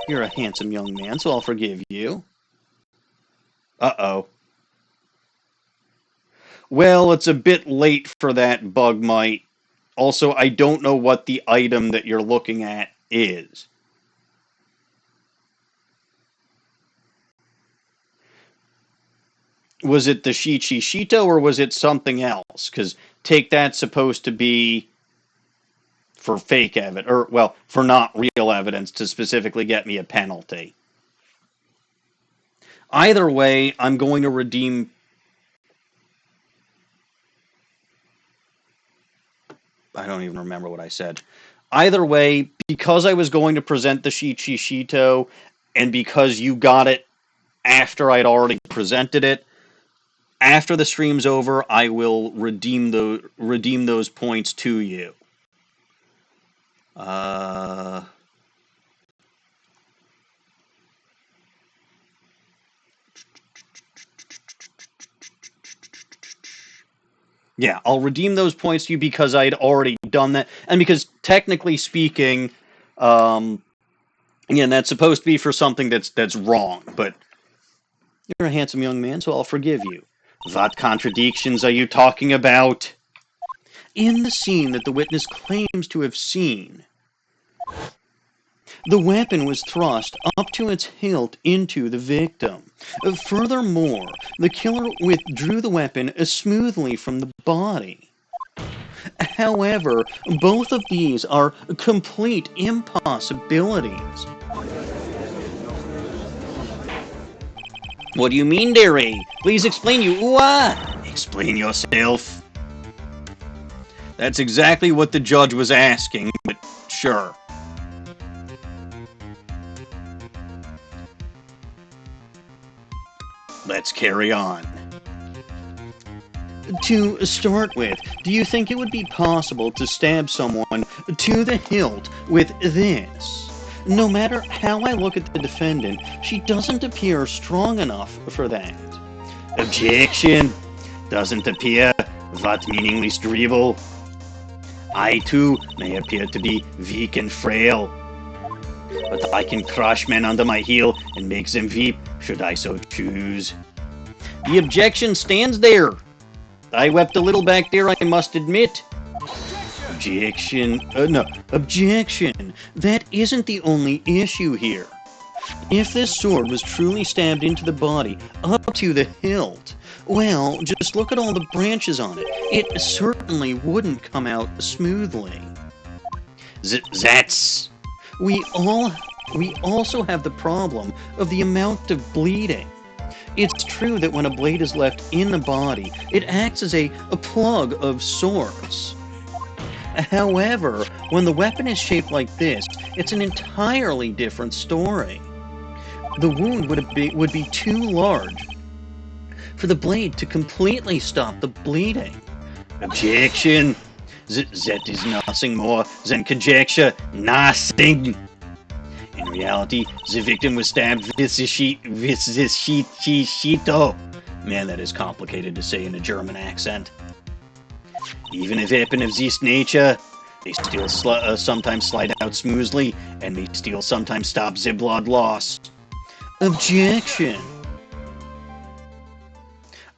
you're a handsome young man, so I'll forgive you. Uh-oh. Well, it's a bit late for that, Bug Mite. Also, I don't know what the item that you're looking at is. Was it the Shichi Shito or was it something else? Because take that's supposed to be for fake evidence, or, well, for not real evidence to specifically get me a penalty. Either way, I'm going to redeem... I don't even remember what I said. Either way, because I was going to present the Shichi Shito, and because you got it after I'd already presented it, after the stream's over, I will redeem those points to you. Yeah, I'll redeem those points to you because I'd already done that, and because technically speaking, again, that's supposed to be for something that's wrong. But you're a handsome young man, so I'll forgive you. What contradictions are you talking about? In the scene that the witness claims to have seen, the weapon was thrust up to its hilt into the victim. Furthermore, the killer withdrew the weapon smoothly from the body. However, both of these are complete impossibilities. What do you mean, Derry? Please explain you. Explain yourself. That's exactly what the judge was asking, but sure. Let's carry on. To start with, do you think it would be possible to stab someone to the hilt with this? No matter how I look at the defendant, she doesn't appear strong enough for that. Objection! Doesn't appear. What meaningless dribble? I too may appear to be weak and frail, but I can crush men under my heel and make them weep, should I so choose. The objection stands there. I wept a little back there, I must admit. Objection. No. Objection. That isn't the only issue here. If this sword was truly stabbed into the body, up to the hilt, well, just look at all the branches on it. It certainly wouldn't come out smoothly. That's... We also have the problem of the amount of bleeding. It's true that when a blade is left in the body, it acts as a plug of sorts. However, when the weapon is shaped like this, it's an entirely different story. The wound would be too large for the blade to completely stop the bleeding. Objection! That is nothing more than conjecture. Nothing! In reality, the victim was stabbed with this shito. Man, that is complicated to say in a German accent. Even a weapon of this nature, they still sometimes slide out smoothly, and may still sometimes stop the blood loss. Objection!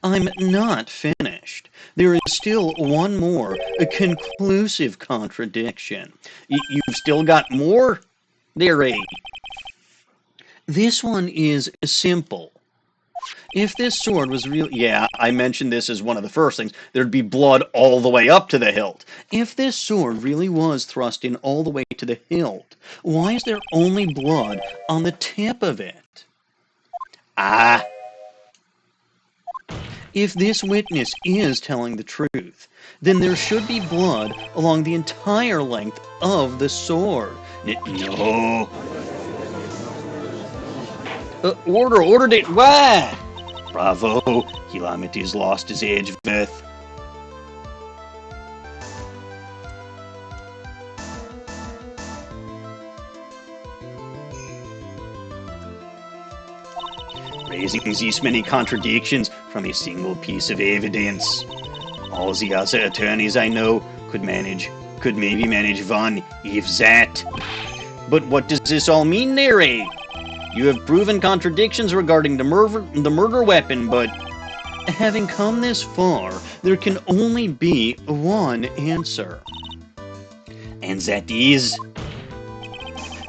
I'm not finished. There is still one more, a conclusive contradiction. You've still got more? There, This one is simple. If this sword was real... Yeah, I mentioned this as one of the first things. There'd be blood all the way up to the hilt. If this sword really was thrust in all the way to the hilt, why is there only blood on the tip of it? If this witness is telling the truth, then there should be blood along the entire length of the sword. No. Ordered it. Why? Bravo. Kilometers Lost-His-Edgeworth. Raising these many contradictions from a single piece of evidence. All the other attorneys I know could maybe manage one, if that. But what does this all mean, Neri? You have proven contradictions regarding the murder weapon, but having come this far, there can only be one answer. And that is...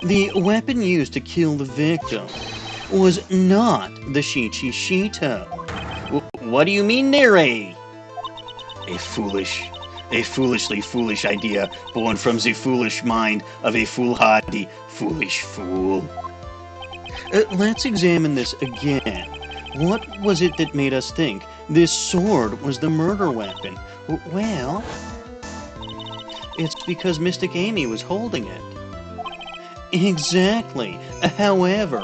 The weapon used to kill the victim was not the Shichishito. What do you mean, Neri? A foolishly foolish idea born from the foolish mind of a foolhardy, foolish fool. Let's examine this again. What was it that made us think this sword was the murder weapon? Well, it's because Mystic Amy was holding it. Exactly. However,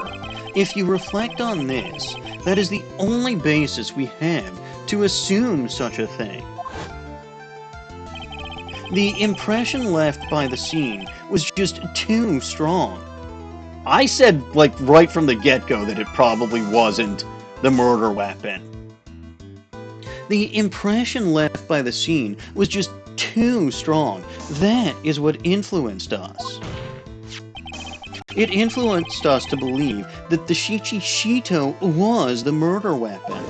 if you reflect on this, that is the only basis we have to assume such a thing. The impression left by the scene was just too strong. I said, like, right from the get-go that it probably wasn't the murder weapon. The impression left by the scene was just too strong. That is what influenced us. It influenced us to believe that the Shichishito was the murder weapon.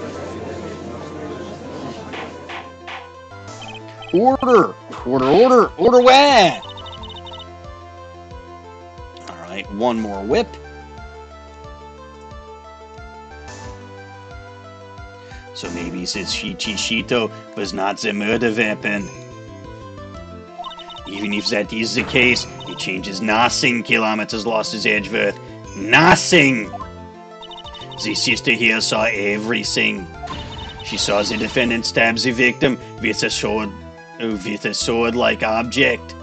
Order! Order, order! Order where? Alright, one more whip. So maybe this Shichishito was not the murder weapon. Even if that is the case, it changes nothing, Kilometers Lost-His-Edgeworth. Nothing! The sister here saw everything. She saw the defendant stab the victim with a sword-like object.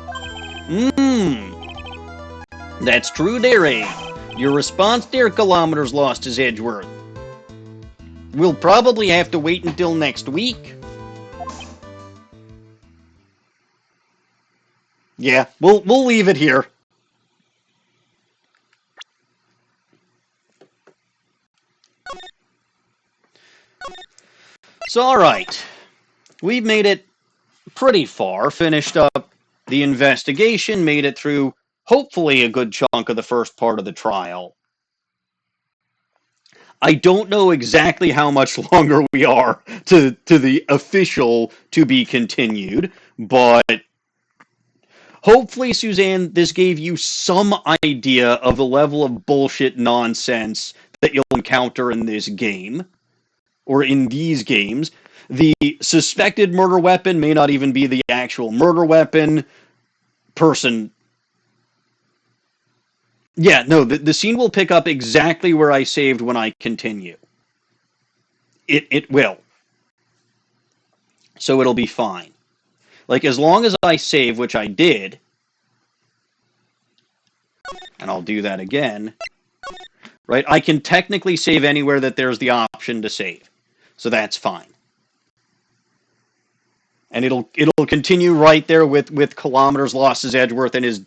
That's true there, Abe. Your response there, Kilometers Lost-His-Edgeworth. We'll probably have to wait until next week. Yeah, we'll leave it here. So, alright. We've made it pretty far. Finished up the investigation, made it through, hopefully, a good chunk of the first part of the trial. I don't know exactly how much longer we are to the official to be continued, but hopefully, Suzanne, this gave you some idea of the level of bullshit nonsense that you'll encounter in this game, or in these games. The suspected murder weapon may not even be the actual murder weapon. Yeah, no, the scene will pick up exactly where I saved when I continue. It will. So it'll be fine. Like, as long as I save, which I did, and I'll do that again, right, I can technically save anywhere that there's the option to save. So that's fine. And it'll continue right there with Kilometers Lost-His-Edgeworth and his ...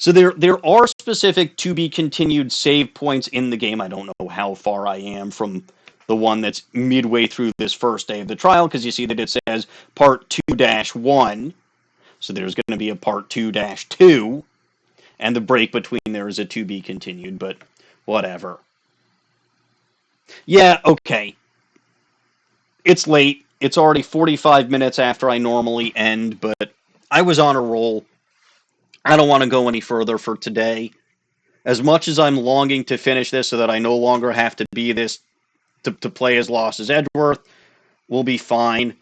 So there are specific to be continued save points in the game. I don't know how far I am from the one that's midway through this first day of the trial, because you see that it says part 2-1. So there's going to be a part 2-2, and the break between there is a to be continued, but whatever. Yeah, okay. It's late. It's already 45 minutes after I normally end, but I was on a roll. I don't want to go any further for today. As much as I'm longing to finish this so that I no longer have to be this to play as Lost-His-Edgeworth, we'll be fine.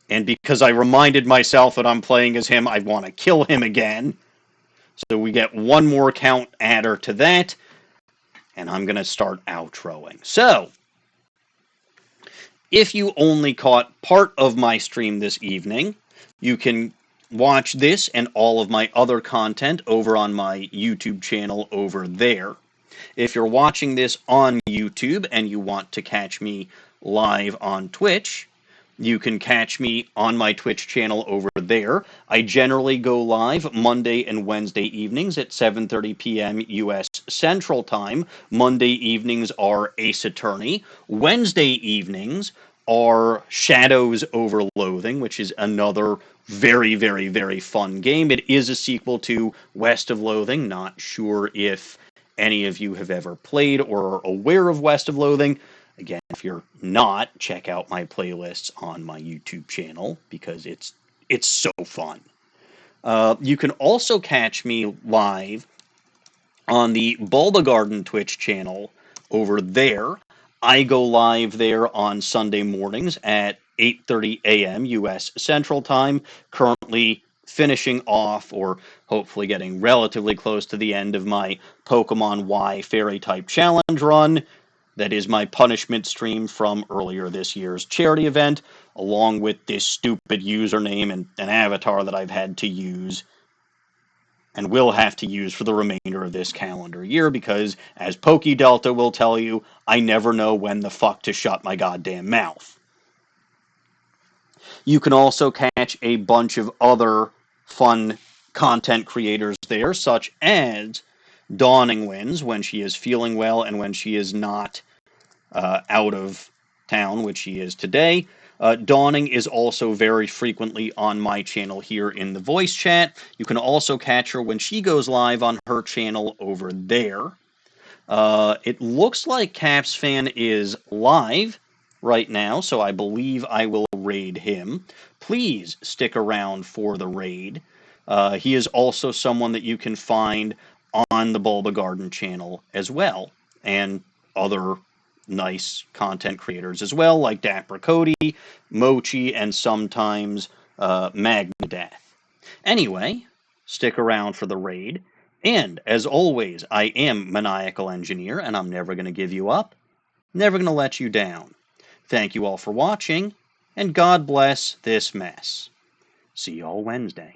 And because I reminded myself that I'm playing as him, I want to kill him again. So we get one more count adder to that, and I'm going to start outroing. So, if you only caught part of my stream this evening, you can watch this and all of my other content over on my YouTube channel over there. If you're watching this on YouTube and you want to catch me live on Twitch, you can catch me on my Twitch channel over there. I generally go live Monday and Wednesday evenings at 7:30 p.m. U.S. Central Time. Monday evenings are Ace Attorney. Wednesday evenings are Shadows Over Loathing, which is another very, very, very fun game. It is a sequel to West of Loathing. Not sure if any of you have ever played or are aware of West of Loathing. Again, if you're not, check out my playlists on my YouTube channel, because it's so fun. You can also catch me live on the Bulba Garden Twitch channel over there. I go live there on Sunday mornings at 8:30 a.m. U.S. Central Time, currently finishing off, or hopefully getting relatively close to the end of my Pokemon Y Fairy Type Challenge run. That is my punishment stream from earlier this year's charity event, along with this stupid username and an avatar that I've had to use and will have to use for the remainder of this calendar year, because, as PokeDelta will tell you, I never know when the fuck to shut my goddamn mouth. You can also catch a bunch of other fun content creators there, such as Dawning Winds, when she is feeling well and when she is not out of town, which she is today. Dawning is also very frequently on my channel here in the voice chat. You can also catch her when she goes live on her channel over there. It looks like Caps Fan is live right now, so I believe I will raid him. Please stick around for the raid. He is also someone that you can find on the Bulba Garden channel as well, and other nice content creators as well, like Dapper Cody, Mochi, and sometimes Magnadeath. Anyway, stick around for the raid. And as always, I am Maniacal Engineer, and I'm never going to give you up, never going to let you down. Thank you all for watching, and God bless this mess. See y'all Wednesday.